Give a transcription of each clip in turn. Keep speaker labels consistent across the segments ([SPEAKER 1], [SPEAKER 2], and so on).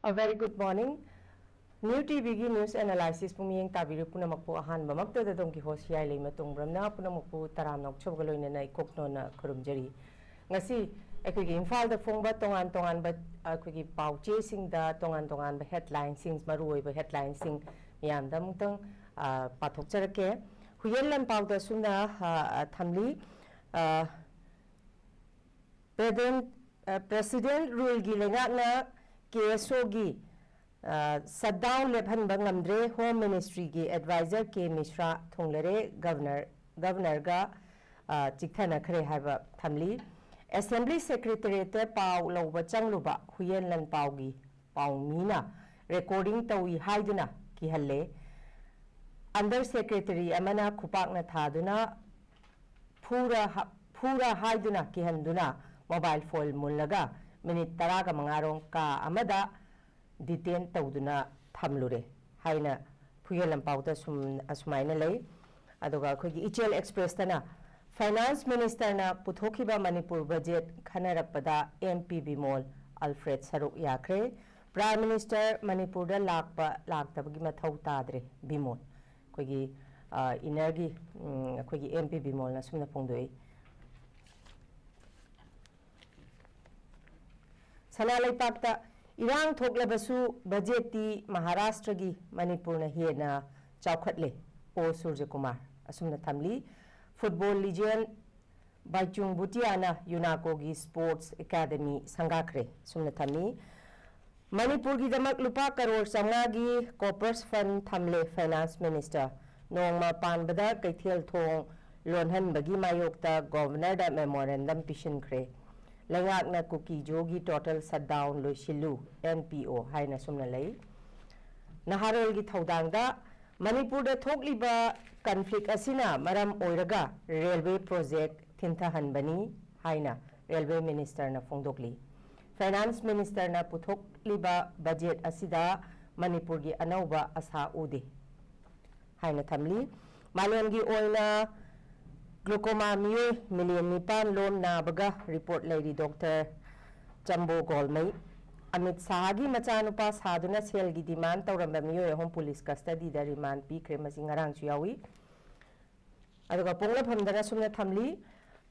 [SPEAKER 1] A very good morning. New TV news analysis pumiyeng tabiru punamukpu ahan bamakta da dongki host Heeyai Leima tungbramna punamukpu taram nok chobgaloina na ikokno na kurumjari. Ngasi aikogi Imphal da phongba tongan ba aikogi pauche sing da tongan ba headline sings marui ba headline sing miyam da mungtang pathok charake huyelan pau da suna thamli president rule gi lengak na KSOgi shutdown lephan bangamdre home ministry gi advisor K Mishra thonglare governor ga chikthana khare haiba thamli assembly secretariat pau loba changluba huyen lan pau gi pau mina recording tawi haiduna ki halle under secretary amana khupak na thaduna phura haiduna ki handuna mobile phone mullaga minute taraga mangarong ka amada detain tawduna thamlure haina phuyelam pauta asmaina lei aduga khogi ichel express tana finance minister na puthokhiba manipur budget khanarapada MP BUBHOL Alfred Saruk yakre prime minister manipur da laktabagi mathau tadre BUBHOL khogi energy khogi MP BUBHOL na sumna phongdoi Sanalai Pakta Irang Thoklabasu Bajeti Maharashtra gi Manipur na hena chawkhatle O Surjakumar asumna thamli football legend Baichung Butiana Yunako gi sports academy sangakre sumna thamni Manipur gi damak lupa crore sanga gi corpus fund thamle finance minister nongma panbada kaithel thong lonhan bagi mayokta governor da memorandum pishinkre Lengak na kuki jogi total shutdown loisilu NPO haina sumna lei naharol gi thodang da manipur da thokliba conflict asina maram oiraga railway project thintha hanbani haina railway minister na phongdokli finance minister na puthokliba budget asida manipur gi anauba asa ude haina thamli malem gi oina Glaucoma million nipan lom na baga report lady Dr. Jambo Golmai Amit Sahagi machanupa saduna sel gi demand tawramba miyo home police custody da remand pi kremasi ngarang chuyawi aduga pongla phamdana sumna thamli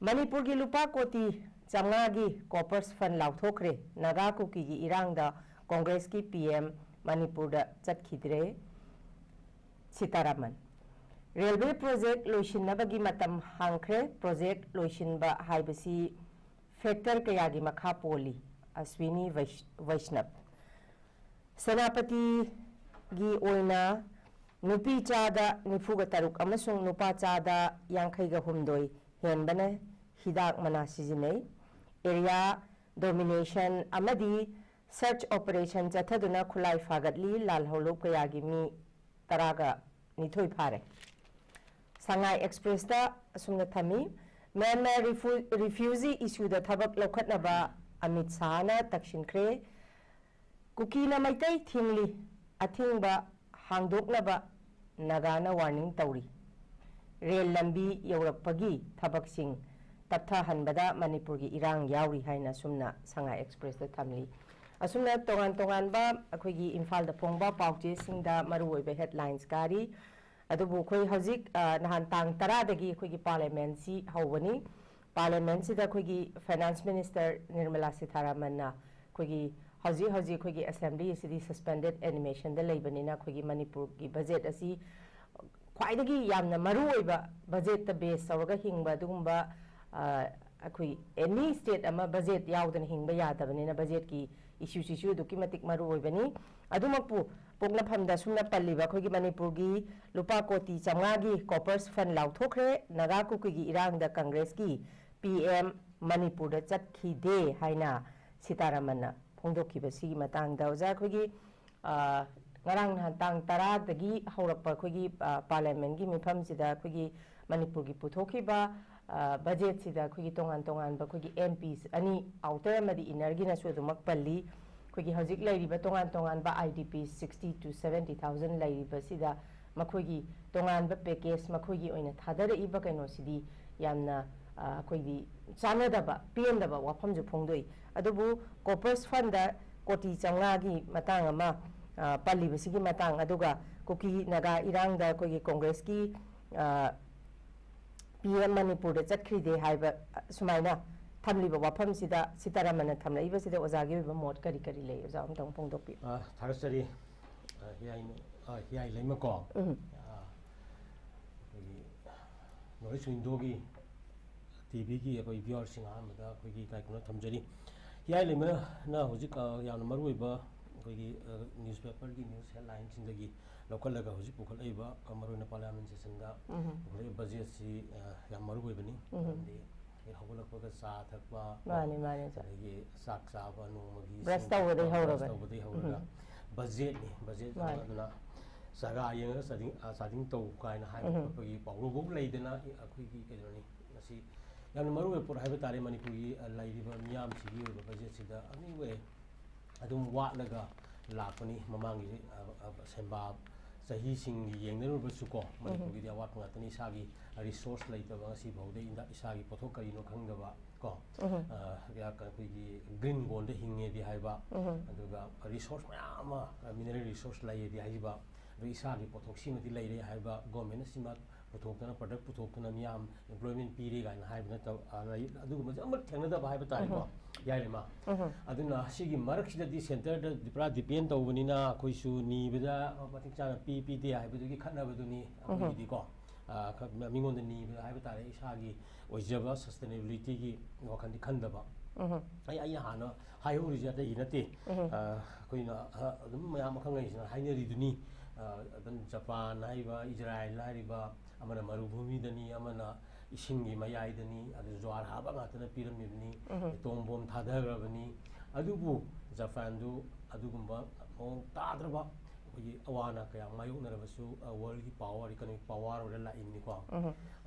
[SPEAKER 1] manipur gi lupa koti chamnga gi corpus fund lauthokre naga kuki gi irang da congress ki PM manipur da chatkhidre Sitaraman Railway project loishinabagi matam hangkre project loishinba haibasi factor kayagi makha poli Aswini Vaishnav Senapati gi oina nupi chada nifuga taruk amasung nupa chada yankhaiga humdoi henbana hidak mana sijinai area domination amadi search operation chathaduna khulai fagatli lalholop kayagi mi taraga nithoi phare Sangai Express da asumna thami Myanmar refugee issue da thabak lokhatnaba Amit Shah na takshinkre kukina maitai thingli athingba hangdoknaba nagana warning tawri rail lambi yawrapagi thabaksing taptha hanbada manipur gi irang yawri haina sumna Sangai Express da thamli asumna tongan ba akhoi Imphal da phongba pauche singda maruoiba headlines kari adubu khoi hojik nahan tang tara dagi khoi gi parliament si hawani parliament si da khoi gi finance minister Nirmala Sitharaman na khoi gi hoji khoi gi assembly si suspended animation da leibani na khoi gi manipur gi budget asi khwai dagi yamna maru oiba budget ta base sawaga hingba dugumba akhoi any state ama budget yawdan hingba yadabani na budget ki issue duki matik maru oibani adumakpu pogna phamda sumna palliba khogi manipur gi lupa koti chamnga gi corpus fund lauthokre naga kuki gi irang da congress ki PM manipur da chatkhi de haina Sitaraman phongdokhi ba sigi matang da oja khogi ngarang na tang tara dagi haurapa khogi parliament gi mifam sida khogi manipur gi puthokhi ba budget sida khogi tongan ba khogi MPs ani outer madi energy na su dumak palli khogi hojik lairiba tongan ba IDP 60 to 70,000 lairiba sida makhogi tongan ba package makhogi oina thadara iba kaino sidi yamna khogi chanadaba PM daba wafam ju phongdoi adubu corpus fund da koti changlagi matang ama pali basigi matang aduga kuki naga irang da koi congress ki PM manipur da chatkhri haiba sumaina thamli ba wafam sida sitaramana thamla iba sida ozagi ba mot kari kari le oza am tong pong dopi
[SPEAKER 2] thagasari Heeyai Leima ko Norris window ki TV ki koi viewers sing amada koi ki kai kuna thamjari Heeyai Leima na hojik yauna maru ba koi ki newspaper ki news headlines sindagi local laga hojik pukal aiba maru na parliament session da koi budget si yam maru bani hawalakpaga sa thakpa
[SPEAKER 1] mani
[SPEAKER 2] adagi sak saba nongmagi
[SPEAKER 1] brasta wode hawraga
[SPEAKER 2] budget aduna saga yenga sading to kaina haipagi pawrugo leidena akhoi kaidoni nasi yamna maru pur haiba tare manipuri laidiba miyam sigi oba budget sida anyway adum watlaga lakpani mamangi semba sahi sing yengneru suko manipuri dia wat ngatani sagi resource laitaba ngasi baude inda isagi pothok karino khangdaba ko ya ka gi green gold hinge di haiba aduga resource mayama mineral resource lai di haiba isagi pothok simati laire haiba government sima puthokna product puthokna miyam employment piri ga na haibna ta aduga ma amat thengna da haiba tai ko Heeyai Leima aduna sigi marak sida di center da dipra depend tawbunina koi su ni bida matik chana PPT haiba gi khatna baduni akoi di ko mingon da ni bida haiba tare isagi oijaba sustainability gi wakan di khandaba ai hana hayo rija da inate koi na adum mayam khangai sina hainari duni dan Japan haiba Israel haiba amana marubhumi dani amana isingi mayai dani adu jwar haba ngatana piramidni tombom thadagrabani adubu Japan du adugumba ong tadraba koi awana kaya mayunarabasu world ki power economic power ora la inni ko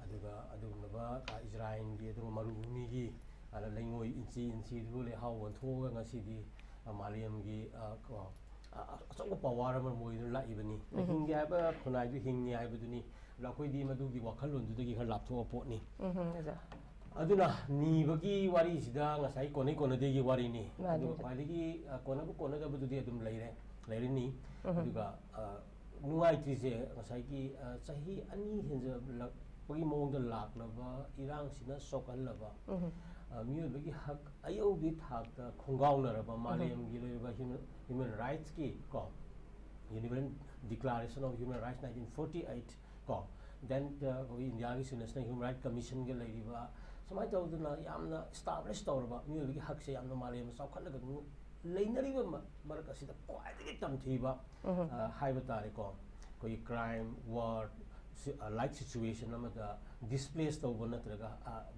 [SPEAKER 2] aduga adugumba Israel gi adu marubhumi gi ala lengoi inchi du le hawon thoga ngasi di maliam gi ko aso power amar moi la ibani hingi haba khunai du hingi haibaduni lakoi di madugi wakhalon du gi khar laptho potni aduna ni bagi wari sida ngasai konai konade gi wari ni adu kwaligi kona da bududi adum leire ni aduga nungai ti se ngasai gi sahi ani henja pagi mong da laklaba irang sina sokalaba miyo bagi hak ayo bi thak da khongaunaraba maliam gi leba human rights ki ko Universal Declaration of Human Rights 1948 ko then India ki National Human Rights Commission ge leiba samai tawduna yamna establish tawraba miyo bagi hak se yamna maliam saukhallaga leinariba marak asida kwaidagi tamthiba haiba tare ko koi crime war like situation amada displaced over natraga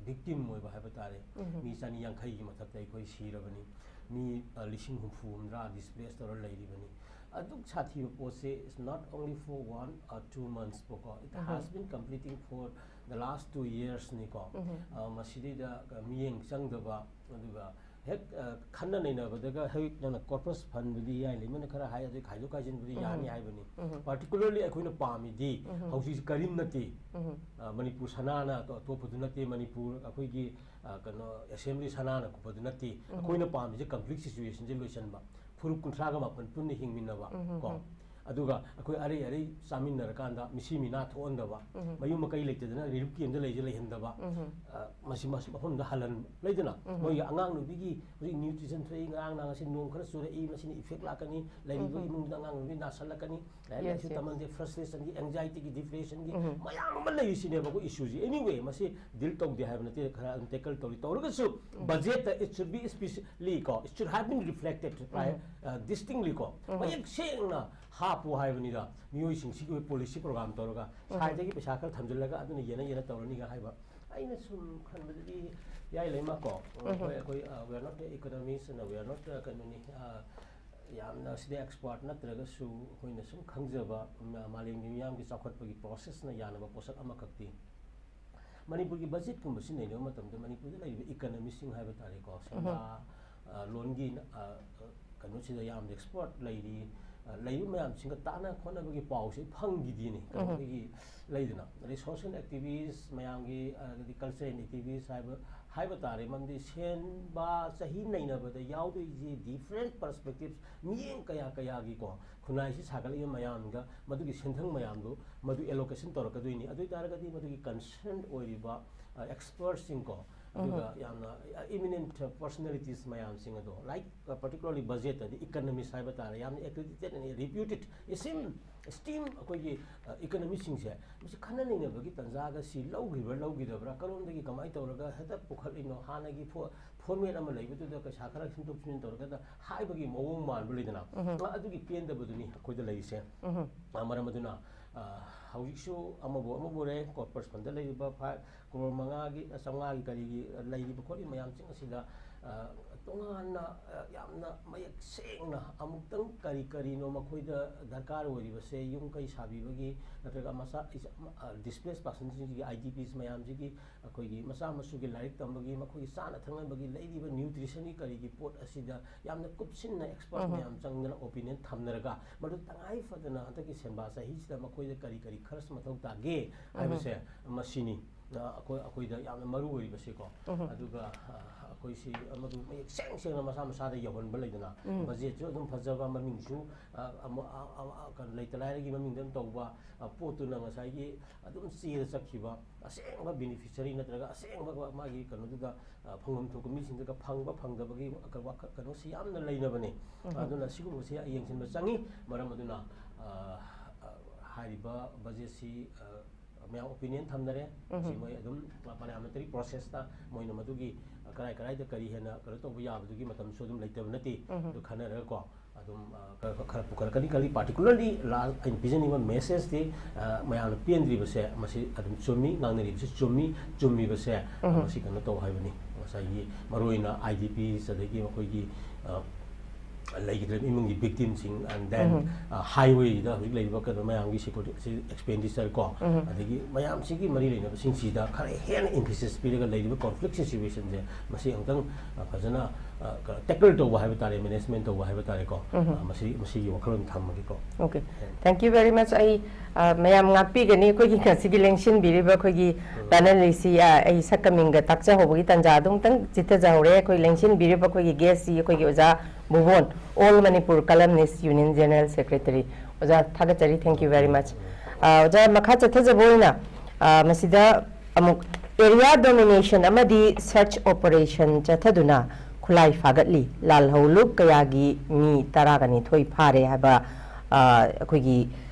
[SPEAKER 2] victim moiba haiba tare mi chani yankhai gi mathak tai koi sirabani mi lising humfumra displaced or lairibani aduk sathi pose is not only for 1 or 2 months poko it has been completing for the last 2 years ni ko masidi da miyeng changdaba aduga hek khanna neina badaga hek na corpus fund budi Heeyai Leima khara hai adu khaido kajin budi yani haibani particularly akoina pami di hausi karim nati manipur sanana to topu nati manipur akoi gi kano assembly sanana ko padu nati akoina pami je conflict situation je loisan ba furup kunthra ga mapan punni hingminna ba ko aduga akoi ari saminnar kanda misi mina thonda ba mayu makai leitedana rirup ki amda leije leihenda ba masi mafon da halan leidana moi angang nu bigi nutrition three ngang na ngasi nong khara sura e masini effect lakani leiribo imung da ngang nu na salakani la su tamande frustration gi anxiety gi depression gi mayang ma lei sine ba ko issue ji anyway masi deal tong de have na te khara tackle tori torga su budget it should be especially ko it should have been reflected distinctly ko mayek seng na hapu haibani da miyoi sing si policy program toroga sai gi pesa khar thamjillaga aduna yena torani ga haiba aina sum khanbadi Heeyai Leima ko koi we are not economists and we are not kanuni yamna side expert natraga su hoina sum khangjaba maling miyam gi chakhatpagi process na yanaba posak ama kakti manipur gi budget kum sin nei no matamda manipur da lai economists sing haiba tare ko sanga loan gi kanu sida yam expert lairi ꯂꯩꯔꯤꯕ ꯃꯌꯥꯝꯁꯤꯡꯒ ꯇꯥꯟꯅ ꯈꯣꯠꯅꯕꯒꯤ ꯄꯥꯎꯁꯦ ꯐꯪꯈꯤꯗꯦꯅꯤ ꯀꯩꯅꯣꯒꯤ ꯂꯩꯗꯅ ꯑꯗꯩ social ꯑꯦꯛꯇꯤꯚꯤꯁ ꯃꯌꯥꯝꯒꯤ ꯑꯗꯩ cultural ꯑꯦꯛꯇꯤꯚꯤꯁ ꯍꯥꯏꯕ ꯇꯥꯔꯦ ꯃꯔꯝꯗꯤ ꯁꯦꯟꯕ ꯆꯍꯤ ꯅꯩꯅꯕꯗ ꯌꯥꯎꯗꯣꯏꯁꯤ ꯗꯤꯐ꯭ꯔꯦꯟ ꯄꯔꯁꯄꯦꯛꯇꯤꯞꯁ ꯃꯤꯠꯌꯦꯡ ꯀꯌꯥꯒꯤꯀꯣ ꯈꯨꯟꯅꯥꯏꯁꯤ ꯁꯥꯒꯠꯂꯛꯏꯕ ꯃꯌꯥꯝꯒ ꯃꯗꯨꯒꯤ ꯁꯦꯟꯊꯪ ꯃꯌꯥꯝꯗꯣ ꯃꯗꯨ ꯑꯦꯂꯣꯀꯦꯁꯟ ꯇꯧꯔꯛꯀꯗꯣꯏꯅꯤ ꯑꯗꯨ ꯑꯣꯏꯇꯥꯔꯒꯗꯤ ꯃꯗꯨꯒꯤ ꯀꯟꯁꯔꯟ ꯑꯣꯏꯔꯤꯕ ꯑꯦꯛꯁꯄꯔꯠꯁꯤꯡꯀꯣ ꯑꯗꯨꯒ ꯌꯥꯝꯅ ꯏꯃꯤꯅꯦꯟꯠ ꯄꯔꯁꯣꯅꯦꯂꯤꯇꯤꯁ ꯃꯌꯥꯝꯁꯤꯡ ꯑꯗꯣ ꯂꯥꯏꯛ ꯄꯥꯔꯇꯤꯀꯨꯂꯔꯂꯤ ꯕꯖꯦꯠꯇꯗꯤ ꯏꯀꯅꯣꯃꯤꯁ ꯍꯥꯏꯕ ꯇꯥꯔꯦ ꯌꯥꯝꯅ ꯑꯦꯀ꯭ꯔꯤꯗꯤꯇꯦꯠ ꯑꯦꯟ ꯔꯤꯄ꯭ꯌꯨꯇꯦꯠ ꯏꯁꯇꯤꯝ ꯑꯩꯈꯣꯏꯒꯤ ꯏꯀꯅꯣꯃꯤꯁꯤꯡꯁꯦ ꯃꯁꯤ ꯈꯟꯅ ꯅꯩꯅꯕꯒꯤ ꯇꯥꯟꯖꯥꯒ ꯁꯤ ꯂꯧꯈꯤꯕ꯭ꯔꯥ ꯂꯧꯈꯤꯗꯕ꯭ꯔꯥ ꯀꯔꯣꯝꯗꯒꯤ ꯀꯃꯥꯏꯅ ꯇꯧꯔꯒ ꯍꯦꯛꯇ ꯄꯨꯈꯠꯂꯤꯅꯣ ꯍꯥꯟꯅꯒꯤ ꯐꯣꯔꯃꯦꯠ ꯑꯃ ꯂꯩꯕꯗꯨꯗ ꯄꯩꯁꯥ ꯈꯔ ꯁꯤꯟꯗꯣꯛ ꯁꯤꯟꯖꯤꯟ ꯇꯧꯔꯒ ꯍꯥꯏꯕꯒꯤ ꯃꯑꯣꯡ ꯃꯥꯟꯕ ꯂꯩꯗꯅ ꯑꯗꯨꯒꯤ ꯄꯦꯟꯗꯕꯗꯨꯅꯤ ꯑꯩꯈꯣꯏꯗ ꯂꯩꯔꯤꯁꯦ ꯃꯔꯝ ꯑꯗꯨꯅ ꯍꯧꯖꯤꯛꯁꯨ ꯑꯃꯕꯨ ꯔꯦ ꯀꯣꯔꯄꯁ ꯐꯟꯗ ꯂꯩꯔꯤꯕ 5 ꯀ꯭ꯔꯣꯔ 5,500,000 ꯀꯔꯤꯒꯤ ꯂꯩꯔꯤꯕ ꯈꯣꯠꯂꯤꯕ ꯃꯌꯥꯝꯁꯤꯡ ꯑꯁꯤꯗ ꯇꯣꯉꯥꯟꯅ ꯌꯥꯝꯅ ꯃꯌꯦꯛ ꯁꯦꯡꯅ ꯑꯃꯨꯛꯇꯪ ꯀꯔꯤꯅꯣ ꯃꯈꯣꯏꯗ ꯗꯔꯀꯥꯔ ꯑꯣꯏꯔꯤꯕꯁꯦ ꯌꯨꯝ ꯀꯩ ꯁꯥꯕꯤꯕꯒꯤ ꯅꯠꯇ꯭ꯔꯒ ꯃꯆꯥ ꯗꯤꯁꯄ꯭ꯂꯦꯁ ꯄꯥꯔꯁꯟꯁꯤꯡꯒꯤ IDPs ꯃꯌꯥꯝꯁꯤꯒꯤ ꯑꯩꯈꯣꯏꯒꯤ ꯃꯆꯥ ꯃꯁꯨꯒꯤ ꯂꯥꯏꯔꯤꯛ ꯇꯝꯕꯒꯤ ꯃꯈꯣꯏꯒꯤ ꯆꯥꯅ ꯊꯛꯅꯕꯒꯤ ꯂꯩꯔꯤꯕ ꯅ꯭ꯌꯨꯇ꯭ꯔꯤꯁꯟꯒꯤ ꯀꯔꯤꯒꯤ ꯄꯣꯠ ꯑꯁꯤꯗ ꯌꯥꯝꯅ ꯀꯨꯞꯁꯤꯟꯅ ꯑꯦꯛꯁꯄꯔꯠ ꯃꯌꯥꯝ ꯆꯪꯗꯅ ꯑꯣꯄꯤꯅꯤꯌꯟ ꯊꯝꯅꯔꯒ ꯃꯗꯨ ꯇꯉꯥꯏ ꯐꯗꯅ ꯍꯟꯗꯛꯀꯤ ꯁꯦꯟꯕꯥ ꯆꯍꯤꯁꯤꯗ ꯃꯈꯣꯏꯗ ꯀꯔꯤ ꯈꯔꯁ ꯃꯊꯧ ꯇꯥꯒꯦ ꯍꯥꯏꯕꯁꯦ ꯃꯁꯤꯅꯤ ꯑꯩꯈꯣꯏꯗ ꯌꯥꯝꯅ ꯃꯔꯨ ꯑꯣꯏꯔꯤꯕꯁꯦꯀꯣ ꯑꯗꯨꯒ ꯑꯩꯈꯣꯏꯁꯤ ꯃꯗꯨ ꯃꯌꯦꯛ ꯁꯦꯡꯅ ꯃꯁꯥꯗ ꯌꯧꯍꯟꯕ ꯂꯩꯗꯅ ꯕꯖꯦꯠꯁꯨ ꯑꯗꯨꯝ ꯐꯖꯕ ꯃꯃꯤꯡꯁꯨ ꯂꯩꯇ ꯂꯥꯏꯔꯒꯤ ꯃꯃꯤꯡꯗ ꯑꯗꯨꯝ ꯇꯧꯕ ꯄꯣꯠꯇꯨꯅ ꯉꯁꯥꯏꯒꯤ ꯑꯗꯨꯝ ꯆꯦꯗ ꯆꯠꯈꯤꯕ ꯑꯁꯦꯡꯕ ꯕꯦꯅꯤꯐꯤꯁꯔꯤ ꯅꯠꯇ꯭ꯔꯒ ꯑꯁꯦꯡꯕ ꯃꯥꯒꯤ ꯀꯩꯅꯣꯗꯨꯗ ꯐꯪꯐꯝ ꯊꯣꯛꯄ ꯃꯤꯁꯤꯡꯗꯨꯒ ꯐꯪꯗꯕꯒꯤ ꯀꯩꯅꯣꯁꯤ ꯌꯥꯝꯅ ꯂꯩꯅꯕꯅꯤ ꯑꯗꯨꯅ ꯁꯤꯒꯨꯝꯕꯁꯤ ꯌꯦꯡꯁꯤꯟꯕ ꯆꯪꯉꯤ ꯃꯔꯝ ꯑꯗꯨꯅ ꯍꯥꯏꯔꯤꯕ ꯕꯖꯦꯠꯁꯤ ꯃꯌꯥꯝ ꯑꯣꯄꯤꯅꯤꯌꯟ ꯊꯝꯅꯔꯦ ꯁꯤ ꯃꯣꯏ ꯑꯗꯨꯝ ꯄꯥꯔꯂꯤꯌꯥꯃꯦꯟꯇꯔꯤ ꯄ꯭ꯔꯣꯁꯦꯁꯇ ꯃꯣꯏꯅ ꯃꯗꯨꯒꯤ ꯀꯗꯥꯏꯗ ꯀꯔꯤ ꯍꯦꯟꯅ ꯀꯩꯅꯣ ꯇꯧꯕ ꯌꯥꯕꯗꯨꯒꯤ ꯃꯇꯝꯁꯨ ꯑꯗꯨꯝ ꯂꯩꯇꯕ ꯅꯠꯇꯦ ꯑꯗꯨ ꯈꯟꯅꯔꯒꯀꯣ ꯑꯗꯨꯝ ꯈꯔ ꯄꯨꯈꯠꯂꯛꯀꯅꯤ ꯄꯥꯔꯇꯤꯀꯨꯂꯔꯂꯤ ꯑꯩꯅ ꯄꯤꯖꯅꯤꯡꯕ ꯃꯦꯁꯦꯖꯇꯤ ꯃꯌꯥꯝꯅ ꯄꯦꯟꯗ꯭ꯔꯤꯕꯁꯦ ꯃꯁꯤ ꯑꯗꯨꯝ ꯆꯨꯝꯃꯤ ꯉꯥꯡꯅꯔꯤꯕꯁꯤ ꯆꯨꯝꯃꯤꯕꯁꯦ ꯃꯁꯤ ꯀꯩꯅꯣ ꯇꯧ ꯍꯥꯏꯕꯅꯤ ꯉꯁꯥꯏꯒꯤ ꯃꯔꯨꯑꯣꯏꯅ IDPs ꯑꯗꯒꯤ ꯃꯈꯣꯏꯒꯤ ꯂꯩꯈꯤꯗ꯭ꯔꯕ ꯏꯃꯨꯡꯒꯤ ꯚꯤꯛꯇꯤꯝꯁꯤꯡ ꯑꯦꯟ ꯗꯦꯟ ꯍꯥꯏꯋꯦꯗ ꯍꯧꯖꯤꯛ ꯂꯩꯔꯤꯕ ꯀꯩꯅꯣ ꯃꯌꯥꯝꯒꯤ ꯁꯦꯀ꯭ꯌꯨꯔꯤꯇꯤ ꯑꯦꯛꯁꯄꯦꯟꯗꯤꯆꯔ ꯀꯣ ꯑꯗꯒꯤ ꯃꯌꯥꯝꯁꯤꯒꯤ ꯃꯔꯤ ꯂꯩꯅꯕꯁꯤꯡꯁꯤꯗ ꯈꯔ ꯍꯦꯟꯅ ꯏꯝꯐꯦꯁꯤꯁ ꯄꯤꯔꯒ ꯂꯩꯔꯤꯕ ꯀꯣꯟꯐ꯭ꯂꯤꯛ ꯁꯤꯆꯨꯋꯦꯁꯟꯁꯦ ꯃꯁꯤ ꯑꯃꯨꯛꯇꯪ ꯐꯖꯅ ꯇꯦꯀꯜ ꯇꯧꯕ ꯍꯥꯏꯕ ꯇꯥꯔꯦ ꯃꯦꯅꯦꯖꯃꯦꯟ ꯇꯧꯕ ꯍꯥꯏꯕ ꯇꯥꯔꯦꯀꯣ ꯃꯁꯤꯒꯤ ꯋꯥꯈꯜꯂꯣꯟ ꯊꯝꯃꯒꯦꯀꯣ
[SPEAKER 1] ꯑꯣꯀꯦ ꯊꯦꯡꯛ ꯌꯨ ꯚꯦꯔꯤ ꯃꯆ ꯑꯩ ꯃꯌꯥꯝ ꯉꯥꯛꯄꯤꯒꯅꯤ ꯑꯩꯈꯣꯏꯒꯤ ꯉꯁꯤꯒꯤ ꯂꯦꯡꯁꯤꯟꯕꯤꯔꯤꯕ ꯑꯩꯈꯣꯏꯒꯤ ꯄꯦꯅꯦꯂꯤꯁꯤ ꯑꯩ ꯁꯛꯀꯃꯤꯡꯒ ꯇꯥꯛꯆꯍꯧꯕꯒꯤ ꯇꯥꯟꯖꯥ ꯑꯗꯨꯝꯇꯪ ꯆꯤꯊꯖꯍꯧꯔꯦ ꯑꯩꯈꯣꯏ ꯂꯦꯡꯁꯤꯟꯕꯤꯔꯤꯕ ꯑꯩꯈꯣꯏꯒꯤ ꯒꯦꯁꯁꯤ ꯑꯩꯈꯣꯏꯒꯤ ꯑꯣꯖꯥ Bubon All Manipur Columnists Union general secretary ꯑꯣꯖꯥ ꯊꯥꯒꯠꯆꯔꯤ ꯊꯦꯡꯛ ꯌꯨ ꯚꯦꯔꯤ ꯃꯆ ꯑꯣꯖꯥ ꯃꯈꯥ ꯆꯠꯊꯖꯕ ꯑꯣꯏꯅ ꯃꯁꯤꯗ ꯑꯃꯨꯛ ꯑꯦꯔꯤꯌꯥ ꯗꯣꯃꯤꯅꯦꯁꯟ ꯑꯃꯗꯤ ꯁꯔꯆ ꯑꯣꯄꯔꯦꯁꯟ ꯆꯠꯊꯗꯨꯅ ꯈꯨꯠꯂꯥꯏ ꯐꯥꯒꯠꯂꯤ ꯂꯥꯜꯍꯧꯂꯨꯞ ꯀꯌꯥꯒꯤ ꯃꯤ 12 ꯐꯥꯔꯦ ꯍꯥꯏꯕ ꯑꯩꯈꯣꯏꯒꯤ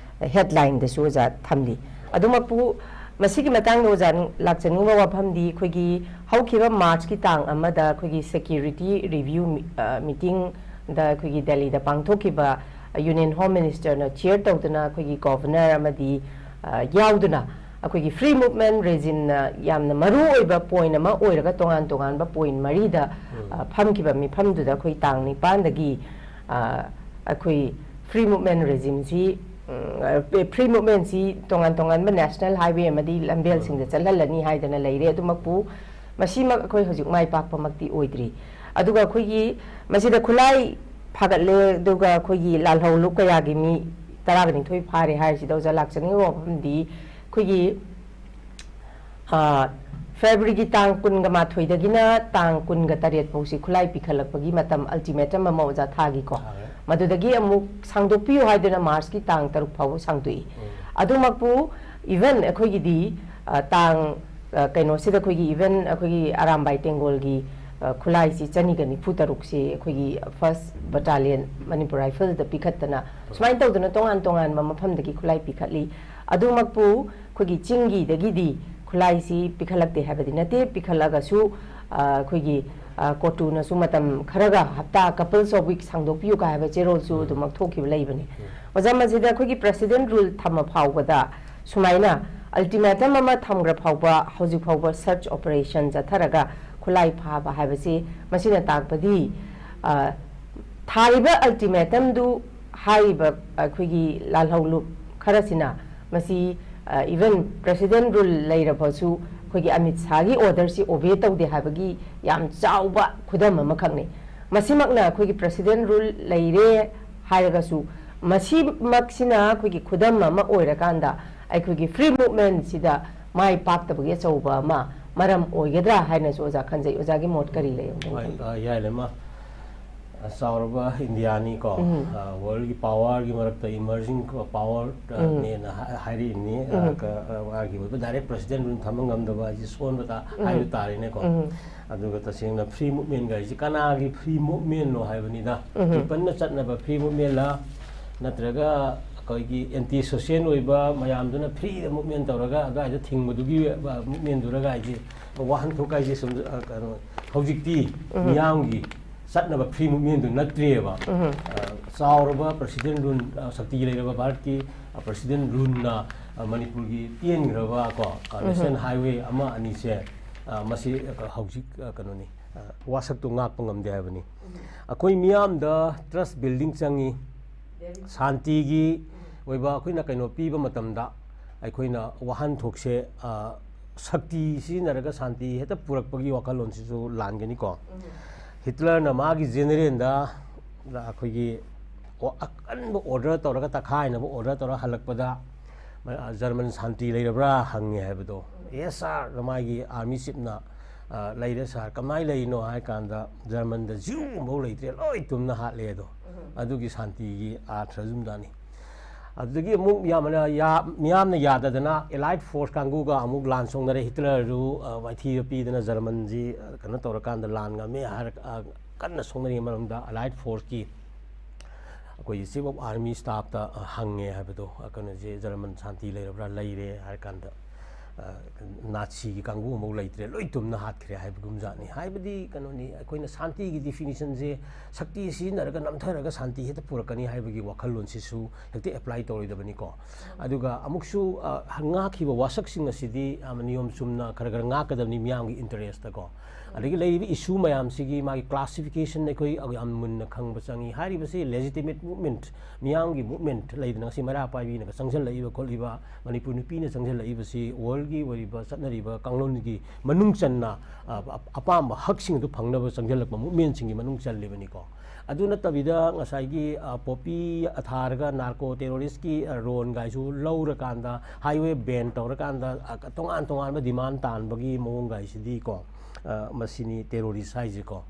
[SPEAKER 1] ꯍꯦꯗꯂꯥꯏꯟꯗꯁꯨ ꯑꯣꯖꯥ ꯊꯝꯂꯤ ꯑꯗꯨꯃꯛꯄꯨ ꯃꯁꯤꯒꯤ ꯃꯇꯥꯡꯗ ꯑꯣꯖꯥ ꯂꯥꯛꯆꯅꯤꯡꯕ ꯋꯥꯐꯝꯗꯤ ꯑꯩꯈꯣꯏꯒꯤ ꯍꯧꯈꯤꯕ ꯃꯥꯔꯆꯀꯤ ꯇꯥꯡ ꯑꯃꯗ ꯑꯩꯈꯣꯏꯒꯤ ꯁꯦꯀ꯭ꯌꯨꯔꯤꯇꯤ ꯔꯤꯚ꯭ꯌꯨ ꯃꯤꯇꯤꯡꯗ ꯑꯩꯈꯣꯏꯒꯤ ꯗꯦꯜꯂꯤꯗ ꯄꯥꯡꯊꯣꯛꯈꯤꯕ ꯌꯨꯅꯤꯌꯟ ꯍꯣꯝ ꯃꯤꯅꯤꯁꯇꯔꯅ ꯆꯤꯌꯔ ꯇꯧꯗꯨꯅ ꯑꯩꯈꯣꯏꯒꯤ ꯒꯣꯚꯔꯅꯔ ꯑꯃꯗꯤ ꯌꯥꯎꯗꯨꯅ ꯑꯩꯈꯣꯏꯒꯤ ꯐ꯭ꯔꯤ ꯃꯨꯚꯃꯦꯟ ꯔꯦꯖꯤꯝꯅ ꯌꯥꯝꯅ ꯃꯔꯨꯑꯣꯏꯕ ꯄꯣꯏꯟ ꯑꯃ ꯑꯣꯏꯔꯒ ꯇꯣꯉꯥꯟꯕ ꯄꯣꯏꯟ 3ꯗ ꯐꯝꯈꯤꯕ ꯃꯤꯐꯝꯗꯨꯗ ꯑꯩꯈꯣꯏ ꯇꯥꯡ 9ꯗꯒꯤ ꯑꯩꯈꯣꯏ ꯐ꯭ꯔꯤ ꯃꯨꯚꯃꯦꯟ ꯔꯦꯖꯤꯝꯁꯤ ꯐ꯭ꯔꯤ ꯃꯨꯚꯃꯦꯟꯁꯤ ꯇꯣꯉꯥꯟꯕ ꯅꯦꯁꯅꯦꯜ ꯍꯥꯏꯋꯦ ꯑꯃꯗꯤ ꯂꯝꯕꯦꯜꯁꯤꯡꯗ ꯆꯠꯍꯜꯂꯅꯤ ꯍꯥꯏꯗꯅ ꯂꯩꯔꯦ ꯑꯗꯨꯃꯛꯄꯨ ꯃꯁꯤꯃꯛ ꯑꯩꯈꯣꯏ ꯍꯧꯖꯤꯛ ꯃꯥꯏ ꯄꯥꯛꯄꯃꯛꯇꯤ ꯑꯣꯏꯗ꯭ꯔꯤ ꯑꯗꯨꯒ ꯑꯩꯈꯣꯏꯒꯤ ꯃꯁꯤꯗ ꯈꯨꯠꯂꯥꯏ ꯐꯥꯒꯠꯂꯦ ꯑꯗꯨꯒ ꯑꯩꯈꯣꯏꯒꯤ ꯂꯥꯜꯍꯧꯂꯨꯞ ꯀꯌꯥꯒꯤ ꯃꯤ 12 ꯐꯥꯔꯦ ꯍꯥꯏꯔꯤꯁꯤꯗ ꯑꯣꯖꯥ ꯂꯥꯛꯆꯅꯤꯡꯕ ꯋꯥꯐꯝꯗꯤ ꯑꯩꯈꯣꯏꯒꯤ ꯐꯦꯕ꯭ꯔꯨꯋꯥꯔꯤꯒꯤ ꯇꯥꯡ 22ꯗꯒꯤꯅ ꯇꯥꯡ 28 ꯐꯥꯎꯁꯤ ꯈꯨꯠꯂꯥꯏ ꯄꯤꯈꯠꯂꯛꯄꯒꯤ ꯃꯇꯝ ꯑꯜꯇꯤꯃꯦꯇꯝ ꯑꯃ ꯑꯣꯖꯥ ꯊꯥꯒꯤꯀꯣ ꯃꯗꯨꯗꯒꯤ ꯑꯃꯨꯛ ꯁꯥꯡꯗꯣꯛꯄꯤꯌꯨ ꯍꯥꯏꯗꯨꯅ ꯃꯥꯔꯆꯀꯤ ꯇꯥꯡ 6 ꯐꯥꯎꯕ ꯁꯥꯡꯗꯣꯛꯏ ꯑꯗꯨꯃꯛꯄꯨ ꯏꯚꯟ ꯑꯩꯈꯣꯏꯒꯤꯗꯤ ꯇꯥꯡ ꯀꯩꯅꯣꯁꯤꯗ ꯑꯩꯈꯣꯏꯒꯤ ꯏꯚꯟ ꯑꯩꯈꯣꯏꯒꯤ ꯑꯔꯥꯝꯕꯥꯏ ꯇꯦꯡꯒꯣꯜꯒꯤ ꯈꯨꯠꯂꯥꯏꯁꯤ 293 ꯑꯩꯈꯣꯏꯒꯤ ꯐꯥꯔꯁ ꯕꯠꯇꯥꯂꯤꯌꯟ ꯃꯅꯤꯄꯨꯔ ꯔꯥꯏꯐꯜꯗ ꯄꯤꯈꯠꯇꯅ ꯁꯨꯃꯥꯏꯅ ꯇꯧꯗꯅ ꯇꯣꯉꯥꯟꯕ ꯃꯐꯝꯗꯒꯤ ꯈꯨꯠꯂꯥꯏ ꯄꯤꯈꯠꯂꯤ ꯑꯗꯨꯃꯛꯄꯨ ꯑꯩꯈꯣꯏꯒꯤ ꯆꯤꯡꯒꯤꯗꯒꯤꯗꯤ ꯈꯨꯠꯂꯥꯏꯁꯤ ꯄꯤꯈꯠꯂꯛꯇꯦ ꯍꯥꯏꯕꯗꯤ ꯅꯠꯇꯦ ꯄꯤꯈꯠꯂꯒꯁꯨ ꯑꯩꯈꯣꯏꯒꯤ ꯀꯣꯇꯨꯅꯁꯨ ꯃꯇꯝ ꯈꯔꯒ ꯍꯞꯇꯥ ꯀꯄꯜꯁ ꯑꯣꯐ ꯋꯤꯛ ꯁꯥꯡꯗꯣꯛꯄꯤꯌꯨ ꯍꯥꯏꯕ ꯆꯦꯔꯣꯜꯁꯨ ꯑꯗꯨꯃꯛ ꯊꯣꯛꯈꯤꯕ ꯂꯩꯕꯅꯤ ꯑꯣꯖꯥ ꯃꯁꯤꯗ ꯑꯩꯈꯣꯏꯒꯤ ꯄ꯭ꯔꯦꯁꯤꯗꯦꯟꯠ ꯔꯨꯜ ꯊꯝꯃ ꯐꯥꯎꯕꯗ ꯁꯨꯃꯥꯏꯅ ꯑꯜꯇꯤꯃꯦꯇꯝ ꯑꯃ ꯊꯝꯈ꯭ꯔ ꯐꯥꯎꯕ ꯍꯧꯖꯤꯛ ꯐꯥꯎꯕ ꯁꯔꯆ ꯑꯣꯄꯔꯦꯁꯟ ꯆꯠꯊꯔꯒ ꯈꯨꯠꯂꯥꯏ ꯐꯥꯕ ꯍꯥꯏꯕꯁꯤ ꯃꯁꯤꯅ ꯇꯥꯛꯄꯗꯤ ꯊꯥꯔꯤꯕ ꯑꯜꯇꯤꯃꯦꯇꯝꯗꯨ ꯍꯥꯏꯔꯤꯕ ꯑꯩꯈꯣꯏꯒꯤ ꯂꯥꯜꯍꯧꯂꯨꯞ ꯈꯔꯁꯤꯅ ꯃꯁꯤ इवन प्रेसिडेंट रूल लेरबसु अखोगी अमित शाहगी ऑर्डरसी ओबे तौदे हाबगी याम चाउबा खुदम अमखंगने मसिमकना अखोगी प्रेसिडेंट रूल लेरे हायरगसु masi maksina koi ki khudam ma oira kanda ai koi ki free movement sida mai pak ta bagi chauba ma maram oigedra haina so oja khanjai oja gi mot kari le
[SPEAKER 2] Heeyai Leima Sauraba Indiani ko world ki power ki marak ta emerging power ne na hari ni ka gi ba direct president run thamangam da ba ji son bata hai tari ne ko aduga ta sing na free movement ga ji kana gi free movement no hai bani da pan na chat na ba free movement la natraga koi ki anti social oiba mayam duna free movement tawraga aga ja thing du gi movement duraga ji wahan thokai ji sum hojikti miyam gi satnaba free movement natrieba sauraba president run sakti leiraba bharat ki president run na manipur gi tien graba ko national highway ama ani se masi hojik kanoni wasak tu ngak pangam de habani akoi miyam da trust building changi santi gi oiba akoina kaino piba matamda aikoina wahan thokse sakti si naraga santi heta purak pagi wakalon si su langani ko Hitler na magi general da akoigi akan order tawraga takhai na order tawra halak pada German santi leirabra hangi habdo yes sir magi army ship na leire sar kamai leino hai kanda German da jiu mo leitre loi tumna hat le do adugi santi gi athrazum dani adagi amuk yamana ya miyamna yadadana allied force kangu ga amuk lan songnare Hitler ru waithi pi dana German ji kana tawrakanda lan ga me har kanna songnari maramda allied force ki koi chief of army staff ta hange habdo kana je German santi leirabra leire har kanda Nazi ki kangu mo leitre loi tumna hat khre haibgum jani haibdi kanoni koina santi gi definition je sakti si naraga namtharaga santi heta purakani haibgi wakhalon si su hekte apply toridabani ko aduga amuksu hanga khiba wasak sing asidi amniom sumna kharagar nga kadamni miyam gi interest ta ko adagi leibi issue mayam sigi magi classification ne koi am mun khang basangi hari basi legitimate movement miyam gi movement leidna si mara pai na sangsal leiba kholiba manipur nupi na sangsal leiba si world gi wariba satnariba kanglon gi manung channa apam hak sing du phangnaba sangjal movement sing gi manung chalibani ko aduna tabida ngasai gi popi atharga narco terrorist ki ron gai su laura kanda highway ban tawra kanda tongan tongan ba demand tan bagi mong gai sidi ko masini terrorist haiji ko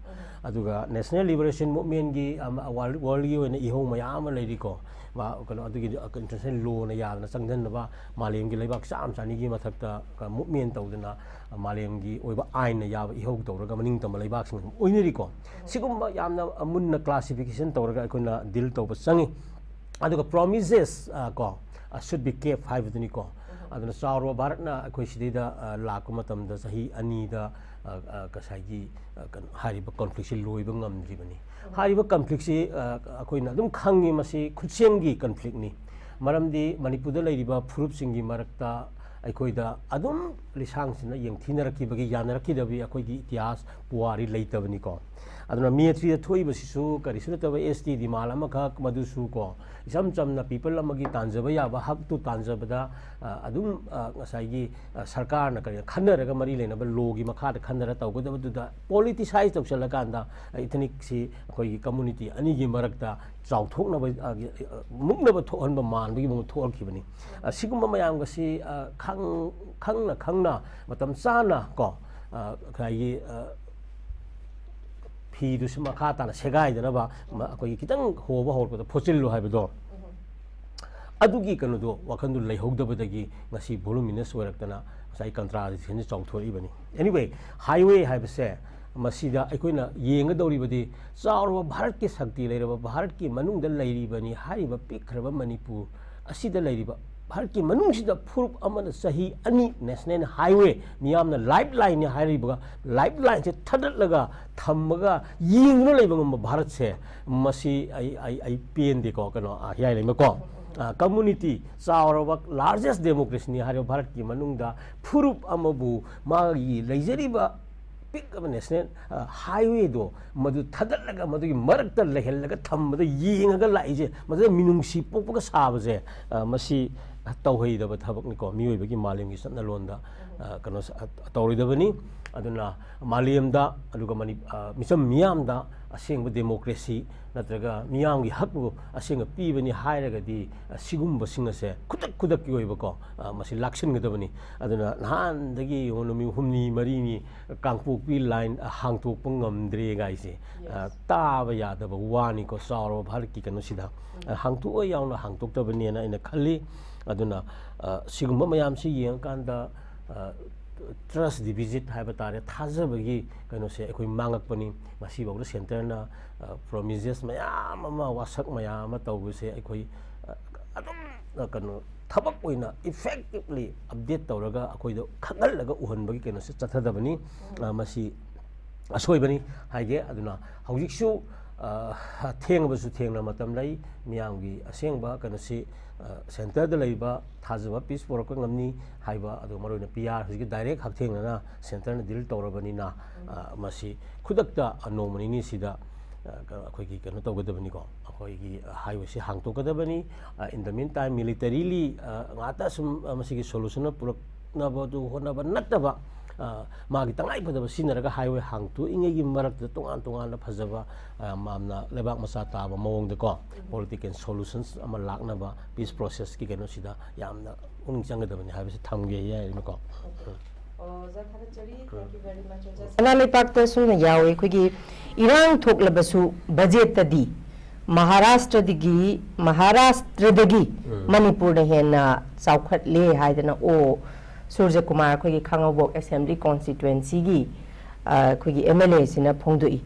[SPEAKER 2] aduga national liberation movement gi world gi wena ihong mayam leiri ko ma kono adugi international law na yadna sangdan ba malem gi leibak sam chani gi mathakta movement tawdana malem gi oiba ain na yaba ihog tawraga maning tam leibak sing oineri ko sigum yamna amunna classification tawraga koina deal tawba sangi aduga promises ko should be kept haibdani ko aduna sauro bharatna akoi sidida lakuma tamda sahi ani da kasagi hariba conflict si loiba ngamdribani hariba conflict si akoina adum khangi masi khutsengi conflict ni maramdi manipur da leiriba furup singi marakta aikoida adum lisang sina yengthinaraki bagi yanaraki dabi akoigi itihas puari leitabani ko aduna miatri da thoi basisu karisuna taba ST di malama khak madusu ko isam chamna people amagi tanjaba yaba hak tu tanjabada adum ngasai sarkar na kari khanaraga mari lena ba logi makha da khanara tawgada da politicize tawsala kanda ethnic si koi community ani gi marakta chauthokna ba mukna ba thohan ba man bi mo thol khibani sigum mayam ga si khangna matam sana ko kai 피 두시 마카타나 세가이드나 봐 거기 기당 호바 호르고도 포질로 하이버도 아두기 그노도 와칸도 레호드버다기 마시 볼루미너스 워럭다나 사이 컨트라디션 정토리버니 anyway highway 하이버세 마시다 아이코이나 예응가도리버디 사우르 바르키 삭티 레르바 바르키 마능다 레리버니 하리바 픽크르바 마니푸 아시다 레리바 Bharat मनुष्य फुरुप सही अनि national highway मियामना lifeline ने हाइरिबगा lifeline से थदलगा थमगा यिंगनो लेबंग भारत से मसी आई pen देखो कनो हियाई lemma को community चावरबा largest democracy नि हारिबा भारत की मनुंगदा फुरुप अमबु मागी लेजरिबा पिक नेशनल हाईवे दो मधु थदलगा मधुगी मरकत लेहलगा थमबदा यिंगगा लाइजे मधु मिनुंगसी पोपगा साबजे मसी तौहैदब थबकनिको मियोइबगी मालेमगी सत्नलोंदा kano tawridabani aduna maliamda aduga mani misam miyamda asengba democracy natraga miyamgi hakbu asenga pibani hairagadi sigumba singase kudak ki oibako masi lakshin gadabani aduna nahan dagi onumi humni marini kangpokpi line hangtok pangamdre gaise taba yadaba wani ko saro bharki kano sida hangtu o yauna hangtok tabani na ina khalli aduna sigumba mayam si yeng kanda trust deficit haiba tare thajabagi kano se ekoi mangakpani masi bawda center na promises mayam ama wasak mayam ama tawbuse ekoi adum kano thabak oina effectively update tawraga akoi do khagal uhanbagi kano se chathadabani masi asoibani haige aduna hawjiksu thengbasu thengna matam lai miyamgi asengba kano se center da laiba thajaba peace porok ngamni haiba adu maroina PR higi direct hakthengna center na deal tawrabani na masi khudakta anomani ni sida akoi gi kano tawgadabani ko akoi gi highway se hangtokadabani in the meantime militarily ngata sum masi gi solution purak na bodu hona ba nataba magi tangai padaba sinaraga highway hangtu ingegi marak tongan na phajaba mamna lebak masa taba mawong de ko political solutions ama lakna ba peace process ki keno sida yamna ung changadabani haibase thamge yai ko
[SPEAKER 1] thank you very much anale pakta suna yawi khogi irang thoklabasu budget tadi Maharashtra dagi Manipur de hena saukhat le haidana o 𝐍𝐄𝐖𝐒 𝐀𝐍𝐀𝐋𝐘𝐈𝐒 assembly constituency gi khogi MLA sina phongdui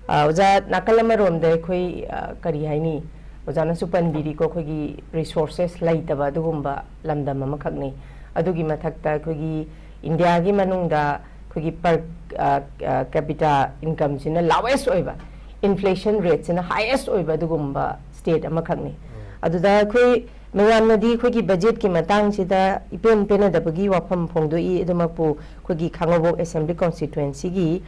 [SPEAKER 1] oja nakalamerom de khoi kari haini oja na supan biri ko khogi resources laitaba dugumba lamdam ama khakni adugi mathakta khogi India gi manungda khogi per capita income sina lowest oiba inflation rate sina highest oiba dugumba state ama khakni aduda khoi mayamnadi khogi budget ki matang sida ipen penadabagi wafam phongdoi edumapu khogi Chaoba assembly constituency gi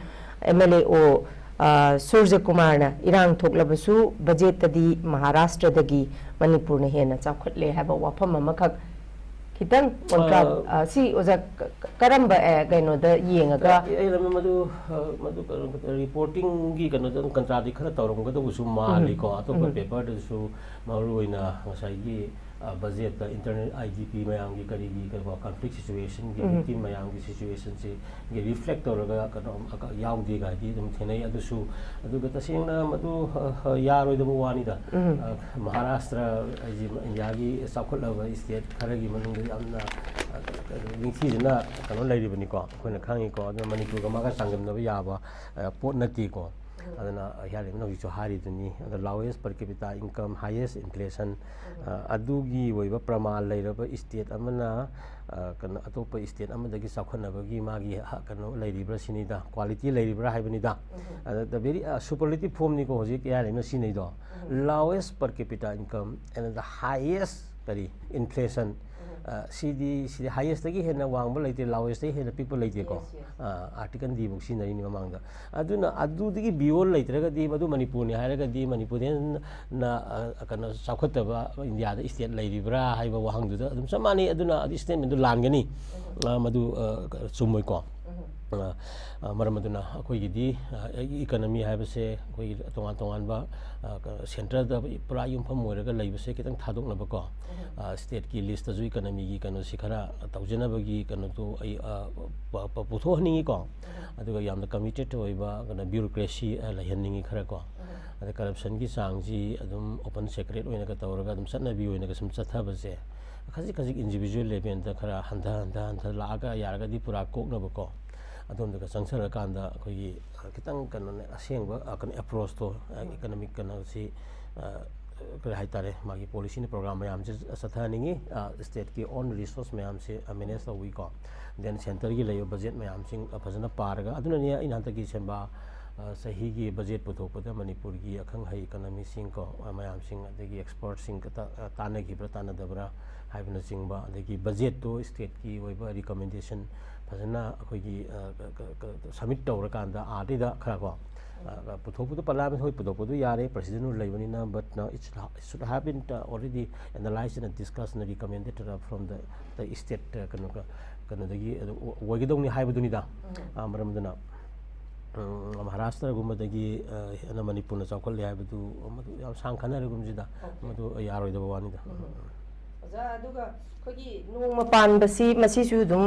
[SPEAKER 1] MLA o 𝐍𝐄𝐼𝐒 na irang thoklabasu budget tadi Maharashtra dagi Manipur na hena chakhatle haba wafam amakhak kitang kontra si oja karamba gaino da yengaga
[SPEAKER 2] madu reporting gi kano da kontra di khara tawrong ga su mali ko atop paper da su maruina ngasai gi budget the internet IGP mayang gi kari gi ka conflict situation gi victim mayang gi situation si gi reflect tawraga kano yaw di ga di dum thenai adu su adu ga tasengna madu yaroi da wani da Maharashtra India gi sakhulaba state khara gi manung amna wingthijna kano lairibani ko khoina khangi ko adu Manipur ga maga sangamnaba yaba pot nati ko adana Heeyai Leima no hari duni the lowest per capita income highest inflation adugi woiba pramal lairaba state amana kana atopa state amadagi sakhanabagi magi kano lairibra sinida quality lairibra haibani the very superlative form ni ko hoji Heeyai Leima sinai do lowest per capita income and the highest inflation CD highest tagi hena wangba laite lowest tagi hena people laite ko article di buk sinari ni mamangda aduna adu digi biol laiteraga di madu Manipur ni hairaga di Manipur na kana sakhataba India da state lairibra haiba wahangdu da adum samani aduna adi statement du langani madu sumoi ko maramaduna akoi gidi economy haibase akoi tongan ba central da pura yumpham moiraga laibase kitang thadok naba ko state ki list da ju economy gi kano sikhara taujena bagi kano to ai putho hningi ko aduga yamna committed oiba kana bureaucracy la henningi khara ko ada corruption gi sangji adum open secret oina ka tawraga adum satna bi oina ka sum chathabase khajik individual level da khara handa laaga yaraga di pura koknaba ko adom da sangsara kanda khoi kitang kano asengba kan approach to economic kana si kare haitare magi policy ni program mayam je sathaningi state ki own resource mayam se manage to we ko then center gi layo budget mayam sing phajana parga aduna ni inanta gi semba sahi gi budget puthokpada Manipur gi akhang hai economy sing ko mayam sing adegi export sing tana gi pratana dabra haibna singba adegi budget to state ki oiba recommendation phajana akhoi gi submit tawrakanda adida khara ko puthopudu parliament hoi puthopudu yare president nu laibani na but now it should have been already analyzed and discussed and recommended from the state ꯀꯩꯅꯣꯗꯒꯤ ꯑꯣꯏꯒꯗꯧꯅꯤ ꯍꯥꯏꯕꯗꯨꯅꯤꯗ ꯃꯔꯝꯗꯨꯅ ꯃꯍꯥꯔꯥꯁꯇ꯭ꯔꯒꯨꯝꯕꯗꯒꯤ ꯍꯦꯟꯅ ꯃꯅꯤꯄꯨꯔꯅ ꯆꯥꯎꯈꯠꯂꯦ ꯍꯥꯏꯕꯗꯨ ꯃꯗꯨ ꯌꯥꯝ ꯁꯥꯡꯈꯠꯅꯔꯒꯨꯝꯁꯤꯗ ꯃꯗꯨ ꯌꯥꯔꯣꯏꯗꯕ ꯋꯥꯅꯤꯗ
[SPEAKER 1] ꯑꯣꯖꯥ ꯑꯗꯨꯒ ꯑꯩꯈꯣꯏꯒꯤ ꯅꯣꯡꯃ ꯄꯥꯟꯕꯁꯤ ꯃꯁꯤꯁꯨ ꯑꯗꯨꯝ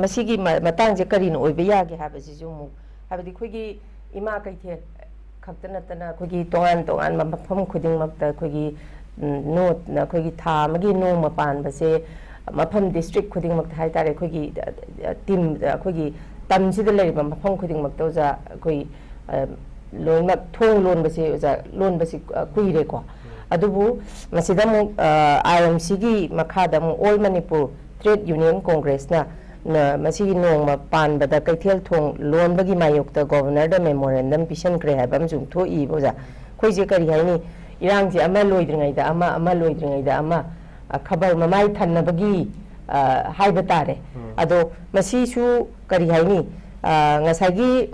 [SPEAKER 1] ꯃꯁꯤꯒꯤ ꯃꯇꯥꯡꯁꯦ ꯀꯔꯤꯅ ꯑꯣꯏꯕ ꯌꯥꯒꯦ ꯍꯥꯏꯕꯁꯤꯁꯨ ꯑꯃꯨꯛ ꯍꯥꯏꯕꯗꯤ ꯑꯩꯈꯣꯏꯒꯤ ꯏꯃꯥ ꯀꯩꯊꯦꯜ ꯈꯛꯇ ꯅꯠꯇꯅ ꯑꯩꯈꯣꯏꯒꯤ ꯇꯣꯉꯥꯟ ꯇꯣꯉꯥꯟꯕ ꯃꯐꯝ ꯈꯨꯗꯤꯡꯃꯛꯇ ꯑꯩꯈꯣꯏꯒꯤ ꯑꯩꯈꯣꯏꯒꯤ ꯊꯥ ꯑꯃꯒꯤ ꯅꯣꯡꯃ ꯄꯥꯟꯕꯁꯦ ꯃꯐꯝ ꯗꯤꯁꯇ꯭ꯔꯤꯛ ꯈꯨꯗꯤꯡꯃꯛꯇ ꯍꯥꯏꯇꯥꯔꯦ ꯑꯩꯈꯣꯏꯒꯤ ꯇꯤꯝ ꯑꯩꯈꯣꯏꯒꯤ ꯇꯝꯁꯤꯗ ꯂꯩꯔꯤꯕ ꯃꯐꯝ ꯈꯨꯗꯤꯡꯃꯛꯇ ꯑꯣꯖꯥ ꯑꯩꯈꯣꯏ ꯂꯣꯏꯅꯃꯛ ꯊꯣꯡ ꯂꯣꯟꯕꯁꯦ ꯑꯣꯖꯥ ꯂꯣꯟꯕꯁꯤ ꯀꯨꯏꯔꯦꯀꯣ ꯑꯗꯨꯕꯨ ꯃꯁꯤꯗ ꯑꯃꯨꯛ IMCꯒꯤ ꯃꯈꯥꯗ ꯑꯃꯨꯛ ꯑꯣꯜ ꯃꯅꯤꯄꯨꯔ ꯇ꯭ꯔꯦꯗ ꯌꯨꯅꯤꯌꯟ ꯀꯣꯡꯒ꯭ꯔꯦꯁꯅ ꯃꯁꯤꯒꯤ ꯅꯣꯡꯃ ꯄꯥꯟꯕꯗ ꯀꯩꯊꯦꯜ ꯊꯣꯡ ꯂꯣꯟꯕꯒꯤ ꯃꯥꯌꯣꯛꯇ ꯒꯣꯕꯔꯅꯔꯗ ꯃꯦꯃꯣꯔꯦꯟꯗꯝ ꯄꯤꯁꯟꯈ꯭ꯔꯦ ꯍꯥꯏꯕ ꯑꯃꯁꯨ ꯊꯣꯛꯏꯕ ꯑꯣꯖꯥ ꯑꯩꯈꯣꯏꯁꯦ ꯀꯔꯤ ꯍꯥꯏꯅꯤ ꯏꯔꯥꯡꯁꯦ ꯑꯃ ꯂꯣꯏꯗ꯭ꯔꯤꯉꯩꯗ ꯑꯃ ꯂꯣꯏꯗ꯭ꯔꯤꯉꯩꯗ ꯑꯃ ꯈꯕꯔ ꯃꯃꯥꯏ ꯊꯟꯅꯕꯒꯤ ꯍꯥꯏꯕ ꯇꯥꯔꯦ ꯑꯗꯣ ꯃꯁꯤꯁꯨ ꯀꯔꯤ ꯍꯥꯏꯅꯤ ꯉꯁꯥꯏꯒꯤ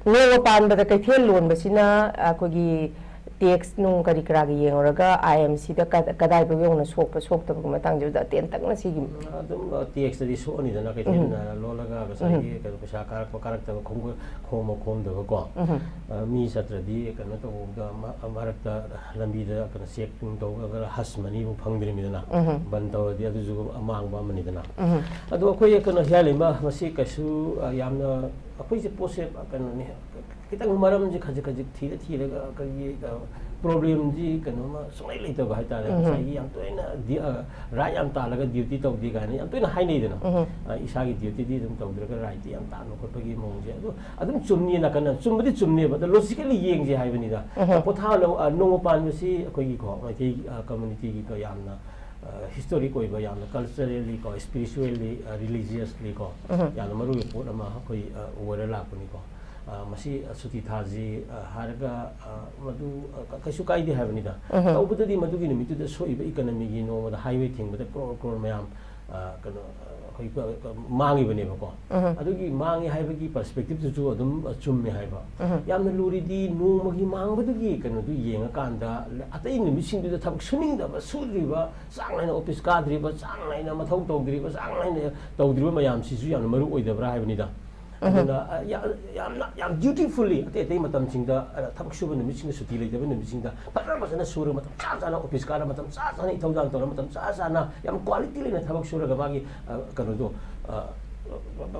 [SPEAKER 1] ꯅꯣꯡꯃ ꯄꯥꯟꯕꯗ ꯀꯩꯊꯦꯜ ꯂꯣꯟꯕꯁꯤꯅ ꯑꯩꯈꯣꯏꯒꯤ ꯇꯦꯛꯁ ꯅꯨꯡ ꯀꯔꯤ ꯀꯔꯥꯒꯤ ꯌꯦꯡꯉꯨꯔꯒ IMCꯗ ꯀꯗꯥꯏꯐꯥꯎ ꯌꯧꯅ ꯁꯣꯛꯄ ꯁꯣꯛꯇꯕꯒꯤ ꯃꯇꯥꯡꯁꯤꯗ ꯑꯇꯦꯟꯇꯛꯅ ꯁꯤꯒꯤ
[SPEAKER 2] ꯑꯗꯨꯝ ꯇꯦꯛꯁꯇꯗꯤ ꯁꯣꯛꯑꯅꯤꯗꯅ ꯀꯩꯊꯦꯜꯅ ꯂꯣꯜꯂꯒ ꯉꯁꯥꯏꯒꯤ ꯀꯩꯅꯣ ꯄꯩꯁꯥ ꯀꯥꯔꯛꯄ ꯀꯥꯔꯛꯇꯕ ꯈꯣꯝꯕ ꯈꯣꯝꯗꯕꯀꯣ ꯃꯤ ꯆꯠꯇ꯭ꯔꯗꯤ ꯀꯩꯅꯣ ꯇꯧꯕꯗ ꯃꯔꯛꯇ ꯂꯝꯕꯤꯗ ꯀꯩꯅꯣ ꯆꯦꯛ ꯇꯧꯔꯒ ꯍꯁ ꯃꯅꯤꯕꯨ ꯐꯪꯗ꯭ꯔꯤꯃꯤꯗꯅ ꯕꯟ ꯇꯧꯔꯗꯤ ꯑꯗꯨꯁꯨ ꯑꯃꯥꯡꯕ ꯑꯃꯅꯤꯗꯅ ꯑꯗꯣ ꯑꯩꯈꯣꯏ ꯀꯩꯅꯣ ꯍꯤꯌꯥꯏ ꯂꯩꯃ ꯃꯁꯤ ꯀꯩꯁꯨ ꯌꯥꯝꯅ ꯑꯩꯈꯣꯏꯁꯦ ꯄꯣꯠꯁꯦ ꯀꯩꯅꯣꯅꯤ ꯈꯤꯇꯪ ꯃꯔꯝꯁꯦ ꯈꯖꯤꯛ ꯈꯖꯤꯛ ꯊꯤꯔꯒ ꯑꯩꯈꯣꯏꯒꯤ ꯄ꯭ꯔꯣꯕ꯭ꯂꯦꯝꯁꯤ ꯀꯩꯅꯣꯃ ꯁꯨꯡꯂꯩ ꯂꯩꯇꯕ ꯍꯥꯏꯇꯥꯔꯦ ꯉꯁꯥꯏꯒꯤ ꯌꯥꯝ ꯇꯣꯏꯅ ꯔꯥꯏꯠ ꯌꯥꯝ ꯇꯥꯜꯂꯒ ꯗ꯭ꯌꯨꯇꯤ ꯇꯧꯗꯦ ꯀꯥꯏꯅ ꯌꯥꯝ ꯇꯣꯏꯅ ꯍꯥꯏꯅꯩꯗꯅ ꯏꯁꯥꯒꯤ ꯗ꯭ꯌꯨꯇꯤꯗꯤ ꯑꯗꯨꯝ ꯇꯧꯗ꯭ꯔꯒ ꯔꯥꯏꯠꯇꯤ ꯌꯥꯝ ꯇꯥꯟꯕ ꯈꯣꯠꯄꯒꯤ ꯃꯑꯣꯡꯁꯦ ꯑꯗꯣ ꯑꯗꯨꯝ ꯆꯨꯝꯅꯤ ꯅꯥꯀꯟꯅ ꯆꯨꯝꯕꯗꯤ ꯆꯨꯝꯅꯦꯕ ꯑꯗꯣ ꯂꯣꯖꯤꯀꯦꯜꯂꯤ ꯌꯦꯡꯁꯦ ꯍꯥꯏꯕꯅꯤꯗ ꯅꯣꯡꯃ ꯄꯥꯟꯕꯁꯤ ꯑꯩꯈꯣꯏꯒꯤꯀꯣ ꯃꯩꯇꯩ ꯀꯝꯃꯨꯅꯤꯇꯤꯒꯤꯀꯣ ꯌꯥꯝꯅ ꯍꯤꯁꯇꯣꯔꯤꯛ ꯑꯣꯏꯕ ꯌꯥꯝꯅ ꯀꯜꯆꯔꯦꯜꯂꯤꯀꯣ ꯁ꯭ꯄꯤꯔꯤꯆꯨꯋꯦꯜꯂꯤ ꯔꯤꯂꯤꯖꯤꯌꯁꯂꯤꯀꯣ ꯌꯥꯝꯅ ꯃꯔꯨꯑꯣꯏꯕ ꯄꯣꯠ ꯑꯃ ꯑꯩꯈꯣꯏ ꯑꯣꯏꯔ ꯂꯥꯛꯄꯅꯤꯀꯣ ꯃꯁꯤ ꯁꯨꯇꯤ ꯊꯥꯁꯤ ꯍꯥꯏꯔꯒ ꯃꯗꯨ ꯀꯩꯁꯨ ꯀꯥꯏꯗꯦ ꯍꯥꯏꯕꯅꯤꯗ ꯇꯧꯕꯗꯗꯤ ꯃꯗꯨꯒꯤ ꯅꯨꯃꯤꯠꯇꯨꯗ ꯁꯣꯛꯏꯕ ꯏꯀꯅꯃꯤꯒꯤ ꯅꯣꯡꯃꯗ ꯍꯥꯏꯋꯦ ꯊꯤꯡꯕꯗ ꯀ꯭ꯔꯣꯔ ꯃꯌꯥꯝ ꯀꯩꯅꯣ ꯑꯩꯈꯣꯏ ꯃꯥꯡꯉꯤꯕꯅꯦꯕꯀꯣ ꯑꯗꯨꯒꯤ ꯃꯥꯡꯉꯤ ꯍꯥꯏꯕꯒꯤ ꯄꯔꯁꯄꯦꯛꯇꯤꯞꯇꯨꯁꯨ ꯑꯗꯨꯝ ꯆꯨꯝꯃꯦ ꯍꯥꯏꯕ ꯌꯥꯝꯅ ꯂꯨꯔꯤꯗꯤ ꯅꯣꯡꯃꯒꯤ ꯃꯥꯡꯕꯗꯨꯒꯤ ꯀꯩꯅꯣꯗꯨ ꯌꯦꯡꯉꯀꯥꯟꯗ ꯑꯇꯩ ꯅꯨꯃꯤꯠꯁꯤꯡꯗꯨꯗ ꯊꯕꯛ ꯁꯨꯅꯤꯡꯗꯕ ꯁꯨꯗ꯭ꯔꯤꯕ ꯆꯥꯡ ꯅꯥꯏꯅ ꯑꯣꯐꯤꯁ ꯀꯥꯗ꯭ꯔꯤꯕ ꯆꯥꯡ ꯅꯥꯏꯅ ꯃꯊꯧ ꯇꯧꯗ꯭ꯔꯤꯕ ꯆꯥꯡ ꯅꯥꯏꯅ ꯇꯧꯗ꯭ꯔꯤꯕ ꯃꯌꯥꯝꯁꯤꯁꯨ ꯌꯥꯝꯅ ꯃꯔꯨ ꯑꯣꯏꯗꯕ꯭ꯔꯥ ꯍꯥꯏꯕꯅꯤda ꯑꯗꯨꯅ ꯌꯥꯝ ꯗ꯭ꯌꯨꯇꯤꯐꯨꯜꯂꯤ ꯑꯇꯩ ꯃꯇꯝꯁꯤꯡꯗ ꯊꯕꯛ ꯁꯨꯕ ꯅꯨꯃꯤꯠꯁꯤꯡꯗ ꯁꯨꯇꯤ ꯂꯩꯇꯕ ꯅꯨꯃꯤꯠꯁꯤꯡꯗ ꯐꯖꯅ ꯁꯨꯔꯒ ꯃꯇꯝ ꯆꯥꯅ ꯑꯣꯐꯤꯁ ꯀꯥꯔ ꯃꯇꯝ ꯆꯥꯅ ꯏꯊꯧꯗꯥꯡ ꯇꯧꯔ ꯃꯇꯝ ꯆꯥꯅ ꯌꯥꯝ ꯀ꯭ꯋꯥꯂꯤꯇꯤ ꯂꯩꯅ ꯊꯕꯛ ꯁꯨꯔꯒ ꯃꯥꯒꯤ ꯀꯩꯅꯣꯗꯣ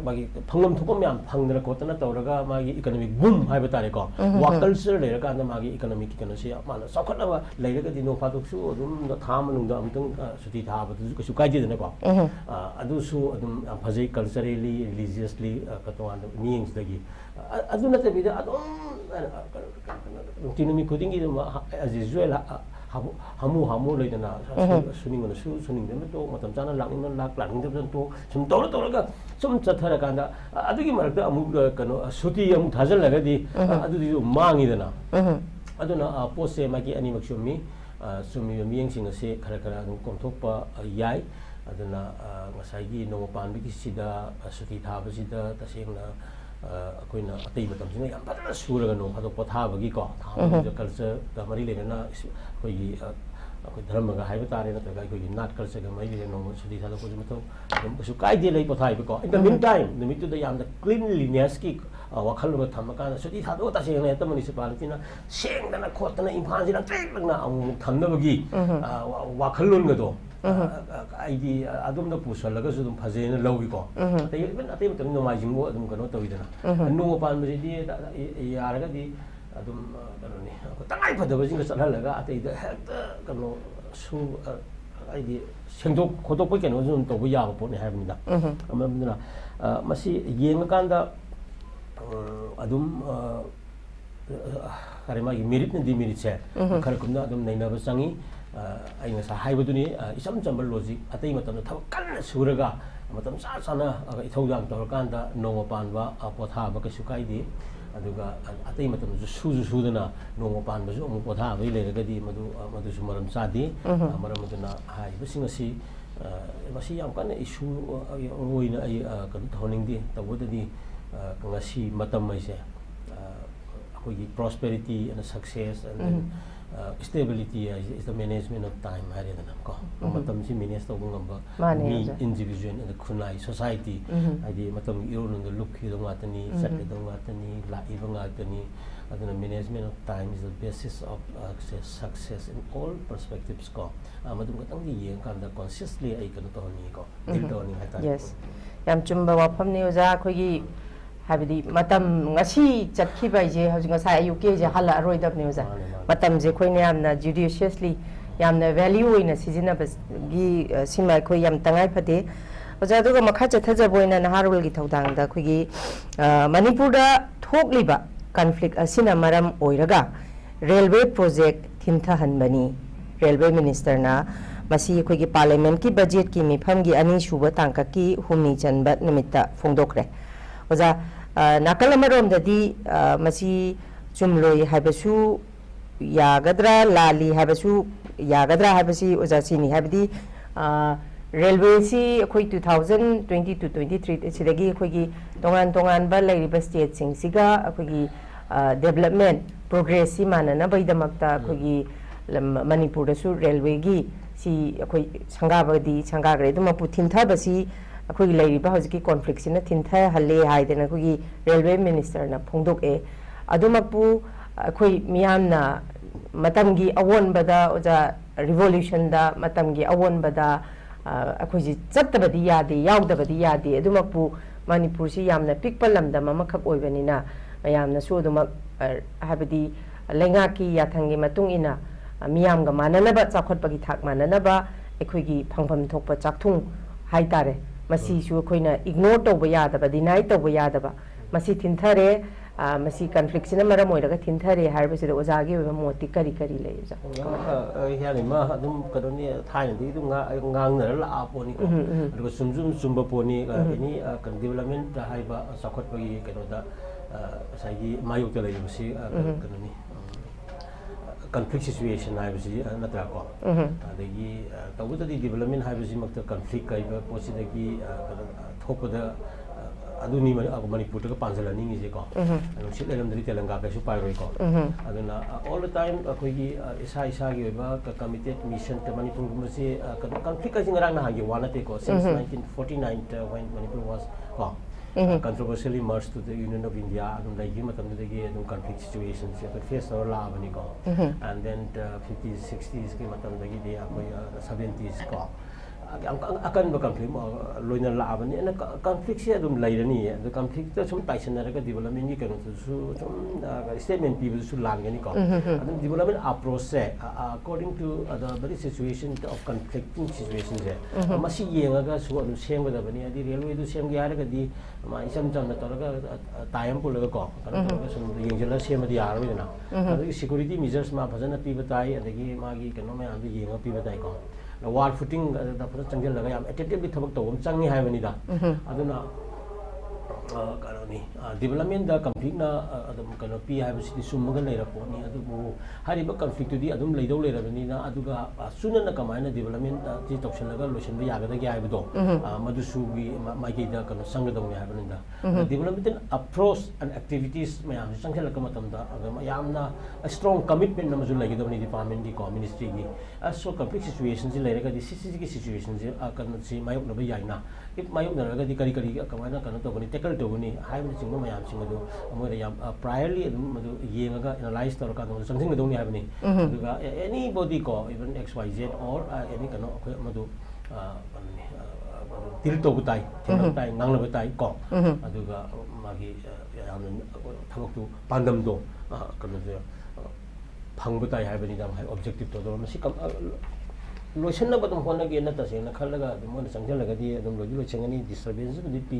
[SPEAKER 2] ꯃꯥꯒꯤ ꯐꯪꯐꯝ ꯊꯣꯛꯐꯝ ꯌꯥꯝ ꯐꯪꯗꯅ ꯈꯣꯠꯇꯅ ꯇꯧꯔꯒ ꯃꯥꯒꯤ ꯏꯀꯅꯣꯃꯤꯛ ꯕꯨꯝ ꯍꯥꯏꯕ ꯇꯥꯔꯦꯀꯣ ꯋꯥꯛ ꯀꯜꯆꯔ ꯂꯩꯔꯀꯥꯟꯗ ꯃꯥꯒꯤ ꯏꯀꯅꯣꯃꯤꯛꯀꯤ ꯀꯩꯅꯣꯁꯤ ꯃꯥꯅ ꯆꯥꯎꯈꯠꯅꯕ ꯂꯩꯔꯒꯗꯤ ꯅꯣꯡ ꯐꯥꯗꯣꯛꯁꯨ ꯑꯗꯨꯝ ꯊꯥ ꯃꯅꯨꯡꯗ ꯑꯃꯨꯛꯇꯪ ꯁꯨꯇꯤ ꯊꯥꯕꯗꯨꯁꯨ ꯀꯩꯁꯨ ꯀꯥꯏꯗꯦꯗꯅꯀꯣ ꯑꯗꯨꯁꯨ ꯑꯗꯨꯝ ꯌꯥꯝ ꯐꯖꯩ ꯀꯜꯆꯔꯦꯜꯂꯤ ꯔꯤꯂꯤꯖꯤꯌꯁꯂꯤ ꯇꯣꯉꯥꯟꯕ ꯃꯤꯠꯌꯦꯡꯁꯤꯗꯒꯤ ꯑꯗꯨ ꯅꯠꯇꯕꯤꯗ ꯑꯗꯨꯝ ꯅꯨꯡꯇꯤ ꯅꯨꯃꯤꯠ ꯈꯨꯗꯤꯡꯒꯤ ꯑꯗꯨꯝ ꯑꯦꯖ ꯌꯨꯖꯨꯑꯦꯜ hamu ꯂꯩꯗꯅ ꯁꯨꯅꯤꯡꯕꯅ ꯁꯨꯅꯤꯡꯗꯕꯅ ꯇꯣꯛ ꯃꯇꯝ ꯆꯥꯅ ꯂꯥꯛꯅꯤꯡꯕꯅ ꯂꯥꯛꯅꯤꯡꯗꯕꯅ ꯇꯣꯛ ꯁꯨꯝ ꯇꯧꯔꯒ ꯁꯨꯝ ꯆꯠꯊꯔꯀꯥꯟꯗ ꯑꯗꯨꯒꯤ ꯃꯔꯛꯇ ꯑꯃꯨꯛ ꯀꯩꯅꯣ ꯁꯨꯇꯤ ꯑꯃꯨꯛ ꯊꯥꯖꯤꯜꯂꯒꯗꯤ ꯑꯗꯨꯗꯤ ꯃꯥꯡꯉꯤꯗꯅ ꯑꯗꯨꯅ ꯄꯣꯠꯁꯦ ꯃꯥꯒꯤ ꯑꯅꯤꯃꯛ ꯆꯨꯝꯃꯤ ꯆꯨꯝꯃꯤꯕ ꯃꯤꯠꯌꯦꯡꯁꯤꯡ ꯑꯁꯤ ꯈꯔ ꯑꯗꯨꯝ ꯀꯣꯝꯊꯣꯛꯄ ꯌꯥꯏ ꯑꯗꯨꯅ ꯉꯁꯥꯏꯒꯤ ꯅꯣꯡꯃ ꯄꯥꯟꯕꯒꯤꯁꯤꯗ ꯁꯨꯇꯤ ꯊꯥꯕꯁꯤꯗ ꯇꯁꯦꯡꯅ ꯑꯩꯈꯣꯏꯅ ꯑꯇꯩ ꯃꯇꯝꯁꯤꯅ ꯌꯥꯝ ꯐꯖꯅ ꯁꯨꯔꯒ ꯅꯣꯡ ꯐꯥꯗꯣꯛ ꯄꯣꯊꯥꯕꯒꯤꯀꯣ ꯊꯥ ꯃꯅꯨꯡꯗ ꯀꯜꯆꯔꯒ ꯃꯔꯤ ꯂꯩꯅꯅ ꯑꯩꯈꯣꯏꯒꯤ ꯑꯩꯈꯣꯏ ꯙꯔꯃꯒ ꯍꯥꯏꯕ ꯇꯥꯔꯦ ꯅꯠꯇ꯭ꯔꯒ ꯑꯩꯈꯣꯏꯒꯤ ꯅꯥꯠ ꯀꯜꯆꯔꯒ ꯃꯔꯤ ꯂꯩꯅꯅ ꯅꯣꯡꯃ ꯁꯨꯇꯤ ꯊꯥꯗꯣꯛꯄꯁꯨ ꯃꯊꯧ ꯑꯗꯨꯝ ꯀꯩꯁꯨ ꯀꯥꯏꯗꯦ ꯂꯩ ꯄꯣꯊꯥꯏꯕꯀꯣ ꯏꯟ ꯗ ꯃꯤꯟ ꯇꯥꯏꯝ ꯅꯨꯃꯤꯠꯇꯨꯗ ꯌꯥꯝꯅ ꯀ꯭ꯂꯤꯟꯂꯤꯅꯦꯁꯀꯤ ꯋꯥꯈꯜꯂꯣꯟ ꯊꯝꯃꯀꯥꯟꯗ ꯁꯨꯇꯤ ꯊꯥꯗꯣꯛꯑ ꯇꯁꯦꯡꯅ ꯍꯦꯛꯇ ꯃ꯭ꯌꯨꯅꯤꯁꯤꯄꯥꯂꯤꯇꯤꯅ ꯁꯦꯡꯗꯅ ꯈꯣꯠꯇꯅ ꯏꯝꯐꯥꯜꯁꯤꯅ ꯇ꯭ꯔꯦꯛꯂꯛꯅ ꯑꯃꯨꯛ ꯊꯝꯅꯕꯒꯤ ꯋꯥꯈꯜꯂꯣꯟꯒꯗꯣ ꯑꯩꯗꯤ ꯑꯗꯣꯝꯗ ꯄꯨꯁꯜꯂꯒꯁꯨ ꯑꯗꯨꯝ ꯐꯖꯩꯅ ꯂꯧꯏꯀꯣ ꯑꯇꯩ ꯃꯇꯝ ꯅꯣꯡꯃꯥꯏꯖꯤꯡꯕꯨ ꯑꯗꯨꯝ ꯀꯩꯅꯣ ꯇꯧꯋꯤꯗꯅ ꯅꯣꯡꯃ ꯄꯥꯟꯕꯁꯤꯗꯤ ꯌꯥꯔꯒꯗꯤ ꯑꯗꯨꯝ ꯀꯩꯅꯣꯅꯤ ꯇꯉꯥꯏ ꯐꯗꯕꯁꯤꯡꯒ ꯆꯠꯍꯜꯂꯒ ꯑꯇꯩꯗ ꯍꯦꯛꯇ ꯀꯩꯅꯣ ꯍꯥꯏꯗꯤ ꯁꯦꯡꯗꯣꯛ ꯈꯣꯠꯇꯣꯛꯄꯒꯤ ꯀꯩꯅꯣꯁꯨ ꯑꯗꯨꯝ ꯇꯧꯕ ꯌꯥꯕ ꯄꯣꯠꯅꯤ ꯍꯥꯏꯕꯅꯤꯗ ꯑꯗꯨꯅ ꯃꯁꯤ ꯌꯦꯡꯉꯀꯥꯟꯗ ꯑꯗꯨꯝ ꯀꯔꯤ ꯃꯥꯒꯤ ꯃꯦꯔꯤꯠꯅ ꯗꯤꯃꯦꯔꯤꯠꯁꯦ ꯈꯔ ꯀꯨꯞꯅ ꯑꯗꯨꯝ ꯅꯩꯅꯕ ꯆꯪꯉꯤ ꯑꯩ ꯉꯁꯥꯏ ꯍꯥꯏꯕꯗꯨꯅꯤ ꯏꯆꯝ ꯆꯝꯕ ꯂꯣꯖꯤꯛ ꯑꯇꯩ ꯃꯇꯝꯗ ꯊꯕꯛ ꯀꯟꯅ ꯁꯨꯔꯒ ꯃꯇꯝ ꯆꯥꯅ ꯏꯊꯧꯗꯥꯡ ꯇꯧꯔꯀꯥꯟꯗ ꯅꯣꯡꯃ ꯄꯥꯟꯕ ꯄꯣꯊꯥꯕ ꯀꯩꯁꯨ ꯀꯥꯏꯗꯦ ꯑꯗꯨꯒ ꯑꯇꯩ ꯃꯇꯝꯗꯁꯨ ꯁꯨꯗꯅ ꯅꯣꯡꯃ ꯄꯥꯟꯕꯁꯨ ꯑꯃꯨꯛ ꯄꯣꯊꯥꯕꯒꯤ ꯂꯩꯔꯒꯗꯤ ꯃꯗꯨꯁꯨ ꯃꯔꯝ ꯆꯥꯗꯦ ꯃꯔꯝ ꯑꯗꯨꯅ ꯍꯥꯏꯔꯤꯕꯁꯤꯡ ꯑꯁꯤ ꯃꯁꯤ ꯌꯥꯝ ꯀꯟꯅ ꯏꯁꯨ ꯑꯣꯏꯅ ꯑꯩ ꯀꯩꯅꯣ ꯇꯧꯍꯟꯅꯤꯡꯗꯦ ꯇꯧꯕꯗꯗꯤ ꯉꯁꯤ ꯃꯇꯝ ꯍꯥꯏꯁꯦ ꯑꯩꯈꯣꯏꯒꯤ prosperity and success and stability is the management of time haridana ko matam si manage to ngamba ni individual and the kunai society adi matam iron the look hi donga tani sat donga tani la ibanga tani aduna management of time is the basis of success in all perspectives ko madum katang di yeng kan da consciously ai kan to ni ko dil to ni hata
[SPEAKER 1] yes yam chumba wafam ni oja khogi habidi matam ngasi chakhiba je hauji ngasa ayuke je hala aroidab ni oja matam je khoine yamna judiciously yamna value ina sijina bas gi simai khoi yam tangai phate oja duga makha chathaja boina naharul gi thodang da khogi manipur da thokliba conflict asina maram oiraga railway project thintha hanbani railway minister na masi khogi parliament ki budget ki mifam gi ani shuba tangka ki humni chanba nimitta phongdokre oja nakal amarom dadi masi chumloi habasu yagadra lali habasu yagadra habasi oja sini habdi railway si khoi 2020 to 23 sidagi khogi tongan ba lairiba state sing siga khogi development progress si manana baidamakta khogi manipur da su railway gi si khoi sangabadi sangagre duma putintha basi khoi lairiba hojiki conflict sina tintha halle haidena khogi railway minister na phongdok e adumakpu khoi miyamna matamgi awon bada oja revolution da matamgi awon bada akhoi chattabadi yade yaudabadi yade adumakpu manipur si yamna pikpal lamda mamakak oibanina mayamna su adumak habadi lengaki yathangi matung ina miyamga mananaba chakhotpagi thak mananaba ekhoi phangpham thokpa chakthung haitare masi su khoina ignore tawba yadaba deny tawba yadaba masi thinthare masi conflict sina maram oiraga thinthare harbasida ozagi oiba moti kari kari le ja
[SPEAKER 2] Heeyai Leima adum kadoni thain di dum ngang na la aponi ko adugo sumba poni ini kan development da haiba sakhotpagi kenoda sagi mayuk tele basi kadoni conflict situation haibasi natra ko adagi tawudadi development haibasi makta conflict kaiba posidagi thopada aduni manipur to panjalani ni je ko sit lelam dari telangga ka su pai roi ko aduna all the time akhoi isa gi ba committed mission to manipur masi conflict ka jingrang na hagi wana te ko since 1949 when manipur was controversially merged to the Union of India adum dai gi matam de gi adum conflict situations se face or la bani ko and then 50s 60s ki matam de gi dia akhoi 70s ko akan ba conflict loina la abani na conflict se adum lairani the conflict to sum taisana ra ka development ni kan su sum statement people su langani ko adum development approach se according to the very situation of conflicting situations se masi yenga ga su adum semba da bani adi railway du sem gi ara ga di ma isam jam na to ga time pul ga ko kan to sum yengjala sem di ara na adi security measures ma bhajana pi batai adagi ma gi kano me andi yenga pi batai ko wall footing da pura changjal laga yam attentively thabak to changi hai bani da aduna kanoni development da conflict na adum kano pi hai basi summaga leira poni adu hari ba conflict di adum leidau leira bani na aduga suna na kamaina development ji tokshan laga lotion ba yaga da gi hai bado madu su gi mai gi da kano sanga da hai bani da development approach and activities mayam changjal laga matam da yamna a strong commitment na mazu lagi da bani department di ko ministry gi so conflict situations ji leira ga di CCG gi situations ji kan si mayok na ba yaina if mayok na ga di kari kari kamaina kano to bani tackle to bani hai bani singma mayam sing adu amoi yam priorly adum madu yenga analyze tor ka do sangsing do ni hai bani aduga anybody ko even XYZ or any kano madu til to butai tai ngang na butai ko aduga magi yam thak tu pandam do kano de phang butai hai bani dam hai objective to do masi lotion na badum hona ge na ta se na khalaga dum mon sangjal laga di adum logi lo chengani disturbance di pi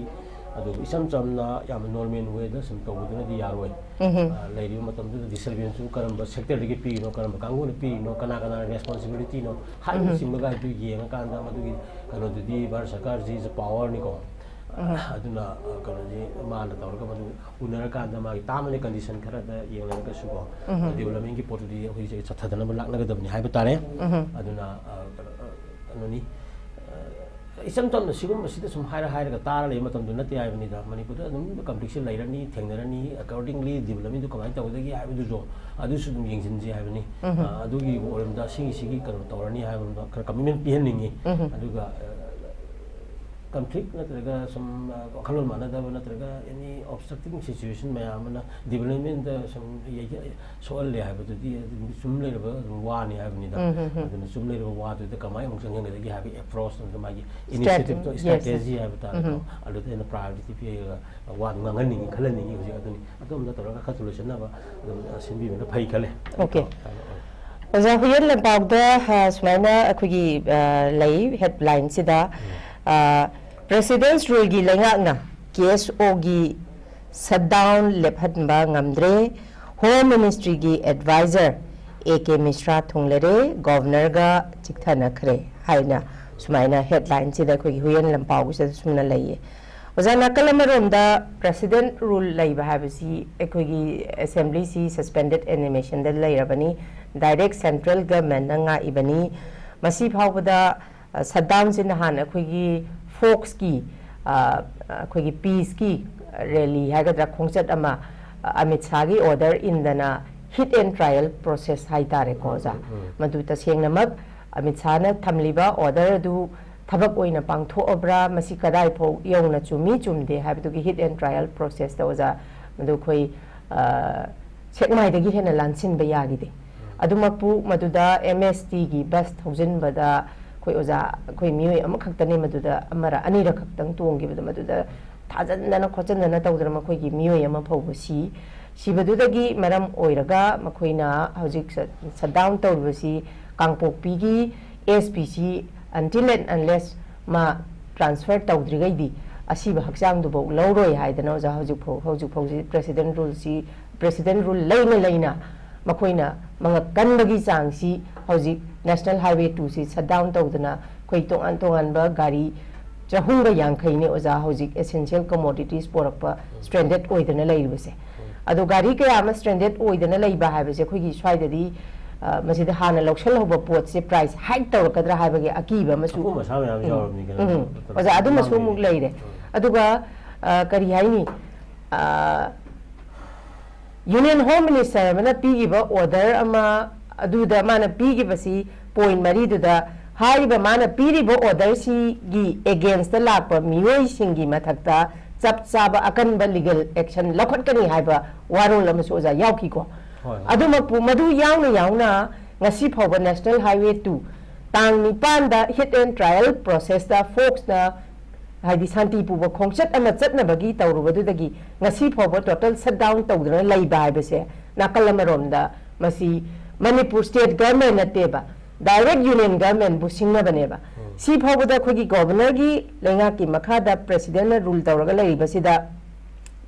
[SPEAKER 2] adu isam chamna yam normal way da sim to buduna di yaroi leiri matam du disturbance karam ba sector gi pi no karam kangu ni pi no kana responsibility no hai sim ga du ye nga kan da madu gi kano du di bar sarkar ji is power ni ko aduna kano ji ma na tawra ka madu unar ka da ma gi tamane condition khara da ye nga ka su ko development gi pot di hoi je chathadana ba lak na ga da ni hai ba tare aduna anoni isam tom sigum masida sum haira haira tara le matam dunna ti aibani da manipur dum competition lairani thengnarani accordingly development du kamai tawdagi aibu jo adu su dum yengsinji aibani adugi oramda sigi kanu tawrani aibu da commitment pihanningi aduga conflict natraga some khalol manada natraga any obstructing situation mayamana development da some soal le aibu di sum le ba wa ni aibu ni da aduna sum le ba wa du da kamai mung sangang da gi habi approach da magi initiative to strategy aibu ta alu da priority pi wa ngangan ni khalan ni hoji aduni adum da tawra ka solution na ba simbi me phai khale
[SPEAKER 1] okay oza huyel le bag da smaina akhugi lei headline sida President's rule gi lenga na KSO gi shutdown lephatba ngamdre Home Ministry gi advisor AK Mishra thunglere governor ga chikthana khre haina sumaina headline sida khoi huyen lampau se sumna laiye ozana kalamarom da president rule laiba habisi ekhoi gi assembly si suspended animation da lairabani direct central government nga ibani masi phawda shutdown sin han ekhoi gi Fox ki khoi peace ki rally hagadra khongchat ama Amit Shah gi order indana hit and trial process hai tare ko ja madu ta sengna mak Amit Shah na thamliba order du thabak oina pangtho obra masi kadai pho yongna chumi chumde habdu gi hit and trial process da ja madu khoi chekmai da gi hena lansin ba yagi de adumakpu maduda MST gi bus 1000 bada oza koi mioi ama khaktani maduda amara anira khaktang tonggi bada maduda thajandana khochandana tawdra ma khoi gi mioi ama phawbasi sibadуда gi maram oiraga makoina hojik shutdown tawbasi kangpokpi gi SPC until and unless ma transfer tawdrigai di asiba hakchang du bo lawroi haidana oza hojik phau president rule laina makoina manga kanbagi changsi hojik National Highway 2 si shutdown tawdana koi tongan ba gari chahunga yangkhai ne oza hojik essential commodities porakpa stranded oidana laibase ado gari kaya ama stranded oidana laiba habase khoi gi swaidadi masida hana loksal hoba pot se price hike tawrakadra habage akiba masu oza adu masu muk laire aduga kari haini Union Home Minister mana pigiba order ama aduda mana pigibasi point mari duda haiba mana piriba order si gi against the lakpa mioi singi mathakta chap chaba akan ba legal action lokhatkani haiba warol ama soja yauki ko adumakpu madu yauna ngasi phawba National Highway 2 tang nipan da hit and trial process da folks na haidi santi puba khongchat ama chatna bagi tawrubadu dagi ngasi phawba total shutdown tawdra laiba haibase nakalamarom da masi Manipur state government nateba direct union government bu singna baneba si phawda khogi governor gi lenga ki makhada president na rule tawraga laiba sida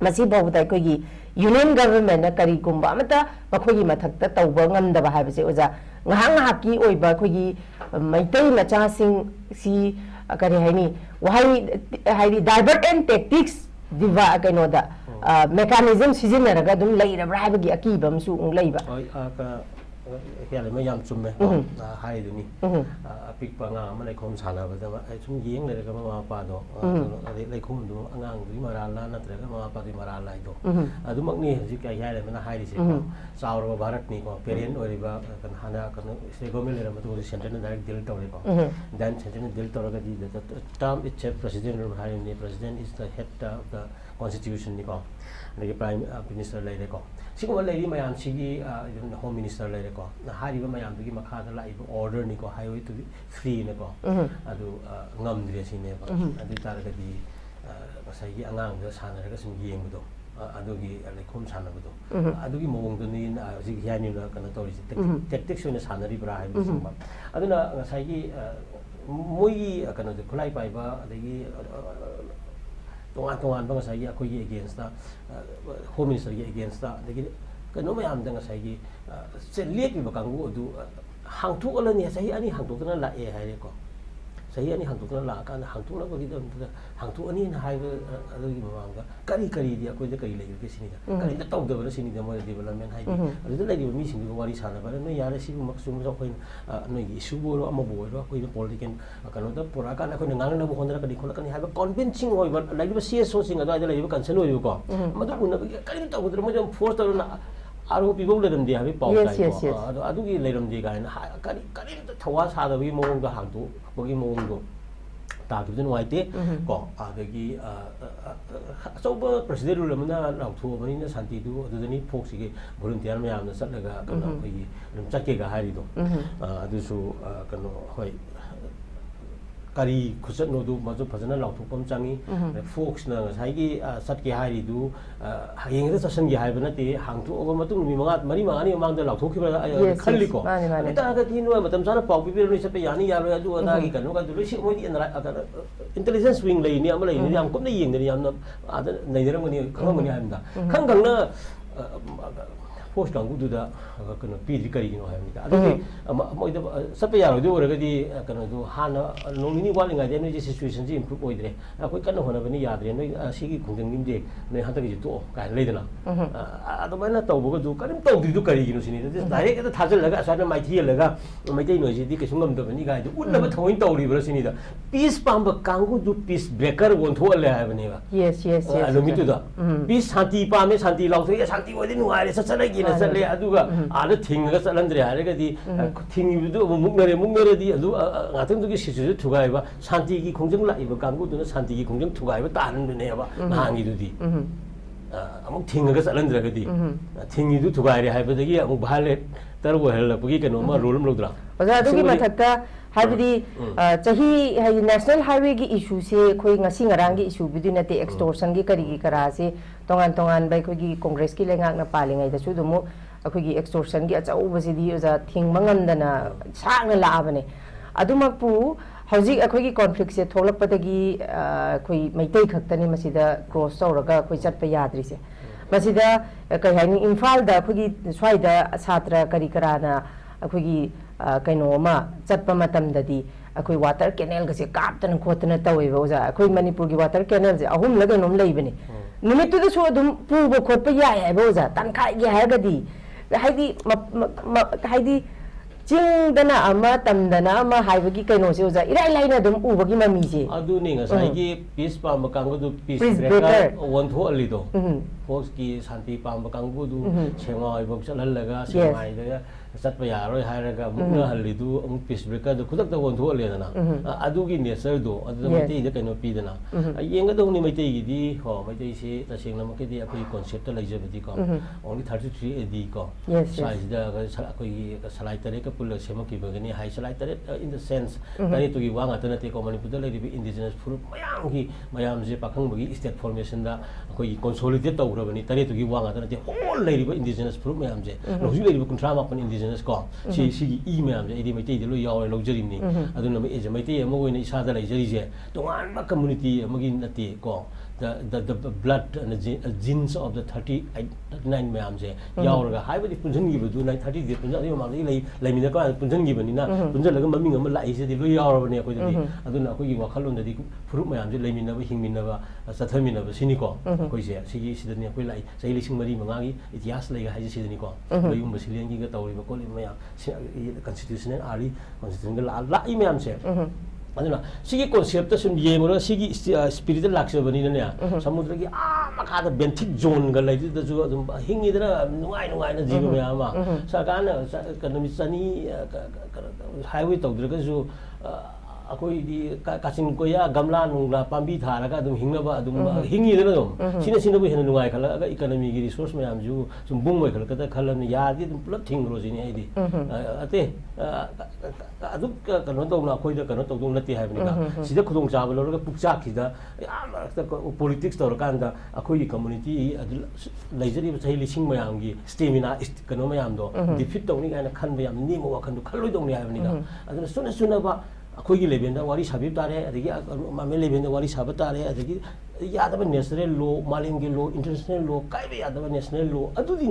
[SPEAKER 1] masi phawda khogi union government na kari kumba amata makhogi mathakta tawba ngamdaba haibase oja ngahang ki oiba khogi maitai macha sing si kari haini wahai haidi divert and tactics diva kainoda mechanism sizinaraga dum lairabra haibagi akibam su laiba
[SPEAKER 2] Heeyai Leima yam chumme hai duni apikpa nga ma leikhom sanabada sum yeng le ka ma pa do leikhom du angang du marala natraga ma pa du marala do adumakni hojik Heeyai Leima na hai ri se chaurba bharat ni ko parent oriba kan hana kan state government le ma tu center na direct deal tawre ko then center na deal tawraga di the term itself president hai ni president is the head of the constitution ni ko the prime minister le ko siguma le mayam sigi home minister le ko na hariba mayam gi makha da lai order ni ko highway to free ne ko adu ngamdre sine ko adu taraga di masai gi angang da sanaraga sum yeng do adu gi leikhom sanabado adu gi mowong do ni ji yani na kana tori tactics ne sanari bra hai sum aduna masai gi moi kana de khulai pai ba adagi tongan bang sai ya koi against the home minister against the kano mayam dang sai gi se lek bi bakang du hang thu ala ni sai ani hang thu na la e hai ko सही अनी हांगतुकना लाकान हांगतुकनाबगीदमदा हांगतुकनी हाइबा अदुगी ममांगा करी करी दी अकोइदा करी लेबे सिनिदा करी दा तौदबना सिनिदा मोय development हाइदि अदुदा लेबे मी सिंगु वारी सानाबा नो यारे सिबु मक्सुम जो कोइन नोगी इशू बोरो अमा बोरो कोइ पॉलिटिकल कनोदा पुरा काना कोइ ngang na बोखोंदरा कदी खोला कनी हाइबा कन्विन्सिंग होइबा लाइबा सीएसओ सिंग अदा लेबे कंसर्न होइबो को मदु उनबा करी तौदरा मोय फोर्स तौना आरो पीबो लेरमदे हाबे पाउ ताइ अदो अदुगी लेरमदे गायना करी करी थवा सादबी मोंग दा हांगतु बगी मोंग दो ताकिबदन वाइते को आदगी अचौब प्रेसिडेंट रूल अमना लाउथोबनिना शांतिदु अदुदनी फोक्सिगे वॉलंटियर मयामना चटलगा कनो खई चटकेगा हारिदो अदुसु कनो होय करी खुसनोदु मजो फजना लाउथोपम चांगी फोक्स ना साइगी सटके हारिदु हयेंगदा चसनगे हाइबा नते हांगथु ओबा मतुंग मी मंगा मरी मंगानी मांगदा लाउथोखिबा खल्लिको ता गा तिनो मतम साना पाउ पिबिरनि सपे यानी यालो अदु अदागी कनो गा दुलि सिमोदि इंटेलिजेंस विंग लेनि अम लेनि याम कोमना येंगदनि याम आदा नैदरमनि खंगमनि हाइमदा खंगंगना फोर्स कांगुदुदा कनो पीदि करिगिनो हाइमदा अदुगी मोइदा सपे यारोदि ओरगदि कनो दु हाना नोंगिनि वालिंगादे नोजि सिचुएशन जि इम्प्रूव ओइद्रे अखोइ कनो होनबनि याद्रे नोइ सिगी खुंजंगिमदे नोइ हतगि तो काय लेदना अदुमाइना तौबगो दु करिम तौदिदु करिगिनो सिनि डाइरेक्ट एदा थाजलगा असाना माइथियलगा मैतै नोइजिदि केसुंगमदबनि गाइदु उन्नब थौइन तौरिब्रा सिनिदा पीस पाम्ब कांगुदु पीस ब्रेकर वोन्थोले हाइबनेबा
[SPEAKER 1] यस यस यस
[SPEAKER 2] अनुमितुदा पीस शांति पामे शांति लाउथै शांति ओइदि नुआइरे सचलगी ना चले अदुगा आदा थिंगगा चलंद्रे हारेगदि थिंगिबदु मुंगनरे दी अदु गातंदुगी सिचुएशन थुगाइबा शांति की खोंजंग लाइबा कांगुदुना शांति की खोंजंग थुगाइबा ताननुनेबा नांगिदुदि अमुक थिंगगा चलंद्रगदि थिंगिदु थुगाइरे हाइबदगी अमुक भाइलेट तरबो हेलपगी कनोमा रोलम लोद्रा
[SPEAKER 1] ओजा अदुगी मथक्ता हाइबदी चाही हाइ नेशनल हाईवे की इशू से खोइ ngasi ngarang की इशू बिदि नते एक्सटोर्शन की करी करा से तोंगान तोंगान बाइ खोइ की कांग्रेस की लेंगाक ना पालिंगाइ दसु दुमु अखोइ की एक्सटोर्शन की अचौबसिदि ओजा थिंगमंगमदना सागना लाबने अदुमकपु हौजिक अखोइ की कॉन्फ्लिक्ट से थोलकपदगी खोइ मैतै खक्तनि मसिदा क्रॉस तौरगा खोइ चटप याद्रिसे मसिदा कइ हाइनि इम्फाल दा अखोइ की स्वाइदा छात्र करी कराना अखोइ की कइनोमा चटप मतमददी अखोइ वाटर कैनल गसे कापतन खोतना तवेबा ओजा अखोइ मणिपुर की वाटर कैनल से अहुम लगनोम लेबने नुमितुदा सो अदुम पुबो खोटप याय हाइबा ओजा तनखाइ गे हाइगदी हाइदी चिंगदना अमा तमदना अमा हाइबगी कइनो से ओजा इराइ लाइना दुम उबगी ममीजे अदुनि ngसाइगी पीस पाम कांगुदु पीस ब्रेकर वंथो अलिदो फोक्स की शांति पाम कांगुदु छेंगाइ बक चललगा सेमाइदगा चटप यारोय हायरगा मुना हल्लिदु अमुक पीस ब्रेकर दु खुदक वंथो अलेदना अदुगी नेचर दो अदु मैतै दे कइनो पीदना येंगदौनि मैतै गिदि हो मैतै से तसेंगना मकेदि अखोइ कांसेप्ट लाइजबदि को ओनली 33 एडी को साइजदा अखोइ सलाइ तरे का पुल सेमकिबगनि हाइ सलाइ तरे इन द सेंस तरे तुगी वांगा तनते को मणिपुर लेरिबि इंडिजिनस फुरुप मयाम जे पाखंबगी स्टेट फॉर्मेशन दा अखोइ कंसोलिडेट तौरबनि तरे तुगी वांगा तनते होल लेरिबि इंडिजिनस फुरुप मयाम जे लौजि लेरिबि कुंथ्रा मापन इंडिजिनस को सिगी ई मयाम जे इदि मैतै दिलो याव लौजरिमनि अदुना एज मैतै अम ओइना इसादा लेजरि जे तोंगान कम्युनिटी अमगी नते को the blood and the genes of the 39 ma'am से यावरगा हाइबदि पुंजनगिबदु 30 दि पुंजन मामदि लेमिना का पुंजनगिबनिना पुंजलगा ममिंग अम लाइसे दि लो यावरबने अखोइदि अदुना अखोइगी वाखलोंददि फुरुप मैम से लेमिनबा हिंमिनबा सथमिनबा सिनिको अखोइसे सिगी सिदनि अखोइ लाई सही लिसिंग मरी मंगागी इतिहास लेगा हाइजे सिदनिको लोयुम बसिलियंगी गा तौरिबा कोलि मैम कॉन्स्टिट्यूशनल आली कॉन्स्टिट्यूशन लाई मैम से अदुना सिगी कॉन्सेप्ट सुम येमरो सिगी स्पिरिट लाक्सबनिने समुद्र की मखाद बेंथिक जोन ग लैदिदजु अदुम हिंगिदना नुगाइ जीव मैम सरकारना इकोनॉमी चनी हाईवे तौद्रगजु अखोइदि काचिन कोया गमला नुंगला पांबी थारगा अदुम हिंगनबा अदुम हिंगिदना दम सिनबु हेन नुगाइ खलगा इकोनॉमी की रिसोर्स मैम जु सुम बुंगoi खलकदा खलन यादि अदुम पुलप थिंगरोजिनि आइदि अते अदु कनो तौना अखोइदा कनो तौदों नते हाइबनिगा सिदा खुदों चाबा लौरगा पुकचा खिदा याम पॉलिटिक्स तौरकांदा अखोइगी कम्युनिटी अदु लैजरि सही लिसिंग मयामगी स्टेमिना कनो मयामदो डिफीट तौनि गायना खनबा याम नेमो वाखनदो खल्लोइदौनि हाइबनिगा अदुना सुना सुनाबा
[SPEAKER 2] ꯑꯩꯈꯣꯏꯒꯤ ꯂꯦꯚꯦꯜꯗ ꯋꯥꯔꯤ ꯁꯥꯕꯤꯕ ꯇꯥꯔꯦ ꯑꯗꯒꯤ ꯃꯥꯃꯦꯟ ꯂꯦꯚꯦꯜꯗ ꯋꯥꯔꯤ ꯁꯥꯕ ꯇꯥꯔꯦ ꯑꯗꯒꯤ ꯌꯥꯗꯕ ꯅꯦꯁꯅꯦꯜ ꯂꯣ ꯃꯥꯂꯦꯝꯒꯤ ꯂꯣ ꯏꯟꯇꯔꯅꯦꯁꯅꯦꯜ ꯂꯣ ꯀꯥꯏꯕ ꯌꯥꯗꯕ ꯅꯦꯁꯅꯦꯜ ꯂꯣ ꯑꯗꯨꯗꯤ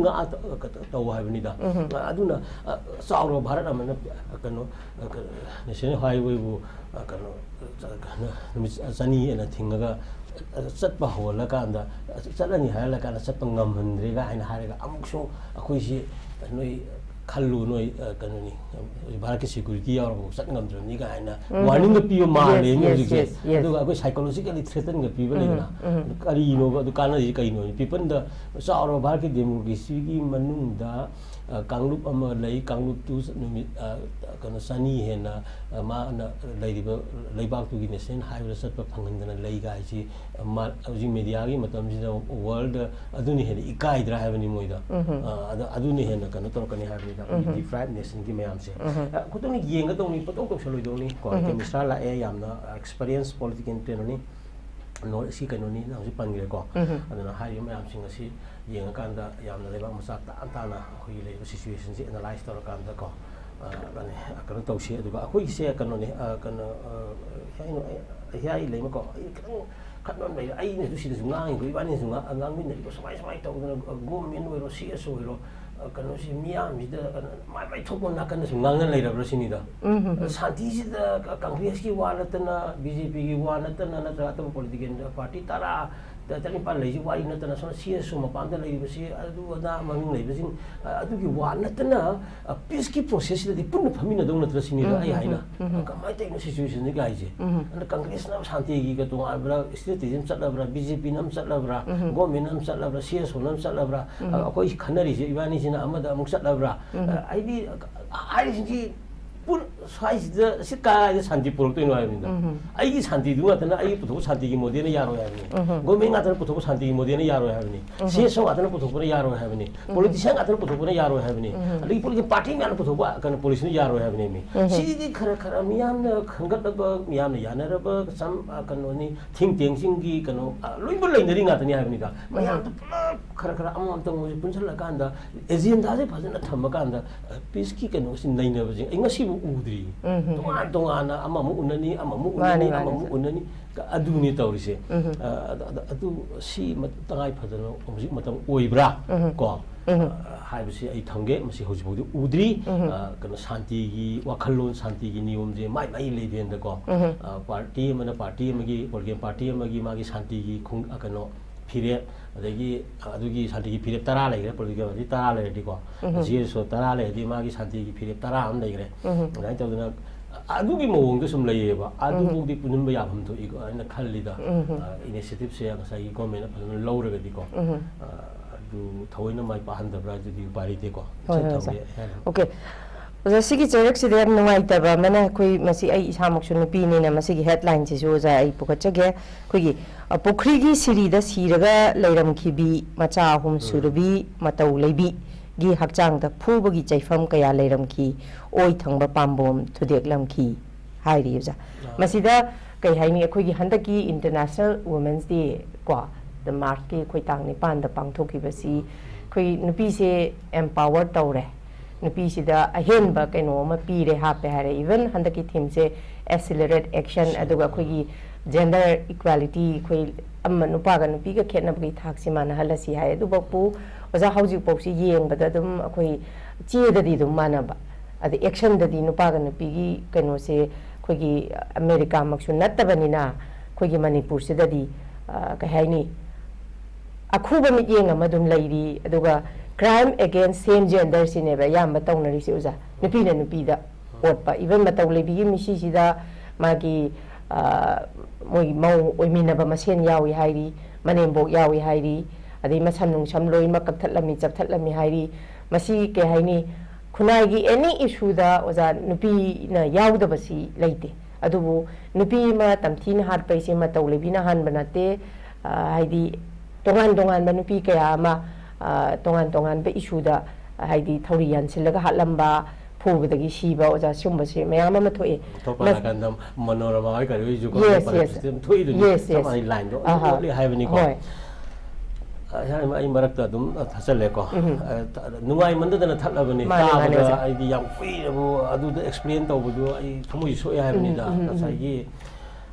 [SPEAKER 2] ꯇꯧ ꯍꯥꯏꯕꯅꯤꯗ ꯑꯗꯨꯅ ꯆꯥꯎꯔꯕ ꯚꯥꯔꯠ ꯑꯃꯅ ꯀꯩꯅꯣ ꯅꯦꯁꯅꯦꯜ ꯍꯥꯏꯋꯦꯕꯨ ꯀꯩꯅꯣ ꯅꯨꯃꯤꯠ 200 ꯑꯅ ꯊꯤꯡꯉꯒ ꯆꯠꯄ ꯍꯧꯍꯜꯂꯀꯥꯟꯗ ꯆꯠꯂꯅꯤ ꯍꯥꯏꯔꯀꯥꯟꯗ ꯆꯠꯄ ꯉꯝꯍꯟꯗ꯭ꯔꯦꯒ ꯍꯥꯏꯅ ꯍꯥꯏꯔꯒ ꯑꯃꯨꯛꯁꯨ ꯑꯩꯈꯣꯏꯁꯤ ꯅꯣꯏ ꯈꯜꯂꯨ ꯅꯣꯏ ꯀꯩꯅꯣꯅꯤ ꯚꯥꯔꯠꯀꯤ ꯁꯦꯀ꯭ꯌꯨꯔꯤꯇꯤ ꯌꯥꯎꯔꯒ ꯆꯠ ꯉꯝꯗ꯭ꯔꯕꯅꯤ ꯀꯥꯏꯅ ꯋꯥꯔꯅꯤꯡꯒ ꯄꯤꯕ ꯃꯥꯜꯂꯦ ꯍꯧꯖꯤꯛꯁꯦ ꯑꯗꯨꯒ ꯑꯩꯈꯣꯏ ꯁꯥꯏꯀꯣꯂꯣꯖꯤꯀꯦꯜꯂꯤ ꯊ꯭ꯔꯦꯇꯟꯒ ꯄꯤꯕ ꯂꯩꯗꯅ ꯀꯔꯤꯅꯣꯕ ꯑꯗꯨ ꯀꯥꯟꯅꯔꯤꯁꯤ ꯀꯩꯅꯣ ꯄꯤꯄꯜꯗ ꯆꯥꯎꯔꯕ ꯚꯥꯔꯠꯀꯤ ꯗꯦꯃꯣꯀ꯭ꯔꯦꯁꯤꯒꯤ ꯃꯅꯨꯡꯗ ꯀꯥꯡꯂꯨꯞ ꯑꯃ ꯂꯩ ꯀꯥꯡꯂꯨꯞꯇꯨ ꯅꯨꯃꯤꯠ ꯀꯩꯅꯣ 200 ꯍꯦꯟꯅ ꯃꯥꯅ ꯂꯩꯔꯤꯕ ꯂꯩꯕꯥꯛꯇꯨꯒꯤ ꯅꯦꯁꯅꯦꯜ ꯍꯥꯏꯋꯦꯗ ꯆꯠꯄ ꯐꯪꯍꯟꯗꯅ ꯂꯩꯒ ꯍꯥꯏꯁꯤ ꯍꯧꯖꯤꯛ ꯃꯦꯗꯤꯌꯥꯒꯤ ꯃꯇꯝꯁꯤꯗ ꯋꯥꯔꯜꯗ ꯑꯗꯨꯅ ꯍꯦꯟꯅ ꯏꯀꯥꯏꯗ꯭ꯔꯥ ꯍꯥꯏꯕꯅꯤ ꯃꯣꯏꯗ ꯑꯗꯨꯅ ꯍꯦꯟꯅ ꯀꯩꯅꯣ ꯇꯧꯔꯛꯀꯅꯤ ꯍꯥꯏꯕꯅꯤꯗ ꯑꯩꯈꯣꯏꯒꯤ ꯗꯤꯐ꯭ꯔꯥꯏꯠ ꯅꯦꯁꯟꯒꯤ ꯃꯌꯥꯝꯁꯦ ꯈꯨꯗꯛꯅ ꯌꯦꯡꯒꯗꯧꯅꯤ ꯄꯣꯇꯧ ꯇꯧꯁꯜꯂꯣꯏꯗꯧꯅꯤ ꯀꯣ ꯀꯦꯃꯤꯁꯇ꯭ꯔꯥ ꯂꯥꯛꯑꯦ ꯌꯥꯝꯅ ꯑꯦꯛꯁꯄꯔꯤꯌꯦꯟꯁ ꯄꯣꯂꯤꯇꯤꯀꯦꯜ ꯀꯩꯅꯣꯅꯤ ꯅꯣꯔꯠ ꯏꯁꯀꯤ ꯀꯩꯅꯣꯅꯤ ꯍꯧꯖꯤꯛ ꯄꯟꯈ꯭ꯔꯦꯀꯣ ꯑꯗꯨꯅ ꯍꯥꯏꯔꯤꯕ ꯃꯌꯥꯝꯁꯤꯡ ꯑꯁꯤ ꯌꯦꯡꯉꯀꯥꯟꯗ ꯌꯥꯝꯅ ꯂꯩꯕꯥꯛ ꯃꯆꯥ ꯇꯥꯅ ꯑꯩꯈꯣꯏꯒꯤ ꯂꯩꯔꯤꯕ ꯁꯤꯆꯨꯋꯦꯁꯟꯁꯤ ꯑꯦꯅꯥꯂꯥꯏꯁ ꯇꯧꯔꯀꯥꯟꯗ ꯀꯣ ꯀꯩꯅꯣ ꯇꯧꯁꯤ ꯑꯗꯨꯒ ꯑꯩꯈꯣꯏꯒꯤꯁꯦ ꯀꯩꯅꯣꯅꯤ ꯀꯩꯅꯣ ꯍꯤꯌꯥꯏ ꯂꯩꯃꯀꯣ ꯑꯩ ꯈꯤꯇꯪ ꯈꯠꯅ ꯂꯩꯔꯦ ꯑꯩꯅꯁꯨ ꯁꯤꯗꯁꯨ ꯉꯥꯡꯉꯤꯕ ꯏꯕꯥꯅꯤꯁꯨ ꯉꯥꯡꯃꯤꯟꯅꯔꯤꯕ ꯁꯨꯃꯥꯏꯅ ꯇꯧꯗꯅ ꯒꯣꯔꯃꯦꯟ ꯑꯣꯏꯔꯣ CS ꯑꯣꯏꯔꯣ ꯀꯩꯅꯣꯁꯤ ꯃꯤꯌꯥꯝꯁꯤꯗ ꯃꯥꯏ ꯊꯣꯛꯄ ꯅꯥꯀꯟꯗꯁꯨ ꯉꯥꯡꯅ ꯂꯩꯔꯕ꯭ꯔꯥ ꯁꯤꯅꯤꯗ ꯁꯥꯟꯇꯤꯁꯤꯗ ꯀꯪꯒ꯭ꯔꯦꯁꯀꯤ ꯋꯥ ꯅꯠꯇꯅ BJPꯒꯤ ꯋꯥ ꯅꯠꯇꯅ ꯅꯠꯇ꯭ꯔꯒ ꯑꯇꯣꯞꯄ ꯄꯣꯂꯤꯇꯤꯀꯦꯜ ꯄꯥꯔꯇꯤ 10 ꯂꯩꯁꯤ ꯋꯥꯔꯤ ꯅꯠꯇꯅ ꯁꯣꯝ CS ꯃꯄꯥꯟꯗ ꯂꯩꯔꯤꯕꯁꯤ ꯑꯗꯨ ꯑꯗꯥ ꯃꯃꯤꯡ ꯂꯩꯕꯁꯤꯡ ꯑꯗꯨꯒꯤ ꯋꯥ ꯅꯠꯇꯅ ꯄꯤꯁꯀꯤ ꯄ꯭ꯔꯣꯁꯦꯁꯁꯤꯗꯗꯤ ꯄꯨꯟꯅ ꯐꯝꯃꯤꯟꯅꯗꯧ ꯅꯠꯇ꯭ꯔ ꯁꯤꯅꯤꯗ ꯑꯩ ꯍꯥꯏꯅ ꯀꯃꯥꯏꯅ ꯇꯧꯔꯤꯅꯣ ꯁꯤꯆꯨꯋꯦꯁꯟꯁꯤ ꯀꯥꯏꯁꯦ ꯑꯗꯨꯅ ꯀꯪꯒ꯭ꯔꯦꯁꯅ ꯁꯥꯟꯇꯤꯒꯤꯒ ꯇꯣꯉꯥꯟꯕ꯭ꯔꯥ ꯁ꯭ꯇ꯭ꯔꯦꯇꯤꯖꯝ ꯆꯠꯂꯕ꯭ꯔꯥ BJPꯅ ꯑꯃ ꯆꯠꯂꯕ꯭ꯔꯥ ꯒꯣꯔꯃꯦꯟꯅ ꯑꯃ ꯆꯠꯂꯕ꯭ꯔꯥ CS ꯑꯃ ꯆꯠꯂꯕ꯭ꯔꯥ ꯑꯩꯈꯣꯏ ꯈꯟꯅꯔꯤꯁꯦ ꯏꯕꯥꯅꯤꯁꯤꯅ ꯑꯃꯗ ꯑꯃꯨꯛ ꯆꯠꯂꯕ꯭ꯔꯥ ꯑꯩꯗꯤ ꯍꯥꯏꯔꯤꯁꯤꯡꯁꯤ ꯁ꯭ꯋꯥꯏꯁꯤꯗ ꯁꯤ ꯀꯥꯏꯗ ꯁꯥꯟꯇꯤ ꯄꯨꯔꯛꯇꯣꯏꯅꯣ ꯍꯥꯏꯕꯅꯤꯗ ꯑꯩꯒꯤ ꯁꯥꯟꯇꯤꯗꯨ ꯉꯥꯛꯇꯅ ꯑꯩꯒꯤ ꯄꯨꯊꯣꯛꯄ ꯁꯥꯟꯇꯤꯒꯤ ꯃꯣꯗꯦꯜꯅ ꯌꯥꯔꯣꯏ ꯍꯥꯏꯕꯅꯤ ꯒꯣꯔꯃꯦꯟ ꯉꯥꯛꯇꯅ ꯄꯨꯊꯣꯛꯄ ꯁꯥꯟꯇꯤꯒꯤ ꯃꯣꯗꯦꯜꯅ ꯌꯥꯔꯣꯏ ꯍꯥꯏꯕꯅꯤ CS ꯉꯥꯛꯇꯅ ꯄꯨꯊꯣꯛꯄꯅ ꯌꯥꯔꯣꯏ ꯍꯥꯏꯕꯅꯤ ꯄꯣꯂꯤꯇꯤꯁꯤꯌꯥꯟ ꯉꯥꯛꯇꯅ ꯄꯨꯊꯣꯛꯄꯅ ꯌꯥꯔꯣꯏ ꯍꯥꯏꯕꯅꯤ ꯑꯗꯒꯤ ꯄꯣꯂꯤꯇꯤꯀꯦꯜ ꯄꯥꯔꯇꯤ ꯃꯌꯥꯝꯅ ꯄꯨꯊꯣꯛꯄ ꯀꯩꯅꯣ ꯄꯣꯂꯤꯁꯤꯅ ꯌꯥꯔꯣꯏ ꯍꯥꯏꯕꯅꯤ ꯁꯤꯗꯤ ꯈꯔ ꯃꯤꯌꯥꯝꯅ ꯈꯟꯒꯠꯂꯕ ꯃꯤꯌꯥꯝꯅ ꯌꯥꯅꯔꯕ ꯀꯩꯅꯣꯅꯤ ꯊꯤꯡ ꯇꯦꯡꯁꯤꯡꯒꯤ ꯀꯩꯅꯣ ꯂꯣꯏꯅꯃꯛ ꯂꯩꯅꯔꯤ ꯉꯥꯛꯇꯅꯤ ꯍꯥꯏꯕꯅꯤꯗ ꯃꯌꯥꯝꯗꯨ ꯄꯨꯂꯞ ꯈꯔ ꯑꯃꯃꯝꯇꯪ ꯄꯨꯟꯁꯤꯜꯂꯀꯥꯟꯗ ꯑꯦꯖꯦꯟꯗꯥꯁꯦ ꯐꯖꯅ ꯊꯝꯃꯀꯥꯟꯗ ꯄꯤꯁꯀꯤ ꯀꯩꯅꯣꯁꯤ ꯅꯩꯅꯕꯁꯦ ꯑꯩ ꯉꯁꯤꯕꯨ ꯎꯗ꯭ꯔꯤ ꯇꯣꯉꯥꯟꯅ ꯑꯃꯃꯨꯛ ꯎꯅꯅꯤ ꯑꯃꯃꯨꯛ ꯎꯅꯅꯤ ꯑꯗꯨꯅꯤ ꯇꯧꯔꯤꯁꯦ ꯑꯗꯨ ꯁꯤ ꯇꯉꯥꯏ ꯐꯗꯅ ꯍꯧꯖꯤꯛ ꯃꯇꯝ ꯑꯣꯏꯕ꯭ꯔꯥ ꯀꯣ ꯍꯥꯏꯕꯁꯤ ꯑꯩ ꯊꯝꯒꯦ ꯃꯁꯤ ꯍꯧꯖꯤꯛꯐꯥꯎꯗꯤ ꯎꯗ꯭ꯔꯤ ꯀꯩꯅꯣ ꯁꯥꯟꯇꯤꯒꯤ ꯋꯥꯈꯜꯂꯣꯟ ꯁꯥꯟꯇꯤꯒꯤ ꯅꯤꯌꯣꯝꯁꯦ ꯃꯥꯏ ꯂꯦꯚꯦꯜꯗꯀꯣ ꯄꯥꯔꯇꯤ ꯑꯃꯅ ꯄꯥꯔꯇꯤ ꯑꯃꯒꯤ ꯄꯣꯂꯤꯇꯤꯀꯦꯜ ꯄꯥꯔꯇꯤ ꯑꯃꯒꯤ ꯃꯥꯒꯤ ꯁꯥꯟꯇꯤꯒꯤ ꯀꯩꯅꯣ ꯐꯤꯔꯦꯞ ꯑꯗꯒꯤ ꯑꯗꯨꯒꯤ ꯁꯥꯟꯇꯤꯒꯤ ꯐꯤꯔꯦꯞ 10 ꯂꯩꯈ꯭ꯔꯦ ꯄꯣꯂꯤꯇꯤꯀꯦꯜ ꯄꯥꯔꯇꯤ 10 ꯂꯩꯔꯗꯤꯀꯣ GSO 10 ꯂꯩꯔꯗꯤ ꯃꯥꯒꯤ ꯁꯥꯟꯇꯤꯒꯤ ꯐꯤꯔꯦꯞ 10 ꯑꯃ ꯂꯩꯈ꯭ꯔꯦ ꯑꯗꯨꯃꯥꯏꯅ ꯇꯧꯗꯅ ꯑꯗꯨꯒꯤ ꯃꯑꯣꯡꯗ ꯁꯨꯝ ꯂꯩꯌꯦꯕ ꯑꯗꯨꯐꯥꯎꯗꯤ ꯄꯨꯟꯕ ꯌꯥꯐꯝ ꯊꯣꯛꯏꯀꯣ ꯑꯩꯅ ꯈꯜꯂꯤꯗ ꯏꯅꯤꯁꯤꯌꯦꯇꯤꯚꯁꯦ ꯉꯁꯥꯏꯒꯤ ꯒꯣꯔꯃꯦꯟꯅ ꯐꯖꯅ ꯂꯧꯔꯒꯗꯤꯀꯣ ꯑꯗꯨ ꯊꯑꯣꯏꯅ ꯃꯥꯏ ꯄꯥꯛꯍꯟꯗꯕ꯭ꯔꯥ ꯑꯗꯨꯗꯤ ꯎꯄꯥꯏ ꯂꯩꯇꯦꯀꯣ
[SPEAKER 1] ꯑꯣꯀꯦ ꯑꯣꯖꯥ ꯁꯤꯒꯤ ꯆꯩꯔꯛꯁꯤꯗ ꯌꯥꯝ ꯅꯨꯡꯉꯥꯏꯇꯕ ꯑꯃꯅ ꯑꯩꯈꯣꯏ ꯃꯁꯤ ꯑꯩ ꯏꯁꯥꯃꯛꯁꯨ ꯅꯨꯄꯤꯅꯤꯅ ꯃꯁꯤꯒꯤ ꯍꯦꯗꯂꯥꯏꯟꯁꯤꯁꯨ ꯑꯣꯖꯥ ꯑꯩ ꯄꯨꯈꯠꯆꯒꯦ ꯑꯩꯈꯣꯏꯒꯤ ꯄꯨꯈ꯭ꯔꯤꯒꯤ ꯁꯤꯔꯤꯗ ꯁꯤꯔꯒ ꯂꯩꯔꯝꯈꯤꯕꯤ ꯃꯆꯥ 3 ꯁꯨꯔꯕꯤ ꯃꯇꯧ ꯂꯩꯕꯤꯒꯤ ꯍꯛꯆꯥꯡꯗ ꯐꯨꯕꯒꯤ ꯆꯩꯐꯝ ꯀꯌꯥ ꯂꯩꯔꯝꯈꯤ ꯑꯣꯏ ꯊꯪꯕ ꯄꯥꯝꯕꯣꯝ ꯊꯨꯗꯦꯛꯂꯝꯈꯤ ꯍꯥꯏꯔꯤ ꯑꯣꯖꯥ ꯃꯁꯤꯗ ꯀꯩ ꯍꯥꯏꯅꯤ ꯑꯩꯈꯣꯏꯒꯤ ꯍꯟꯗꯛꯀꯤ ꯏꯟꯇꯔꯅꯦꯁꯅꯦꯜ ꯋꯨꯃꯦꯟꯁ ꯗꯦ ꯀꯣ ꯃꯥꯔꯆꯀꯤ ꯑꯩꯈꯣꯏ ꯇꯥꯡ 9ꯗ ꯄꯥꯡꯊꯣꯛꯈꯤꯕꯁꯤ ꯑꯩꯈꯣꯏ ꯅꯨꯄꯤꯁꯦ ꯑꯦꯝꯄꯥꯋꯔ ꯇꯧꯔꯦ ꯅꯨꯄꯤꯁꯤꯗ ꯑꯍꯦꯟꯕ ꯀꯩꯅꯣ ꯑꯃ ꯄꯤꯔꯦ ꯍꯥꯞꯄꯦ ꯍꯥꯏꯔꯦ ꯏꯚꯟ ꯍꯟꯗꯛꯀꯤ ꯊꯤꯝꯁꯦ ꯑꯦꯛꯁꯤꯂꯔꯦꯠ ꯑꯦꯛꯁꯟ ꯑꯗꯨꯒ ꯑꯩꯈꯣꯏꯒꯤ ꯖꯦꯟꯗꯔ ꯏꯀ꯭ꯋꯦꯂꯤꯇꯤ ꯑꯩꯈꯣꯏ ꯅꯨꯄꯥꯒ ꯅꯨꯄꯤꯒ ꯈꯦꯠꯅꯕꯒꯤ ꯊꯥꯛꯁꯤ ꯃꯥꯟꯅꯍꯜꯂꯁꯤ ꯍꯥꯏ ꯑꯗꯨꯕꯨ ꯑꯣꯖꯥ ꯍꯧꯖꯤꯛꯐꯥꯎꯁꯤ ꯌꯦꯡꯕꯗ ꯑꯗꯨꯝ ꯑꯩꯈꯣꯏ ꯆꯦꯗꯗꯤ ꯑꯗꯨꯝ ꯃꯥꯟꯅꯕ ꯑꯗ ꯑꯦꯛꯁꯟꯗꯗꯤ ꯅꯨꯄꯥꯒ ꯅꯨꯄꯤꯒꯤ ꯀꯩꯅꯣꯁꯦ ꯑꯩꯈꯣꯏꯒꯤ ꯑꯃꯦꯔꯤꯀꯥꯃꯛꯁꯨ ꯅꯠꯇꯕꯅꯤꯅ ꯑꯩꯈꯣꯏꯒꯤ ꯃꯅꯤꯄꯨꯔꯁꯤꯗꯗꯤ ꯀꯩ ꯍꯥꯏꯅꯤ ꯑꯈꯨꯕ ꯃꯤꯠꯌꯦꯡ ꯑꯃ ꯑꯗꯨꯝ ꯂꯩꯔꯤ ꯑꯗꯨꯒ ꯀ꯭ꯔꯥꯏꯝ ꯑꯦꯒꯦꯟꯁ ꯁꯦꯝ ꯖꯦꯟꯗꯔꯁꯤꯅꯦꯕ ꯑꯌꯥꯝꯕ ꯇꯧꯅꯔꯤꯁꯦ ꯑꯣꯖꯥ ꯅꯨꯄꯤꯅ ꯅꯨꯄꯤꯗ ꯑꯣꯠꯄ ꯏꯚꯟ ꯃꯇꯧ ꯂꯩꯕꯤꯒꯤ ꯃꯤꯁꯤꯁꯤꯗ ꯃꯥꯒꯤ ꯃꯣꯏꯒꯤ ꯃꯧ ꯑꯣꯏꯃꯤꯟꯅꯕ ꯃꯁꯦꯟ ꯌꯥꯎꯏ ꯍꯥꯏꯔꯤ ꯃꯅꯦꯝꯕꯣꯛ ꯌꯥꯎꯏ ꯍꯥꯏꯔꯤ ꯑꯗꯩ ꯃꯁꯝ ꯅꯨꯡꯁꯝ ꯂꯣꯏꯅꯃꯛ ꯀꯛꯊꯠꯂꯝꯃꯤ ꯆꯞꯊꯠꯂꯝꯃꯤ ꯍꯥꯏꯔꯤ ꯃꯁꯤ ꯀꯩ ꯍꯥꯏꯅꯤ ꯈꯨꯟꯅꯥꯏꯒꯤ ꯑꯦꯅꯤ ꯏꯁꯨꯗ ꯑꯣꯖꯥ ꯅꯨꯄꯤꯅ ꯌꯥꯎꯗꯕꯁꯤ ꯂꯩꯇꯦ ꯑꯗꯨꯕꯨ ꯅꯨꯄꯤ ꯑꯃ ꯇꯝꯊꯤꯅ ꯍꯥꯠꯄꯩꯁꯦ ꯃꯇꯧ ꯂꯩꯕꯤꯅ ꯍꯥꯟꯕ ꯅꯠꯇꯦ ꯍꯥꯏꯗꯤ ꯇꯣꯉꯥꯟꯕ ꯅꯨꯄꯤ ꯀꯌꯥ ꯑꯃ ꯇꯣꯉꯥꯟꯕ ꯏꯁꯨꯗ ꯍꯥꯏꯗꯤ ꯊꯧꯔꯤ ꯌꯥꯟꯁꯤꯜꯂꯒ ꯍꯥꯠꯂꯝꯕ ꯐꯨꯕꯗꯒꯤ ꯁꯤꯕ ꯑꯣꯖꯥ ꯁꯤꯒꯨꯝꯕꯁꯦ ꯃꯌꯥꯝ ꯑꯃ ꯊꯣꯛꯑꯦ
[SPEAKER 2] ꯑꯩ ꯃꯔꯛꯇ ꯑꯗꯨꯝ ꯊꯠꯆꯜꯂꯦꯀꯣ ꯅꯨꯡꯉꯥꯏꯃꯟꯗꯗꯅ ꯊꯠꯂꯕꯅꯤ ꯇꯥꯕꯗ ꯑꯩꯗꯤ ꯌꯥꯝ ꯀꯨꯏꯔꯕ ꯑꯗꯨꯗ ꯑꯦꯛꯁꯄ꯭ꯂꯦꯟ ꯇꯧꯕꯗꯨ ꯑꯩ ꯊꯃꯣꯏ ꯁꯣꯛꯑꯦ ꯍꯥꯏꯕꯅꯤꯗ ꯉꯁꯥꯏꯒꯤ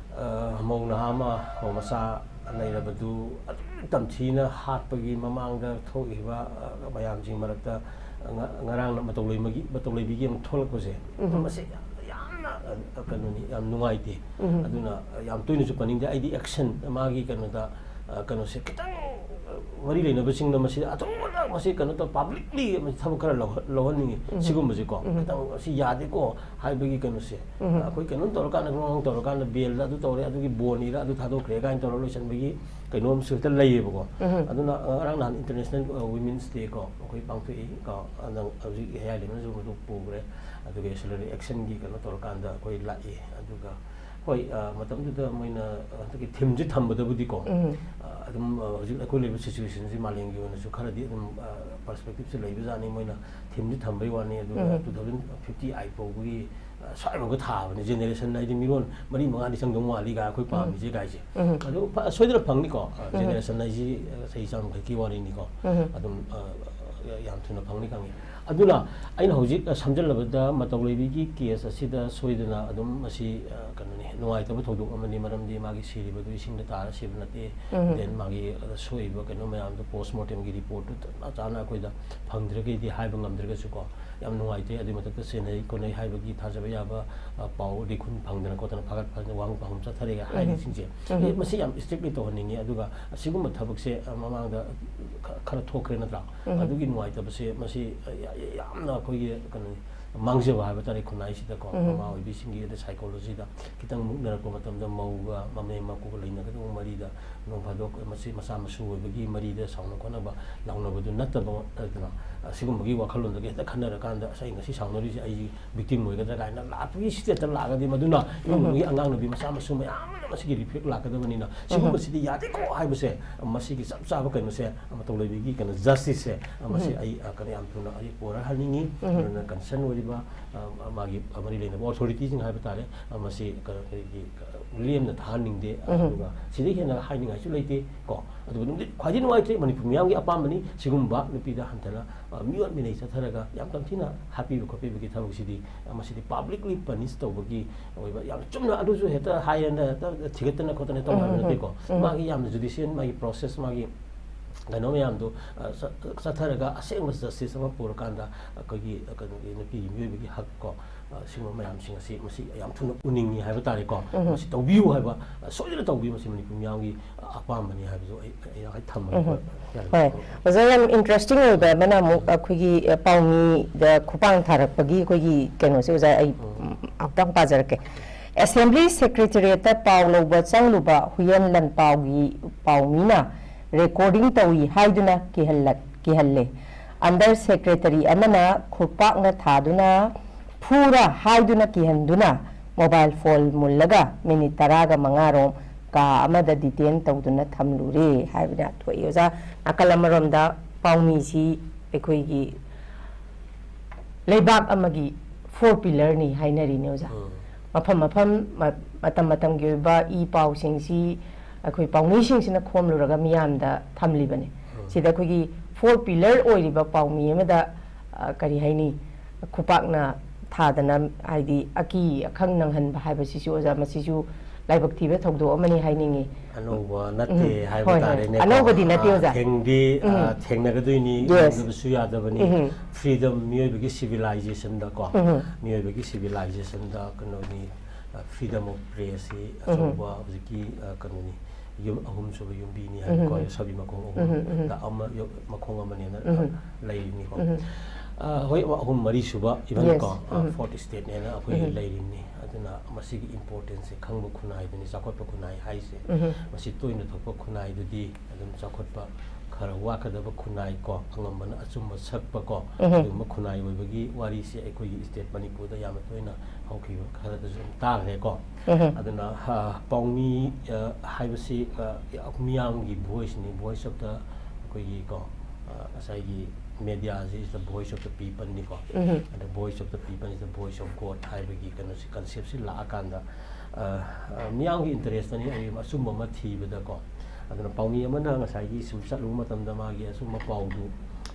[SPEAKER 2] ꯃꯧ ꯅꯍꯥ ꯑꯃ ꯃꯆꯥ ꯂꯩꯔꯕꯗꯨ ꯑꯗꯨꯝ ꯇꯝꯊꯤꯅ ꯍꯥꯠꯄꯒꯤ ꯃꯃꯥꯡꯗ ꯊꯣꯛꯏꯕ ꯃꯌꯥꯝꯁꯤꯡ ꯃꯔꯛꯇ ꯉꯔꯥꯡꯅ ꯃꯇꯧ ꯂꯩꯕꯤꯒꯤ ꯑꯃꯨꯛ ꯊꯣꯛꯂꯛꯄꯁꯦ ꯃꯁꯤ ꯌꯥꯝꯅ ꯀꯩꯅꯣꯅꯤ ꯌꯥꯝ ꯅꯨꯡꯉꯥꯏꯇꯦ ꯑꯗꯨꯅ ꯌꯥꯝ ꯇꯣꯏꯅꯁꯨ ꯄꯟꯅꯤꯡꯗꯦ ꯑꯩꯗꯤ ꯑꯦꯛꯁꯟ ꯃꯥꯒꯤ ꯀꯩꯅꯣꯗ ꯀꯩꯅꯣꯁꯦ ꯈꯤꯇꯪ ꯃꯔꯤ ꯂꯩꯅꯕꯁꯤꯡꯅ ꯃꯁꯤ ꯑꯊꯨꯕꯗ ꯃꯁꯤ ꯀꯩꯅꯣ ꯇꯧ ꯄꯥꯕ꯭ꯂꯤꯛꯂꯤ ꯊꯕꯛ ꯈꯔ ꯂꯧꯍꯟꯅꯤꯡꯉꯤ ꯁꯤꯒꯨꯝꯕꯁꯦꯀꯣ ꯈꯤꯇꯪ ꯃꯁꯤ ꯌꯥꯗꯦꯀꯣ ꯍꯥꯏꯕꯒꯤ ꯀꯩꯅꯣꯁꯦ ꯑꯩꯈꯣꯏ ꯀꯩꯅꯣꯝ ꯇꯧꯔꯀꯥꯟꯗ ꯉꯥꯡ ꯇꯧꯔꯀꯥꯟꯗ ꯕꯦꯜꯗ ꯑꯗꯨ ꯇꯧꯔꯦ ꯑꯗꯨꯒꯤ ꯕꯣꯟ ꯑꯗꯨ ꯊꯥꯗꯣꯛꯈ꯭ꯔꯦ ꯀꯥꯏꯅ ꯇꯧꯔ ꯂꯣꯏꯁꯤꯟꯕꯒꯤ ꯀꯩꯅꯣꯝꯁꯨ ꯍꯦꯛꯇ ꯂꯩꯌꯦꯕꯀꯣ ꯑꯗꯨꯅ ꯉꯔꯥꯡ ꯅꯍꯥꯟ ꯏꯟꯇꯔꯅꯦꯁꯅꯦꯜ ꯋꯤꯃꯦꯟꯁ ꯗꯦ ꯀꯣ ꯑꯩꯈꯣꯏ ꯄꯥꯡꯊꯣꯛꯏ ꯀꯣ ꯍꯧꯖꯤꯛ ꯍꯦꯌꯥꯏ ꯂꯩꯃꯅꯁꯨ ꯃꯗꯨ ꯄꯨꯈ꯭ꯔꯦ ꯑꯗꯨꯒ ꯑꯦꯛꯁꯂꯔꯤ ꯑꯦꯛꯁꯟꯒꯤ ꯀꯩꯅꯣ ꯇꯧꯔꯀꯥꯟꯗ ꯑꯩꯈꯣꯏ ꯂꯥꯛꯏ ꯑꯗꯨꯒ ꯍꯣꯏ ꯃꯇꯝꯗꯨꯗ ꯃꯣꯏꯅ ꯍꯟꯗꯛꯀꯤ ꯊꯤꯝꯁꯤ ꯊꯝꯕꯗꯕꯨꯗꯤꯀꯣ ꯑꯗꯨꯝ ꯍꯧꯖꯤꯛ ꯑꯩꯈꯣꯏ ꯂꯩꯕ ꯁꯤꯆꯨꯋꯦꯁꯟꯁꯤ ꯃꯥꯂꯦꯝꯒꯤ ꯑꯣꯏꯅꯁꯨ ꯈꯔꯗꯤ ꯑꯗꯨꯝ ꯄꯔꯁꯄꯦꯛꯇꯤꯞꯁꯦ ꯂꯩꯕꯖꯥꯠꯅꯤ ꯃꯣꯏꯅ ꯊꯤꯝꯁꯤ ꯊꯝꯕꯩ ꯋꯥꯅꯤ ꯑꯗꯨꯒ 2058 ꯐꯥꯎꯕꯒꯤ ꯁ꯭ꯋꯥꯏꯐꯥꯎꯕ ꯊꯥꯕꯅꯤ ꯖꯦꯅꯦꯔꯦꯁꯟ ꯍꯥꯏꯗꯤ ꯃꯤꯔꯣꯟ 3-4ꯗꯤ ꯆꯪꯗꯧ ꯃꯥꯜꯂꯤ ꯀꯥꯏ ꯑꯩꯈꯣꯏ ꯄꯥꯝꯃꯤꯁꯦ ꯀꯥꯏꯁꯦ ꯑꯗꯨ ꯁꯣꯏꯗꯅ ꯐꯪꯅꯤꯀꯣ ꯖꯦꯅꯦꯔꯦꯁꯟ ꯍꯥꯏꯁꯤ ꯆꯍꯤ 150ꯀꯤ ꯋꯥꯔꯤꯅꯤꯀꯣ ꯑꯗꯨꯝ ꯌꯥꯝ ꯊꯨꯅ ꯐꯪꯅꯤ ꯈꯪꯉꯤ ꯑꯗꯨꯅ ꯑꯩꯅ ꯍꯧꯖꯤꯛ ꯁꯝꯖꯜꯂꯕꯗ ꯃꯇꯧ ꯂꯩꯕꯤꯒꯤ ꯀꯦꯁ ꯑꯁꯤꯗ ꯁꯣꯏꯗꯅ ꯑꯗꯨꯝ ꯃꯁꯤ ꯀꯩꯅꯣꯅꯤ ꯅꯨꯡꯉꯥꯏꯇꯕ ꯊꯧꯗꯣꯛ ꯑꯃꯅꯤ ꯃꯔꯝꯗꯤ ꯃꯥꯒꯤ ꯁꯤꯔꯤꯕꯗꯨ ꯏꯁꯤꯡꯗ ꯇꯥꯔ ꯁꯤꯕ ꯅꯠꯇꯦ ꯗꯦꯟ ꯃꯥꯒꯤ ꯁꯣꯛꯏꯕ ꯀꯩꯅꯣ ꯃꯌꯥꯝꯗꯣ ꯄꯣꯁꯃꯣꯔꯇꯦꯝꯒꯤ ꯔꯤꯄꯣꯔꯠꯇꯨ ꯆꯞ ꯆꯥꯅ ꯑꯩꯈꯣꯏꯗ ꯐꯪꯗ꯭ꯔꯒꯗꯤ ꯍꯥꯏꯕ ꯉꯝꯗ꯭ꯔꯒꯁꯨ ꯀꯣ ꯌꯥꯝ ꯅꯨꯡꯉꯥꯏꯇꯦ ꯑꯗꯨꯒꯤ ꯃꯊꯛꯇ ꯁꯦꯟꯅꯩ ꯈꯣꯠꯅꯩ ꯍꯥꯏꯕꯒꯤ ꯊꯥꯖꯕ ꯌꯥꯕ ꯄꯥꯎ ꯂꯤꯈꯨꯟ ꯐꯪꯗꯅ ꯈꯣꯠꯇꯅ ꯐꯥꯒꯠ ꯋꯥꯍꯪ ꯄꯥꯎꯈꯨꯝ ꯆꯠꯊꯔꯦ ꯍꯥꯏꯔꯤꯁꯤꯡꯁꯦ ꯃꯁꯤ ꯌꯥꯝ ꯏꯁꯇ꯭ꯔꯤꯛꯂꯤ ꯇꯧꯍꯟꯅꯤꯡꯉꯤ ꯑꯗꯨꯒ ꯑꯁꯤꯒꯨꯝꯕ ꯊꯕꯛꯁꯦ ꯃꯃꯥꯡꯗꯈꯔ ꯊꯣꯛꯈ꯭ꯔꯦ ꯅꯠꯇ꯭ꯔꯥ ꯑꯗꯨꯒꯤ ꯅꯨꯡꯉꯥꯏꯇꯕꯁꯦ ꯃꯁꯤ ꯌꯥꯝꯅ ꯑꯩꯈꯣꯏꯒꯤ ꯀꯩꯅꯣꯅꯤ ꯃꯥꯡꯖꯕ ꯍꯥꯏꯕ ꯇꯥꯔꯦ ꯈꯨꯟꯅꯥꯏꯁꯤꯗꯀꯣ ꯃꯃꯥ ꯑꯣꯏꯕꯤꯁꯤꯡꯒꯤ ꯑꯗ ꯁꯥꯏꯀꯣꯂꯣꯖꯤꯗ ꯈꯤꯇꯪ ꯃꯨꯛꯅꯔꯛꯄ ꯃꯇꯝꯗ ꯃꯧꯒ ꯃꯃꯦ ꯃꯀꯨꯒ ꯂꯩꯅꯒꯗꯕ ꯃꯔꯤꯗ ꯅꯣꯡ ꯐꯥꯗꯣꯛ ꯃꯁꯤ ꯃꯆꯥ ꯃꯁꯨ ꯑꯣꯏꯕꯒꯤ ꯃꯔꯤꯗ ꯁꯥꯎꯅ ꯈꯣꯠꯅꯕ ꯂꯥꯎꯅꯕꯗꯨ ꯅꯠꯇꯕ ꯑꯗꯨꯅ ꯑꯁꯤꯒꯨꯝꯕꯒꯤ ꯋꯥꯈꯜꯂꯣꯟꯗꯒꯤ ꯍꯦꯛꯇ ꯈꯟꯅꯔꯀꯥꯟꯗ ꯑꯩ ꯉꯁꯤ ꯁꯥꯎꯅꯔꯤꯁꯦ ꯑꯩ ꯚꯤꯛꯇꯤꯝ ꯑꯣꯏꯒꯗ꯭ꯔꯥ ꯀꯥꯏꯅ ꯂꯥꯛꯄꯒꯤ ꯁ꯭ꯇꯦꯠꯇ ꯂꯥꯛꯑꯒꯗꯤ ꯃꯗꯨꯅ ꯏꯃꯨꯡꯒꯤ ꯑꯉꯥꯡ ꯅꯨꯄꯤ ꯃꯆꯥ ꯃꯁꯨ ꯃꯌꯥꯝꯅ ꯃꯁꯤꯒꯤ ꯔꯤꯐ꯭ꯂꯦꯛ ꯂꯥꯛꯀꯗꯕꯅꯤ나 ꯁꯤꯒꯨꯝꯕꯁꯤꯗꯤ ꯌꯥꯗꯦꯀꯣ ꯍꯥꯏꯕꯁꯦ ꯃꯁꯤꯒꯤ ꯆꯞ ꯆꯥꯕ ꯀꯩꯅꯣꯁꯦ ꯃꯇꯧ ꯂꯩꯕꯤꯒꯤ ꯀꯩꯅꯣ ꯖꯁꯇꯤꯁꯁꯦ ꯃꯁꯤ ꯑꯩ ꯀꯩꯅꯣ ꯌꯥꯝ ꯊꯨꯅ ꯑꯩ ꯄꯣꯔꯍꯟꯅꯤꯡꯉꯤ ꯑꯗꯨꯅ ꯀꯟꯁꯔꯟ ꯑꯣꯏꯔꯤꯕ ꯃꯥꯒꯤ ꯃꯔꯤ ꯂꯩꯅꯕ ꯑꯣꯊꯣꯔꯤꯇꯤꯁꯤꯡ ꯍꯥꯏꯕ ꯇꯥꯔꯦ ꯃꯁꯤ ꯑꯩꯈꯣꯏꯒꯤ ꯂꯦꯝꯅ ꯊꯥꯍꯟꯅꯤꯡꯗꯦ ꯑꯗꯨꯒ ꯁꯤꯗꯩ ꯍꯦꯟꯅ ꯍꯥꯏꯅꯤꯡꯉꯥꯏꯁꯨ ꯂꯩꯇꯦ ꯀꯣ ꯑꯗꯨꯒ ꯈ꯭ꯋꯥꯏꯗꯒꯤ ꯅꯨꯡꯉꯥꯏꯇ꯭ꯔꯦ ꯃꯅꯤꯄꯨꯔ ꯃꯤꯌꯥꯝꯒꯤ ꯑꯄꯥꯝꯕꯅꯤ ꯁꯤꯒꯨꯝꯕ ꯅꯨꯄꯤꯗ ꯍꯟꯊꯅ ꯃꯤꯑꯣꯠ ꯃꯤꯅꯩ ꯆꯠꯊꯔꯒ ꯌꯥꯝ ꯇꯝꯊꯤꯅ ꯍꯥꯠꯄꯤꯕ ꯈꯣꯠꯄꯤꯕꯒꯤ ꯊꯕꯛꯁꯤꯗꯤ ꯃꯁꯤꯗꯤ ꯄꯥꯕ꯭ꯂꯤꯛꯂꯤ ꯄꯅꯤꯁ ꯇꯧꯕꯒꯤ ꯑꯣꯏꯕ ꯌꯥꯝ ꯆꯨꯝꯅ ꯑꯗꯨꯁꯨ ꯍꯦꯛꯇ ꯍꯥꯏꯌꯦꯅ ꯊꯤꯒꯠꯇꯅ ꯈꯣꯠꯇꯅ ꯇꯧꯕ ꯍꯥꯏꯕ ꯅꯠꯇꯦꯀꯣ ꯃꯥꯒꯤ ꯌꯥꯝꯅ ꯖꯨꯗꯤꯁꯤꯌꯦꯜ ꯃꯥꯒꯤ ꯄ꯭ꯔꯣꯁꯦꯁ ꯃꯥꯒꯤ ꯀꯩꯅꯣ ꯃꯌꯥꯝꯗꯣ ꯆꯠꯊꯔꯒ ꯑꯁꯦꯡꯕ ꯖꯁꯇꯤꯁ ꯑꯃ ꯄꯨꯔꯀꯥꯟꯗ ꯑꯩꯈꯣꯏꯒꯤ ꯀꯩꯅꯣꯒꯤ ꯅꯨꯄꯤꯒꯤ ꯃꯤꯑꯣꯏꯕꯒꯤ ꯍꯛ ꯀꯣ ꯁꯤꯒꯨꯝꯕ ꯃꯌꯥꯝꯁꯤꯡ ꯑꯁꯤ ꯃꯁꯤ ꯌꯥꯝ ꯊꯨꯅ ꯎꯅꯤꯡꯉꯤ ꯍꯥꯏꯕ ꯇꯥꯔꯦꯀꯣ ꯃꯁꯤ ꯇꯧꯕꯤꯌꯨ ꯍꯥꯏꯕ ꯁꯣꯏꯗꯅ ꯇꯧꯕꯤꯌꯨ ꯃꯁꯤ ꯃꯅꯤꯄꯨꯔ ꯃꯤꯌꯥꯝꯒꯤ ꯑꯄꯥꯝꯕꯅꯤ ꯍꯥꯏꯕꯗꯨ ꯑꯩ ꯊꯝꯃꯒ
[SPEAKER 1] ꯍꯣꯏ ꯑꯣꯖꯥ ꯌꯥꯝ ꯏꯟꯇꯔꯦꯁꯇꯤꯡ ꯑꯣꯏꯕ ꯑꯃꯅ ꯑꯃꯨꯛ ꯑꯩꯈꯣꯏꯒꯤ ꯄꯥꯎꯃꯤꯗ ꯈꯨꯄꯥꯡ ꯊꯥꯔꯛꯄꯒꯤ ꯑꯩꯈꯣꯏꯒꯤ ꯀꯩꯅꯣꯁꯦ ꯑꯣꯖꯥ ꯑꯩ ꯑꯃꯨꯛꯇꯪ ꯄꯥꯖꯔꯛꯀꯦ ꯑꯦꯁꯦꯝꯕ꯭ꯂꯤ ꯁꯦꯀ꯭ꯔꯦꯇꯔꯤꯌꯦꯠꯇ ꯄꯥꯎ ꯂꯧꯕ ꯆꯪꯂꯨꯕ ꯍꯨꯏꯌꯦꯟ ꯂꯟꯄꯥꯎꯒꯤ ꯄꯥꯎꯃꯤꯅ ꯔꯦꯀꯣꯔꯗꯤꯡ ꯇꯧꯏ ꯍꯥꯏꯗꯨꯅ ꯀꯤꯍꯜꯂꯦ ꯑꯟꯗꯔ ꯁꯦꯀ꯭ꯔꯦꯇꯔꯤ ꯑꯃꯅ ꯈꯨꯄꯥꯛꯅ ꯊꯥꯗꯨꯅ ꯐꯨꯔꯥ ꯍꯥꯏꯗꯨꯅ ꯀꯤꯍꯟꯗꯨꯅ ꯃꯣꯕꯥꯏꯜ ꯐꯣꯟ ꯃꯨꯜꯂꯒ ꯃꯤꯅꯤꯠ 15 ꯀꯥ ꯑꯃꯗ ꯗꯤꯇꯦꯟ ꯇꯧꯗꯨꯅ ꯊꯝꯂꯨꯔꯦ ꯍꯥꯏꯕꯅ ꯊꯣꯛꯏ ꯑꯣꯖꯥ ꯅꯥꯀꯜ ꯑꯃꯔꯣꯝꯗ ꯄꯥꯎꯃꯤꯁꯤ ꯑꯩꯈꯣꯏꯒꯤ ꯂꯩꯕꯥꯛ ꯑꯃꯒꯤ 4 ꯄꯤꯂꯔꯅꯤ ꯍꯥꯏꯅꯔꯤꯅꯦ ꯑꯣꯖꯥ ꯃꯐꯝ ꯃꯇꯝ ꯃꯇꯝꯒꯤ ꯑꯣꯏꯕ ꯏ ꯄꯥꯎꯁꯤꯡꯁꯤ ꯑꯩꯈꯣꯏ ꯄꯥꯎꯃꯤꯁꯤꯡꯁꯤꯅ ꯈꯣꯝꯂꯨꯔꯒ ꯃꯤꯌꯥꯝꯗ ꯊꯝꯂꯤꯕꯅꯤ ꯁꯤꯗ ꯑꯩꯈꯣꯏꯒꯤ 4 ꯄꯤꯂꯔ ꯑꯣꯏꯔꯤꯕ ꯄꯥꯎꯃꯤ ꯑꯃꯗ ꯀꯔꯤ ꯍꯥꯏꯅꯤ ꯈꯨꯄꯥꯛꯅ ꯊꯥꯗꯅ ꯍꯥꯏꯗꯤ ꯑꯀꯤ ꯑꯈꯪ ꯅꯪꯍꯟꯕ ꯍꯥꯏꯕꯁꯤꯁꯨ ꯑꯣꯖꯥ ꯃꯁꯤꯁꯨ ꯂꯥꯏꯕꯛ ꯊꯤꯕ ꯊꯧꯗꯣꯛ ꯑꯃꯅꯤ ꯍꯥꯏꯅꯤꯡꯉꯤ
[SPEAKER 2] ꯑꯅꯧꯕ ꯅꯠꯇꯦ ꯍꯥꯏꯕ ꯇꯥꯔꯦꯅꯦ
[SPEAKER 1] ꯑꯅꯧꯕꯗꯤ ꯅꯠꯇꯦ ꯑꯣꯖꯥ
[SPEAKER 2] ꯊꯦꯡꯅꯒꯗꯣꯏꯅꯤ ꯌꯦꯡꯗꯕꯁꯨ ꯌꯥꯗꯕꯅꯤ ꯐ꯭रीडम मियोइबगी सिविलाइजेशन दा को मियोइबगी सिविलाइजेशन दा कनोनी फ्रीडम ऑफ प्रेस ही अचौबा हुजिकी कनोनी युम अहुम सुब युम्बीनी है को सभी मखों अहुम दा अम मखों अमने ना लाइनी को होय अहुम मरी सुब इवन को फोर्थ स्टेट ने ना अखोई लाइनी अदना मसिगी इंपोर्टेंस से खंग खुनाई दनी चाखोट खुनाई हाई से मसि तोइन थोप खुनाई दुदी अदम चाखोट खर वाकदब खुनाई को अंगमन अचुम सकप को दुम खुनाई ओइबगी वारी से अखोई स्टेट मणिपुर दा याम तोइना हौखिब खर द जुम तागे को अदना पाउमी हाइबसी मियामगी वॉइस नि वॉइस ऑफ द अखोई को acai media is the voice of the people ni ko and the voice of the people is the voice of God haibagi kana si concept si la akanda miyang gi interest ni ai asum ma thi bada ko aduna paumi amana ngasai gi sum chatlu matam da ma gi asum ma paudu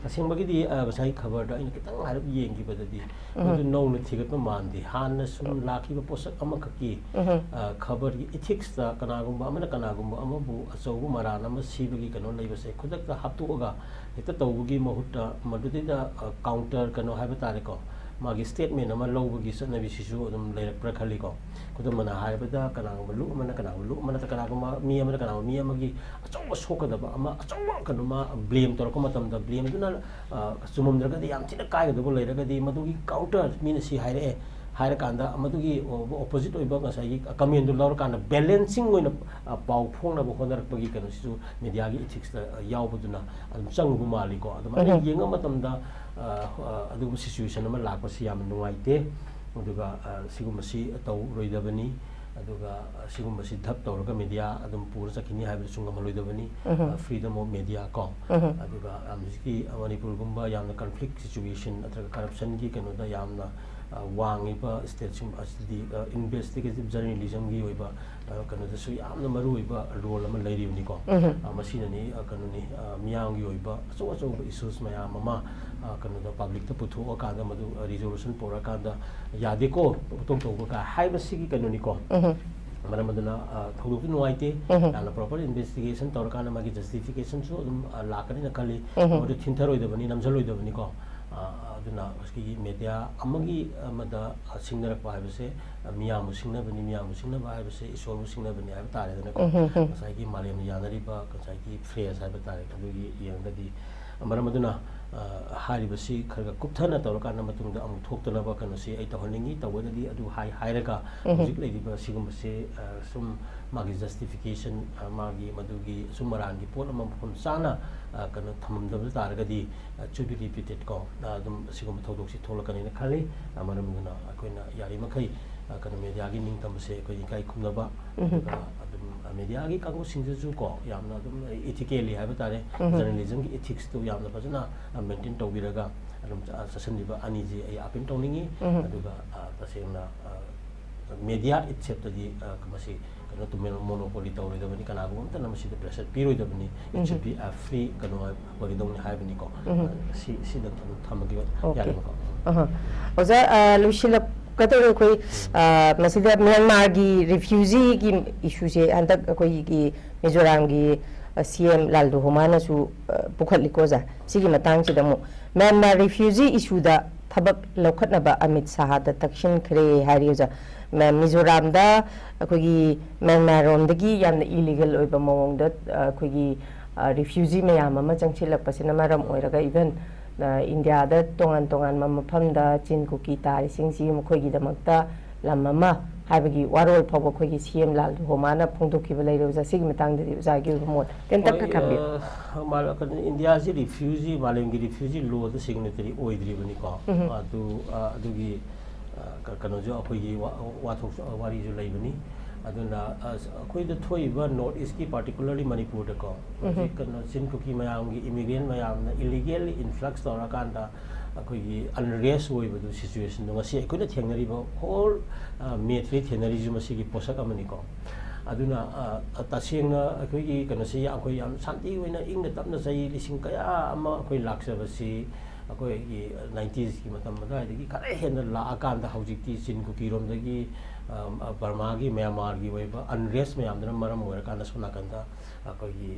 [SPEAKER 2] asingmagidi ngasai khabar da ina kitang harap yengi badadi adu no na thigat ma mandi han na sum laki ba posak ama khaki khabar gi ethics ta kanagumba amana kanagumba amabu achobu marana ma sibagi kano leiba se khudak ta haptu oga heta tawbugi mahutta madudi da counter kano haiba tare ko magi statement ama lowbagi satnabi sisu adum leirak prakhali ko kudum mana haiba da kanagumba lu mana ta kanagumba mi amana kanagumba mi amagi achoba sokadaba ama achoba kano ma blame tor ko matam da blame duna sumum dragadi yam thina kai ga do leiragadi madugi counter mina si haire haira kanda madugi opposite oiba ngasai comment du lor kanda balancing oina pau phong na bo khonar pagi kanu sisu media gi ethics da yaw buduna adum changbu mali ko adum yenga matam da adum situation ama lakpa si yam nuaite aduga sigumasi taw roidabani aduga sigumasi dhap tawraga media adum pura sakini haibu sunga maloidabani freedom of media ko aduga amski manipur gumba yamna conflict situation atraga corruption gi kanu da yamna wangiba state sim asdi investigative journalism gi oiba kanu da su yamna maru oiba role ama leiribni ko masina ni kanu ni miyang gi oiba so issues mayam ama kanu da public ta puthu ka da madu resolution pora ka da yade ko tong tong ka haiba sigi kanu ni ko mana maduna thodu nuaite na proper investigation tor kana magi justification so lakani na kali odu thintaroi da bani namjaloi da bani ko aduna uski media amagi amada singnar pa haibase miyamu singna ba haibase isoru singna bani haib tare da ko sai ki malem yanari ba sai ki fresh haib tare ka gi yangadi amara maduna haribasi kharga kupthana tawrakana matungda amu thoktana ba kanasi ai tawhaningi tawdadi adu hairaga hojik leidiba sigumase sum magi justification magi madugi sumarangi pot ama phun sana kana thamamdam taragadi to be repeated ko adum sigum thodok si tholakani na khali amara muguna akoina yari makai kana media gi ningtam se ko kai khumnaba adum media gi kangu singju ko yamna adum ethically haiba tare journalism gi ethics to yamna fajana maintain tawbiraga adum sasandiba aniji ai apin tawningi aduga tasengna media itself di kamasi kana to monopoly tawre da bani kana gum tan namasi da pressure piro da bani it should be a free kana bagi dong haibani ko si da thamagi yari ko
[SPEAKER 1] oza lushila kato koi masida Myanmar gi refugee gi issue se antak koi gi Mizoram gi CM laldu homana su bukhali ko za sigi matang chi damu Myanmar refugee issue da thabak lokhatna ba Amit Shah da takshin khre hari za Mizoram da koi gi Myanmar rom da gi yamna illegal oiba mawong da koi gi refugee mayam ama changchilak pasina maram oiraga even India da tongan mafam da chin kuki tari singsi mukhoigi damakta lamama haibagi warol phawa khoigi CM lal homana phongdokki balai roza sigi matang de za gi mot ten tak khabi
[SPEAKER 2] mal kan India ji refugee malengi refugee law da signatory oidri bani ko adu gi kano jo akhoigi wathok wari jo leibani aduna akoi da thoiba north east ki particularly manipur da ko kan chin kuki mayam gi immigrant mayam na illegally influx tora kanda akoi gi unrest hoi bu situation no ngasi akoi na thengnari ba whole metri thengnari ju masi gi posak amani ko aduna tasengna akoi gi kan si akoi yam santi hoina ingna tapna sai lising kaya ama akoi laksa basi akoi gi 90s ki matam da gi kare hen la akanda haujikti chin kuki rom da gi Burma gi Myanmar gi waiba unrest mayam dana maram moira kana sona kanda akoi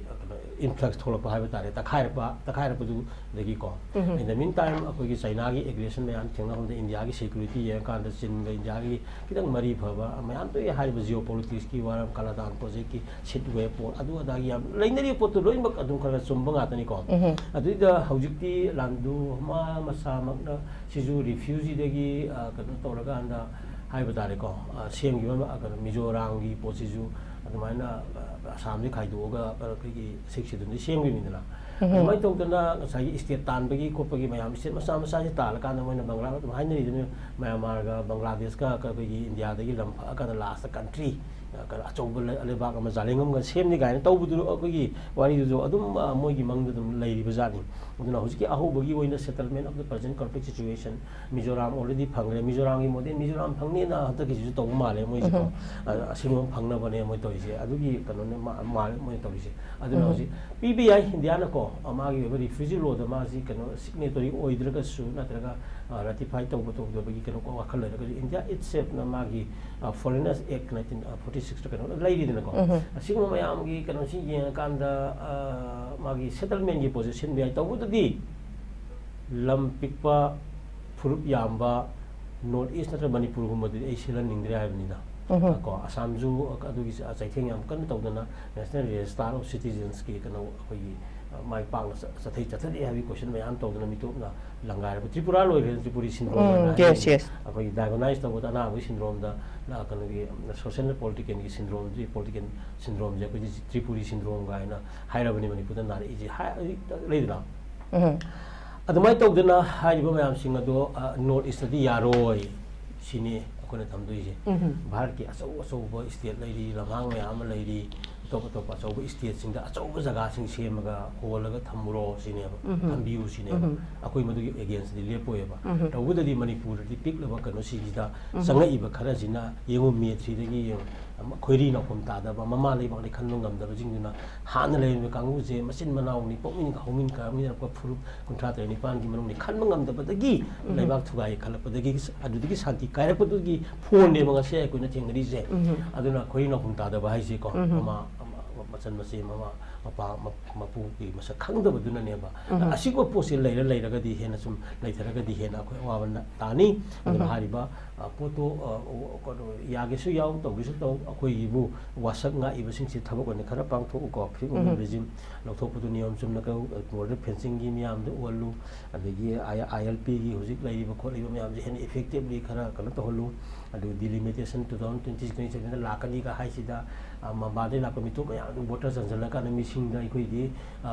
[SPEAKER 2] influx thola pa haiba tare takhaira pa du degi ko in the meantime akoi gi China gi aggression mayam thengna hom India gi security ye kanda chin India gi kidang mari phaba mayam to ye haiba geopolitics ki waram kala dan project ki sitwe port adu ada gi yam leinari pot to loin bak adum kala sumba ngatani ko adu da haujikti landu ma masa makna siju refugee degi kanu toraga anda haiba tare ko sem gi ma Mizoram gi posiju adumaina Assam khai doga ki section ni sem gi minna mai to dana sai state tan bagi ko pagi mayam state masa ji tal kan moina Bangla hai ni Myanmar ga Bangladesh ka gi India da gi lam ka last country ꯑꯆꯧꯕ ꯂꯩꯕꯥꯛ ꯑꯃ ꯖꯥꯂꯦꯡꯉꯝꯒ ꯁꯦꯝꯅꯤ ꯀꯥꯏꯅ ꯇꯧꯕꯗꯨ ꯑꯩꯈꯣꯏꯒꯤ ꯋꯥꯔꯤꯗꯨꯁꯨ ꯑꯗꯨꯝ ꯃꯣꯏꯒꯤ ꯃꯪꯗ ꯑꯗꯨꯝ ꯂꯩꯔꯤꯕ ꯖꯥꯠꯅꯤ ꯑꯗꯨꯅ ꯍꯧꯖꯤꯛꯀꯤ ꯑꯍꯧꯕꯒꯤ ꯑꯣꯏꯅ settlement of the present conflict situation Mizoram already ꯐꯪꯈ꯭ꯔꯦ ꯃꯤꯖꯣꯔꯥꯝꯒꯤ ꯃꯣꯗꯦꯜ ꯃꯤꯖꯣꯔꯥꯝ ꯐꯪꯅꯦꯅ ꯍꯟꯗꯛꯀꯤꯁꯤꯁꯨ ꯇꯧꯕ ꯃꯥꯜꯂꯦ ꯃꯣꯏꯁꯤꯀꯣ ꯑꯁꯤꯒꯨꯝꯕ ꯐꯪꯅꯕꯅꯦ ꯃꯣꯏ ꯇꯧꯔꯤꯁꯦ ꯑꯗꯨꯒꯤ ꯀꯩꯅꯣꯅꯦ ꯃꯥꯜꯂꯦ ꯃꯣꯏ ꯇꯧꯔꯤꯁꯦ ꯑꯗꯨꯅ ꯍꯧꯖꯤꯛ ꯄꯤꯕ ꯌꯥꯏ ꯏꯟꯗꯤꯌꯥꯅꯀꯣ ꯃꯥꯒꯤ ꯑꯣꯏꯕ ꯔꯤꯐ꯭ꯌꯨꯖꯤ ꯂꯣꯗ ꯃꯥꯁꯤ ꯀꯩꯅꯣ ꯁꯤꯒꯅꯦꯇꯔꯤ ꯑꯣꯏꯗ꯭ꯔꯒꯁꯨ ꯅꯠꯇ꯭ꯔꯒ ꯔꯥꯇꯤꯐꯥꯏ ꯇꯧꯗꯕꯒꯤ ꯀꯩꯅꯣ ꯋꯥꯈꯜ ꯂꯩꯔꯒꯁꯨ ꯏꯟꯗꯤꯌꯥ ꯏꯠꯁꯦꯜꯐꯅ ꯃꯥꯒꯤ ꯐꯣꯔꯦꯅꯔꯁ ꯑꯦꯛ 1946ꯗ ꯀꯩꯅꯣ ꯂꯩꯔꯤꯗꯅꯀꯣ ꯑꯁꯤꯒꯨꯝꯕ ꯃꯌꯥꯝꯒꯤ ꯀꯩꯅꯣꯁꯤ ꯌꯦꯡꯉꯀꯥꯟꯗ ꯃꯥꯒꯤ ꯁꯦꯇꯜꯃꯦꯟꯒꯤ ꯄꯣꯖꯤꯁꯟ ꯌꯥꯏ ꯇꯧꯕꯗꯗꯤ ꯂꯝ ꯄꯤꯛꯄ ꯐꯨꯔꯨꯞ ꯌꯥꯝꯕ ꯅꯣꯔꯠ ꯏꯁ ꯅꯠꯇ꯭ꯔꯒ ꯃꯅꯤꯄꯨꯔꯒꯨꯝꯕꯗꯗꯤ ꯑꯩ ꯁꯤꯜꯍꯟꯅꯤꯡꯗ꯭ꯔꯦ ꯍꯥꯏꯕꯅꯤꯅ ꯀꯣ ꯑꯁꯥꯝꯁꯨ ꯑꯗꯨꯒꯤ ꯆꯩꯊꯦꯡ ꯌꯥꯝ ꯀꯟꯅ ꯇꯧꯗꯅ ꯅꯦꯁꯅꯦꯜ ꯔꯦꯖꯤꯁꯇꯥꯔ ꯑꯣꯐ ꯁꯤꯇꯤꯖꯟꯁꯀꯤ ꯀꯩꯅꯣ ꯑꯩꯈꯣꯏꯒꯤ ꯃꯥꯏ ꯄꯥꯛꯅ ꯆꯠꯊꯗꯦ ꯍꯥꯏꯕꯒꯤ ꯀꯣꯏꯁꯟ ꯃꯌꯥꯝ ꯇꯧꯗꯅ ꯃꯤꯇꯣꯞꯅ ꯂꯪꯒꯥꯏꯔꯕ ꯇ꯭ꯔꯤꯄꯨꯔꯥ ꯂꯣꯏꯈ꯭ꯔꯦ ꯇ꯭ꯔꯤꯄꯨꯔꯤ ꯁꯤꯟꯗ꯭ꯔꯣꯝ ꯑꯩꯈꯣꯏꯒꯤ ꯗꯥꯏꯒꯣꯅꯥꯏꯁ ꯇꯧꯕꯗ ꯑꯅꯥꯕꯒꯤ ꯁꯤꯟꯗ꯭ꯔꯣꯝꯗ ꯀꯩꯅꯣꯒꯤ ꯁꯣꯁꯤꯌꯦꯜ ꯄꯣꯂꯤꯇꯤꯀꯦꯜꯒꯤ ꯁꯤꯟꯗ꯭ꯔꯣꯝꯁꯤ ꯄꯣꯂꯤꯇꯤꯀꯦꯜ ꯁꯤꯟꯗ꯭ꯔꯣꯝꯁꯦ ꯑꯩꯈꯣꯏꯒꯤ ꯇ꯭ꯔꯤꯄꯨꯔꯤ ꯁꯤꯟꯗ꯭ꯔꯣꯝ ꯀꯥꯏꯅ ꯍꯥꯏꯔꯕꯅꯤ ꯃꯅꯤꯄꯨꯔꯗ ꯅꯥꯔꯛꯏꯁꯦ ꯂꯩꯗꯅ ꯑꯗꯨꯃꯥꯏꯅ ꯇꯧꯗꯅ ꯍꯥꯏꯔꯤꯕ ꯃꯌꯥꯝꯁꯤꯡ ꯑꯗꯣ ꯅꯣꯔꯠ ꯏꯁꯇꯗꯤ ꯌꯥꯔꯣꯏ ꯁꯤꯅꯤ ꯑꯩꯈꯣꯏꯅ ꯊꯝꯗꯣꯏꯁꯦ ꯚꯥꯔꯠꯀꯤ ꯑꯆꯧ ꯑꯆꯧꯕ ꯏꯁꯇꯦꯠ ꯂꯩꯔꯤ ꯂꯝꯍꯥꯡ ꯃꯌꯥꯝ ꯑꯃ ꯂꯩꯔꯤ ꯑꯇꯣꯞ ꯑꯇꯣꯞꯄ ꯑꯆꯧꯕ ꯏꯁꯇꯦꯠꯁꯤꯡꯗ ꯑꯆꯧꯕ ꯖꯒꯥꯁꯤꯡ ꯁꯦꯝꯃꯒ ꯍꯣꯜꯂꯒ ꯊꯝꯃꯨꯔꯣ ꯁꯤꯅꯦꯕ ꯊꯝꯕꯤꯌꯨ ꯁꯤꯅꯦꯕ ꯑꯩꯈꯣꯏ ꯃꯗꯨꯒꯤ ꯑꯦꯒꯦꯟꯁꯇꯗꯤ ꯂꯦꯞꯄꯣꯏꯑꯕ ꯇꯧꯕꯗꯗꯤ ꯃꯅꯤꯄꯨꯔꯗꯗꯤ ꯄꯤꯛꯂꯕ ꯀꯩꯅꯣꯁꯤꯡꯁꯤꯗ ꯆꯪꯉꯛꯏꯕ ꯈꯔꯁꯤꯅ ꯌꯦꯡꯉꯨ ꯃꯦ 3ꯗꯒꯤ ꯈꯣꯏꯔꯤ ꯅꯥꯎꯐꯝ ꯇꯥꯗꯕ ꯃꯃꯥ ꯂꯩꯕꯥꯛꯅꯤ ꯈꯟꯕ ꯉꯝꯗꯕꯁꯤꯡꯗꯨꯅ ꯍꯥꯟꯅ ꯂꯩꯔꯤꯕ ꯀꯥꯡꯕꯨꯁꯦ ꯃꯆꯤꯟ ꯃꯅꯥꯎꯅꯤ ꯄꯣꯛꯃꯤꯟ ꯍꯧꯃꯤꯟ ꯀꯥꯃꯤꯟꯅꯔꯛꯄ ꯐꯨꯔꯨꯞ 39ꯒꯤ ꯃꯅꯨꯡꯗ ꯈꯟꯕ ꯉꯝꯗꯕꯗꯒꯤ ꯂꯩꯕꯥꯛ ꯊꯨꯒꯥꯏ ꯈꯜꯂꯛꯄꯗꯒꯤ ꯑꯗꯨꯗꯒꯤ ꯁꯥꯟꯇꯤ ꯀꯥꯏꯔꯛꯄꯗꯨꯒꯤ ꯐꯣꯟꯅꯦꯕ ꯉꯁꯤ ꯑꯩꯈꯣꯏꯅ ꯊꯦꯡꯅꯔꯤꯁꯦ ꯑꯗꯨꯅ ꯈꯣꯏꯔꯤ ꯅꯥꯎꯐꯝ ꯇꯥꯗꯕ ꯍꯥꯏꯁꯦꯀꯣ ꯃꯃꯥ ꯃꯆꯟ ꯃꯆꯦ ꯃꯃꯥ ꯃꯄꯥ ꯃꯄꯨꯒꯤ ꯃꯁꯛ ꯈꯪꯗꯕꯗꯨꯅꯅꯦꯕ ꯑꯁꯤꯒꯨꯝꯕ ꯄꯣꯠꯁꯦ ꯂꯩꯔꯒꯗꯤ ꯍꯦꯟꯅ ꯁꯨꯝ ꯂꯩꯊꯔꯒꯗꯤ ꯍꯦꯟꯅ ꯑꯩꯈꯣꯏ ꯑꯋꯥꯕ ꯇꯥꯅꯤ ꯑꯗꯨꯅ ꯍꯥꯏꯔꯤꯕ ꯄꯣꯠꯇꯣ ꯌꯥꯒꯦꯁꯨ ꯌꯥꯎ ꯇꯧꯒꯦꯁꯨ ꯇꯧ ꯑꯩꯈꯣꯏꯒꯤꯕꯨ ꯋꯥꯁꯛ ꯉꯥꯛꯏꯕꯁꯤꯡꯁꯤ ꯊꯕꯛ ꯑꯣꯏꯅ ꯈꯔ ꯄꯥꯡꯊꯣꯛꯎꯀꯣ ꯐ꯭ꯔꯤ ꯑꯣꯏꯕ ꯔꯦꯖꯤꯝ ꯂꯧꯊꯣꯛꯄꯗꯨ ꯅꯤꯌꯣꯝ ꯆꯨꯝꯅ ꯕꯣꯔꯗꯔ ꯐꯦꯟꯁꯤꯡꯒꯤ ꯃꯌꯥꯝꯗ ꯑꯣꯜꯂꯨ ꯑꯗꯒꯤ ILPꯒꯤ ꯍꯧꯖꯤꯛ ꯂꯩꯔꯤꯕ ꯈꯣꯠꯂꯤꯕ ꯃꯌꯥꯝꯁꯦ ꯍꯦꯟꯅ ꯏꯐꯦꯛꯇꯤꯚꯂꯤ ꯈꯔ ꯀꯩꯅꯣ ꯇꯧꯍꯜꯂꯨ ꯑꯗꯨ ꯗꯤꯂꯤꯃꯤꯇꯦꯁꯟ 2026-27ꯗ ꯂꯥꯛꯀꯅꯤꯒ ꯍꯥꯏꯁꯤꯗ ꯃꯄꯥꯟꯗꯒꯤ ꯂꯥꯛꯄ ꯃꯤꯇꯣꯞ ꯃꯌꯥꯝꯗꯨ ꯚꯣꯇꯔ ꯆꯟꯁꯤꯜꯂꯀꯥꯟꯗ ꯃꯤꯁꯤꯡꯗ ꯑꯩꯈꯣꯏꯒꯤ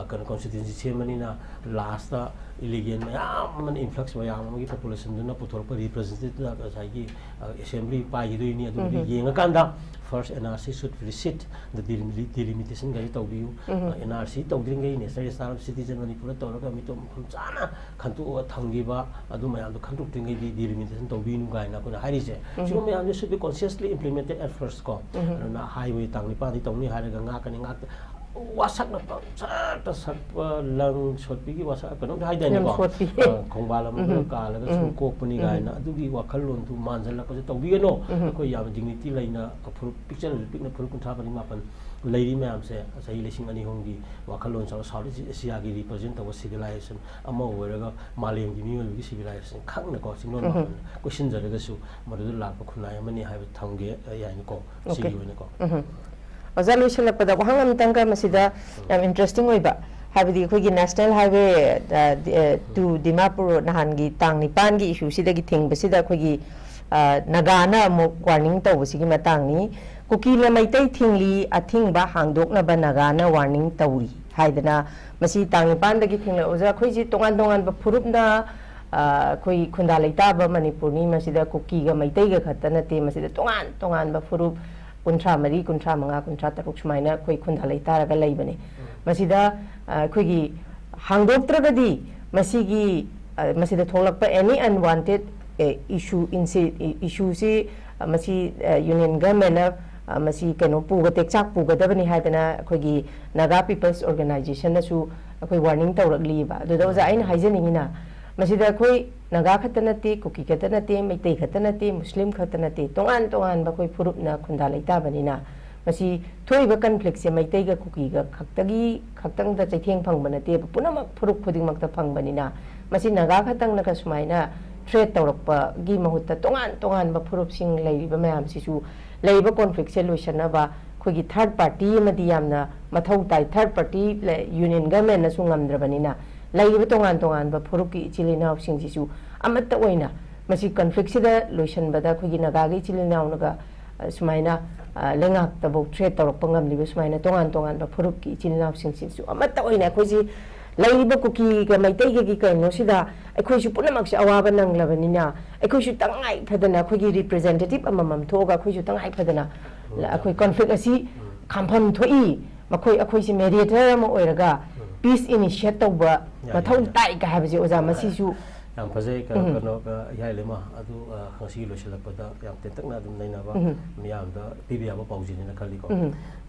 [SPEAKER 2] ꯀꯩꯅꯣ ꯀꯟꯁꯇꯤꯇ꯭ꯌꯨꯟꯁꯤ ꯁꯦꯝꯕꯅꯤꯅ ꯂꯥꯁꯇ ꯏꯂꯤꯒꯦꯟ ꯃꯌꯥꯝ ꯑꯃꯅ ꯏꯟꯐ꯭ꯂꯛꯁ ꯃꯌꯥꯝ ꯑꯃꯒꯤ ꯄꯣꯄꯨꯂꯦꯁꯟꯗꯨꯅ ꯄꯨꯊꯣꯔꯛꯄ ꯔꯤꯄ꯭ꯔꯖꯦꯟꯇꯦꯇꯤꯚ ꯉꯁꯥꯏꯒꯤ ꯑꯦꯁꯦꯝꯕ꯭ꯂꯤ ꯄꯥꯏꯈꯤꯗꯣꯏꯅꯤ ꯑꯗꯨꯕꯨꯗꯤ ꯌꯦꯡꯉꯀꯥꯟꯗ first NRC should receipt the delimitation ꯒꯥꯔꯤ ꯇꯧꯕꯤꯌꯨ NRC ꯇꯧꯗ꯭ꯔꯤꯉꯩ ꯅꯦꯁꯅꯦꯜ ꯔꯦꯖꯤꯁꯇꯥꯔ ꯑꯣꯐ ꯁꯤꯇꯤꯖꯟ ꯃꯅꯤꯄꯨꯔꯗ ꯇꯧꯔꯒ ꯃꯤꯇꯣꯞ ꯃꯐꯝ ꯆꯥꯅ ꯈꯟꯇꯣꯛꯑꯒ ꯊꯝꯈꯤꯕ ꯑꯗꯨ ꯃꯌꯥꯝꯗꯣ ꯈꯟꯇꯣꯛꯇ꯭ꯔꯤꯉꯩꯗꯤ ꯗꯤꯂꯤꯃꯤꯇꯦꯁꯟ ꯇꯧꯕꯤꯅꯨ ꯀꯥꯏꯅ ꯑꯩꯈꯣꯏꯅ ꯍꯥꯏꯔꯤꯁꯦ ꯁꯤꯒꯨꯝꯕ ꯃꯌꯥꯝꯁꯦ should be consciously implemented at first ꯀꯣ ꯑꯗꯨꯅ ꯍꯥꯏꯋꯦ ꯇꯥꯡ 9ꯗꯤ ꯇꯧꯅꯤ ꯍꯥꯏꯔꯒ ꯉꯥꯛꯀꯅꯤ ꯋꯥꯁꯛꯅ ꯄꯪꯁꯛꯇ ꯁꯛꯄ ꯂꯪ ꯁꯣꯠꯄꯤꯒꯤ ꯋꯥꯁꯛ ꯀꯩꯅꯣꯝꯇ ꯍꯥꯏꯗꯥꯏꯅꯦꯀꯣ ꯈꯣꯡꯕꯥꯜ ꯑꯃ ꯀꯥꯜꯂꯒ ꯁꯨꯝ ꯀꯣꯛꯄꯅꯤ ꯀꯥꯏꯅ ꯑꯗꯨꯒꯤ ꯋꯥꯈꯜꯂꯣꯟꯗꯨ ꯃꯥꯟꯁꯤꯜꯂꯛꯄꯁꯦ ꯇꯧꯕꯤꯒꯅꯣ ꯑꯩꯈꯣꯏ ꯌꯥꯝ ꯗꯤꯒꯅꯤꯇꯤ ꯂꯩꯅ ꯐꯨꯔꯨꯞ ꯄꯤꯛꯆꯔꯁꯨ ꯄꯤꯛꯅ ꯐꯨꯔꯨꯞ 257 ꯂꯩꯔꯤ ꯃꯌꯥꯝꯁꯦ ꯆꯍꯤ 2002ꯒꯤ ꯋꯥꯈꯜꯂꯣꯟ ꯁꯥꯎꯠ ꯏꯁ ꯑꯦꯁꯤꯌꯥꯒꯤ ꯔꯤꯄ꯭ꯔꯖꯦꯟ ꯇꯧꯕ ꯁꯤꯚꯤꯂꯥꯏꯖꯦꯁꯟ ꯑꯃ ꯑꯣꯏꯔꯒ ꯃꯥꯂꯦꯝꯒꯤ ꯃꯤꯑꯣꯏꯕꯒꯤ ꯁꯤꯚꯤꯂꯥꯏꯖꯦꯁꯟ ꯈꯪꯅꯀꯣ ꯆꯤꯡꯂꯣꯟ ꯃꯥꯄꯟ ꯀꯣꯏꯁꯤꯟꯖꯔꯒꯁꯨ ꯃꯗꯨꯗ ꯂꯥꯛꯄ ꯈꯨꯟꯅꯥꯏ ꯑꯃꯅꯤ ꯍꯥꯏꯕ ꯊꯝꯒꯦ ꯌꯥꯏꯅꯀꯣ ꯁꯤꯒꯤ ꯑꯣꯏꯅꯀꯣ
[SPEAKER 1] ꯑꯣꯖꯥ ꯂꯣꯏꯁꯤꯜꯂꯛꯄꯗ ꯋꯥꯍꯪ ꯑꯃꯇꯪꯒ ꯃꯁꯤꯗ ꯌꯥꯝ ꯏꯟꯇꯔꯦꯁꯇꯤꯡ ꯑꯣꯏꯕ ꯍꯥꯏꯕꯗꯤ ꯑꯩꯈꯣꯏꯒꯤ ꯅꯦꯁꯅꯦꯜ ꯍꯥꯏꯋꯦ ꯇꯨ ꯗꯤꯃꯥꯄꯨꯔ ꯅꯍꯥꯟꯒꯤ ꯇꯥꯡ 9ꯒꯤ ꯏꯁꯨꯁꯤꯗꯒꯤ ꯊꯤꯡꯕꯁꯤꯗ ꯑꯩꯈꯣꯏꯒꯤ ꯅꯥꯒꯥꯅ ꯑꯃꯨꯛ ꯋꯥꯔꯅꯤꯡ ꯇꯧꯕꯁꯤꯒꯤ ꯃꯇꯥꯡꯅꯤ ꯀꯨꯀꯤꯅ ꯃꯩꯇꯩ ꯊꯤꯡꯂꯤ ꯑꯊꯤꯡꯕ ꯍꯥꯡꯗꯣꯛꯅꯕ ꯅꯥꯒꯥꯅ ꯋꯥꯔꯅꯤꯡ ꯇꯧꯔꯤ ꯍꯥꯏꯗꯅ ꯃꯁꯤ ꯇꯥꯡ 9ꯗꯒꯤ ꯊꯤꯡꯂꯦ ꯑꯣꯖꯥ ꯑꯩꯈꯣꯏꯁꯤ ꯇꯣꯉꯥꯟ ꯇꯣꯉꯥꯟꯕ ꯐꯨꯔꯨꯞꯅ ꯑꯩꯈꯣꯏ ꯈꯨꯟꯗꯥ ꯂꯩꯇꯥꯕ ꯃꯅꯤꯄꯨꯔꯅꯤ ꯃꯁꯤꯗ ꯀꯨꯀꯤꯒ ꯃꯩꯇꯩꯒ ꯈꯛꯇ ꯅꯠꯇꯦ ꯃꯁꯤꯗ ꯇꯣꯉꯥꯟ ꯇꯣꯉꯥꯟꯕ ꯐꯨꯔꯨꯞ 53, 55, 53 ꯁꯨꯃꯥꯏꯅ ꯑꯩꯈꯣꯏ ꯈꯨꯟꯗꯥ ꯂꯩꯇꯥꯔꯒ ꯂꯩꯕꯅꯤ ꯃꯁꯤꯗ ꯑꯩꯈꯣꯏꯒꯤ ꯍꯥꯡꯗꯣꯛꯇ꯭ꯔꯒꯗꯤ ꯃꯁꯤꯗ ꯊꯣꯛꯂꯛꯄ ꯑꯦꯅꯤ ꯑꯟꯋꯥꯟꯇꯦꯗ ꯏꯁꯨꯁꯤ ꯃꯁꯤ ꯌꯨꯅꯤꯌꯟ ꯒꯚꯔꯟꯃꯦꯟꯅ ꯃꯁꯤ ꯀꯩꯅꯣ ꯇꯦꯛꯆꯥꯛ ꯄꯨꯒꯗꯕꯅꯤ ꯍꯥꯏꯗꯅ ꯑꯩꯈꯣꯏꯒꯤ ꯅꯥꯒꯥ ꯄꯤꯄꯜꯁ ꯑꯣꯔꯒꯅꯥꯏꯖꯦꯁꯟꯅꯁꯨ ꯑꯩꯈꯣꯏ ꯋꯥꯔꯅꯤꯡ ꯇꯧꯔꯛꯂꯤꯕ ꯑꯗꯨꯗ ꯑꯣꯖꯥ ꯑꯩꯅ ꯍꯥꯏꯖꯅꯤꯡꯉꯤꯅ ꯃꯁꯤꯗ ꯑꯩꯈꯣꯏ ꯅꯥꯒꯥ ꯈꯛꯇ ꯅꯠꯇꯦ ꯀꯨꯀꯤ ꯈꯛꯇ ꯅꯠꯇꯦ ꯃꯩꯇꯩ ꯈꯛꯇ ꯅꯠꯇꯦ ꯃꯨꯁꯂꯤꯝ ꯈꯛꯇ ꯅꯠꯇꯦ ꯇꯣꯉꯥꯟ ꯇꯣꯉꯥꯟꯕ ꯑꯩꯈꯣꯏ ꯐꯨꯔꯨꯞꯅ ꯈꯨꯟꯗꯥ ꯂꯩꯇꯥꯕꯅꯤꯅ ꯃꯁꯤ ꯊꯣꯛꯏꯕ ꯀꯟꯐ꯭ꯂꯤꯛꯁꯦ ꯃꯩꯇꯩꯒ ꯀꯨꯀꯤꯒ ꯈꯛꯇꯪꯗ ꯆꯩꯊꯦꯡ ꯐꯪꯕ ꯅꯠꯇꯦꯕ ꯄꯨꯝꯅꯃꯛ ꯐꯨꯔꯨꯞ ꯈꯨꯗꯤꯡꯃꯛꯇ ꯐꯪꯕꯅꯤ나 ꯃꯁꯤ ꯅꯥꯒꯥ ꯈꯛꯇꯪꯅꯒ ꯁꯨꯃꯥꯏꯅ ꯊ꯭ꯔꯦꯠ ꯇꯧꯔꯛꯄꯒꯤ ꯃꯍꯨꯠꯇ ꯇꯣꯉꯥꯟ ꯇꯣꯉꯥꯟꯕ ꯐꯨꯔꯨꯞꯁꯤꯡ ꯂꯩꯔꯤꯕ ꯃꯌꯥꯝꯁꯤꯁꯨ ꯂꯩꯔꯤꯕ ꯀꯣꯟꯐ꯭ꯂꯤꯛꯁꯦ ꯂꯣꯏꯁꯟꯅꯕ ꯑꯩꯈꯣꯏꯒꯤ ꯊꯥꯔꯗ ꯄꯥꯔꯇꯤ ꯑꯃꯗꯤ ꯌꯥꯝꯅ ꯃꯊꯧ ꯇꯥꯏ ꯊꯥꯔꯗ ꯄꯥꯔꯇꯤ ꯌꯨꯅꯤꯌꯟ ꯒꯚꯔꯟꯃꯦꯟꯅꯁꯨ ꯉꯝꯗ꯭ꯔꯕꯅꯤꯅ ꯂꯩꯔꯤꯕ ꯇꯣꯉꯥꯟ ꯇꯣꯉꯥꯟꯕ ꯐꯨꯔꯨꯞꯀꯤ ꯏꯆꯤꯜ ꯏꯅꯥꯎꯁꯤꯡꯁꯤꯁꯨ ꯑꯃꯠꯇ ꯑꯣꯏꯅ ꯃꯁꯤ ꯀꯟꯐ꯭ꯂꯤꯛꯁꯤꯗ ꯂꯣꯏꯁꯟꯕꯗ ꯑꯩꯈꯣꯏꯒꯤ ꯅꯥꯒꯥꯒꯤ ꯏꯆꯤꯜ ꯏꯅꯥꯎꯅꯒ ꯁꯨꯃꯥꯏꯅ ꯂꯩꯉꯥꯛꯇꯐꯥꯎ ꯊ꯭ꯔꯦꯠ ꯇꯧꯔꯛꯄ ꯉꯝꯂꯤꯕ ꯁꯨꯃꯥꯏꯅ ꯇꯣꯉꯥꯟ ꯇꯣꯉꯥꯟꯕ ꯐꯨꯔꯨꯞꯀꯤ ꯏꯆꯤꯜ ꯏꯅꯥꯎꯁꯤꯡꯁꯤꯁꯨ ꯑꯃꯠꯇ ꯑꯣꯏꯅ ꯑꯩꯈꯣꯏꯁꯤ ꯂꯩꯔꯤꯕ ꯀꯨꯀꯤꯒ ꯃꯩꯇꯩꯒꯒꯤ ꯀꯩꯅꯣꯁꯤꯗ ꯑꯩꯈꯣꯏꯁꯨ ꯄꯨꯝꯅꯃꯛꯁꯦ ꯑꯋꯥꯕ ꯅꯪꯂꯕꯅꯤꯅ ꯑꯩꯈꯣꯏꯁꯨ ꯇꯉꯥꯏ ꯐꯗꯅ ꯑꯩꯈꯣꯏꯒꯤ ꯔꯤꯄ꯭ꯔꯖꯦꯟꯇꯦꯇꯤꯚ ꯑꯃꯃꯝ ꯊꯣꯛꯑꯒ ꯑꯩꯈꯣꯏꯁꯨ ꯇꯉꯥꯏ ꯐꯗꯅ ꯑꯩꯈꯣꯏ ꯀꯟꯐ꯭ꯂꯤꯛ ꯑꯁꯤ ꯈꯥꯝꯐꯝ ꯊꯣꯛꯏ ꯃꯈꯣꯏ ꯑꯩꯈꯣꯏꯁꯤ ꯃꯦꯗꯤꯌꯦꯇꯔ ꯑꯃ ꯑꯣꯏꯔꯒ ꯄꯤꯁ ꯏꯅꯤꯁꯤꯌꯦꯠ ꯇꯧꯕ ꯃꯊꯧ ꯇꯥꯏ ꯀ ꯍꯥꯏꯕꯁꯤ ꯑꯣꯖꯥ ꯃꯁꯤꯁꯨ
[SPEAKER 2] ꯌꯥꯝ ꯐꯖꯩ ꯀꯩꯅꯣ ꯍꯤꯌꯥꯏ ꯂꯩꯃ ꯑꯗꯨ ꯉꯁꯤ ꯂꯣꯏꯁꯤꯜꯂꯛꯄꯗ ꯌꯥꯝ ꯇꯦꯟꯇꯛꯅ ꯑꯗꯨꯝ ꯅꯩꯅꯕ ꯃꯤꯌꯥꯝꯗ ꯄꯤꯕ ꯌꯥꯕ ꯄꯥꯎꯖꯦꯜꯅꯤꯅ ꯈꯜꯂꯤꯀꯣ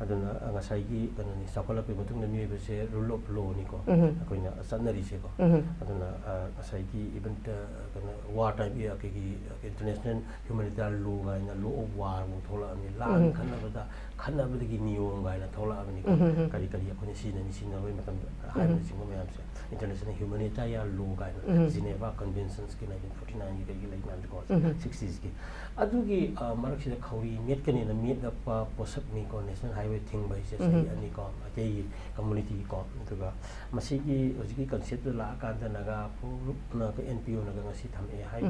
[SPEAKER 2] ꯑꯗꯨꯅ ꯉꯁꯥꯏꯒꯤ ꯀꯩꯅꯣꯅꯤ ꯆꯥꯎꯈꯠꯂꯛꯄꯒꯤ ꯃꯇꯨꯡꯗ ꯃꯤꯑꯣꯏꯕꯁꯦ ꯔꯨꯜ ꯑꯣꯐ ꯂꯣꯅꯤꯀꯣ ꯑꯩꯈꯣꯏꯅ ꯆꯠꯅꯔꯤꯁꯦꯀꯣ ꯑꯗꯨꯅ ꯉꯁꯥꯏꯒꯤ ꯏꯚꯟ ꯀꯩꯅꯣ ꯋꯥꯔ ꯇꯥꯏꯝ ꯑꯩꯈꯣꯏꯒꯤ ꯏꯟꯇꯔꯅꯦꯁꯅꯦꯜ ꯍ꯭ꯌꯨꯃꯦꯅꯤꯇꯤꯌꯥꯟ ꯂꯣ ꯀꯥꯏꯅ ꯂꯣ ꯑꯣꯐ ꯋꯥꯔꯕꯨ ꯊꯣꯛꯂꯛꯑꯕꯅꯤ ꯂꯥꯟ ꯈꯟꯅꯕꯗ ꯈꯟꯅꯕꯗꯒꯤ ꯅꯤꯌꯣꯝ ꯀꯥꯏꯅ ꯊꯣꯛꯂꯛꯑꯕꯅꯤꯀꯣ ꯀꯔꯤ ꯀꯔꯤ ꯑꯩꯈꯣꯏꯅ ꯁꯤꯖꯤꯟꯅꯕꯒꯤ ꯃꯇꯝꯗ ꯍꯥꯏꯕꯅꯆꯤꯡꯕ ꯃꯌꯥꯝꯁꯦ international humanitarian law kind Geneva Conventions ki 1949 ki lei man ko 60s ki adugi marak sida khawri met kani na met pa posak mi ko national highway thing bai se sai ani ko atei community ko duga masi ki hojiki concept la kan da naga pu na ka NPO naga ngasi thame hai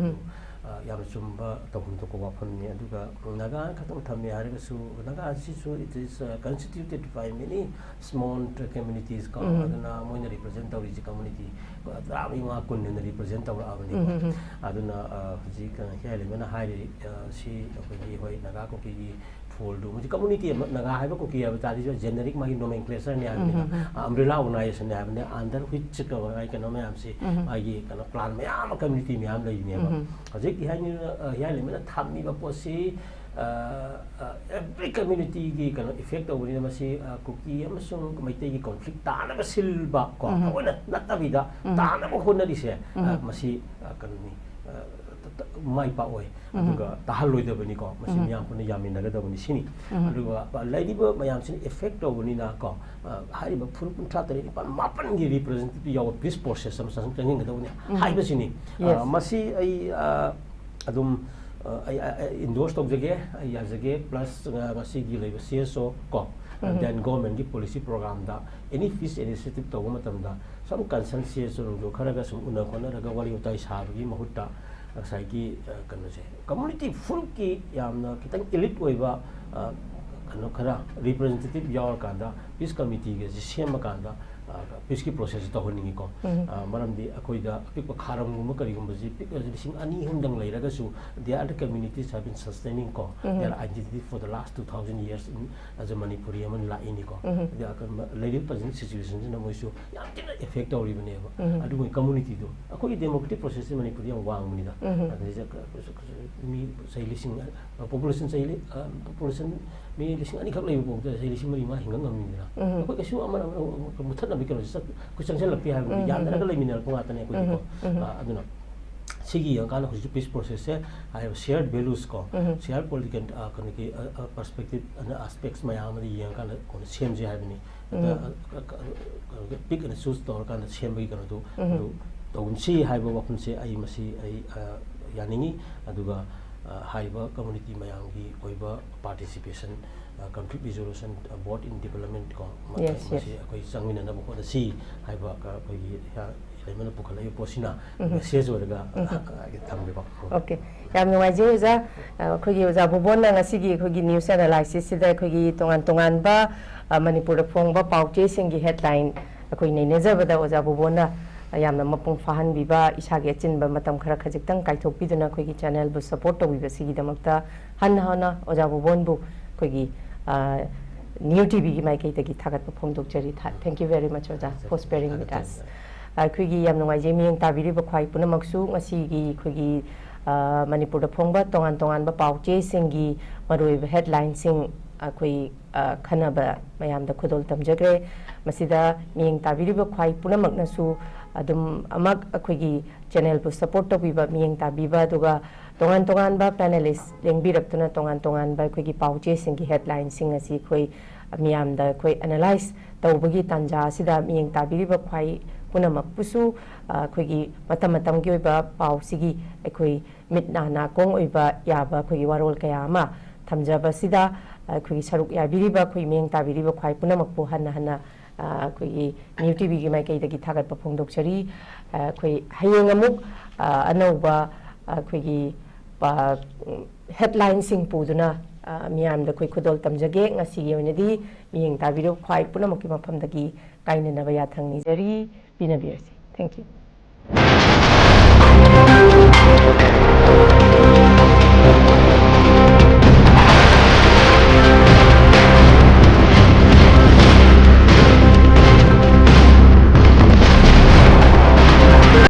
[SPEAKER 2] yam chumba tawhum to ko wafam ni aduga naga khatam thame har su naga si su it is constituted by many small communities ko aduna moina represent tawri community tami ma kun ne represent tawra abani aduna ji ka Heeyai Leima na hai si apni hoi naga ko ki full do muji community naga hai ba ko ki aba tari generic ma nomenclature ne abni umbrella organization ne abni under which ka ai ka no am si ai ka plan me am community me am lai ne ba hojik ki hai ni Heeyai Leima na thammi ba posi every community ki kana effect over ni masi kuki amasung maitei ki conflict ta na ba silba ko ona natabida ta na ba honna ri se masi kana ni mai pa oi aduga tahaloi da bani ko masi miyam pun yamin naga da bani sini aduga lady ba mayam sin effect over ni na ko hari ba furu pun tra tari pa mapan gi representative yaw peace process sam sang tangin da bani hai ba sini masi ai adum endorse tawjage yazage plus ngasi gi leiba CSO ko then government gi policy program da any peace initiative to matam da some concern CSO ro kharaga sum una kona raga wali utai sabagi mahutta sai gi kanu se community full ki yamna kitang elite oiba kanu khara representative yaw kanda peace committee ge sema kanda peace ki process to honingi ko maram di akoi da apik kharam gum kari gum ji pik lising ani hundang leiraga su the other communities have been sustaining ko their identity for the last 2000 years as a manipuri man la ini ko the leading present situations na moi su yam tina effect ori bane ba adu moi community do akoi democratic process manipuri yang wang muni da mi sai lising population sai population mi lising ani khak leibu ko sai lising mari ma hingang ngam ni da akoi ka su amana muthat na bikalo sa kusang lapi ha yan na kala minal ko atan ko ko aduna sigi yang kana huju peace process se I have shared values ko shared political kaniki perspective and aspects mayam ri yang kana ko same je ha bini big and sus tor kana same bi kana do si hai ba wapun se ai masi ai yaningi aduga haiba community mayam gi oiba participation conflict resolution board in development ko masi koi sangmina na ko da si haiba ka koi Leima na pukhalai posina message oraga thambe ba
[SPEAKER 1] okay yam nuai je uza khoi gi uza BUBHOL na ngasi gi khoi gi news analysis sida khoi gi tongan ba manipur da phong ba pauche sing gi headline khoi nei neja ba da uza BUBHOL na yamna mapung fahan bi ba isa ge chin ba matam khara khajik tang kai thok pi duna khoi gi channel bu support to bi ba sigi damakta hana uza BUBHOL bu khoi gi newtv gi mai kai ta gi thagat pa phong dok jari tha thank you very much uza for sparing with us khoi yam ngai je miyang tabiri ba khwai punamaksu ngasi gi khoi manipur da phongba tongan ba pauche singi maroi headline sing khoi khana ba mayam da khudol tamjagre masida miyang tabiri ba khwai punamak na su adum amak khoi gi channel bu support to bi ba miyang tabi ba duga tongan ba panelist lengbi raktuna tongan ba khoi gi pauche singi headline sing asi khoi miyam da khoi analyze tawbagi tanja sida miyang tabiri ba khwai punamak pusu khoi matam gi ba pau sigi khoi mitna na kong oiba yaba khoi warol kaya ma thamjaba sida khoi saruk ya biri ba khoi meng ta biri ba khoi punamak pu hana khoi newtv gi mai kai dagi thagat pa phongdok chari khoi hayeng amuk anauba khoi headline sing pu duna miyam da khoi khudol tamjage ngasi gi onedi meng ta biri khoi punamak ki mafam dagi kaina na ba ya thang ni jari Thank you.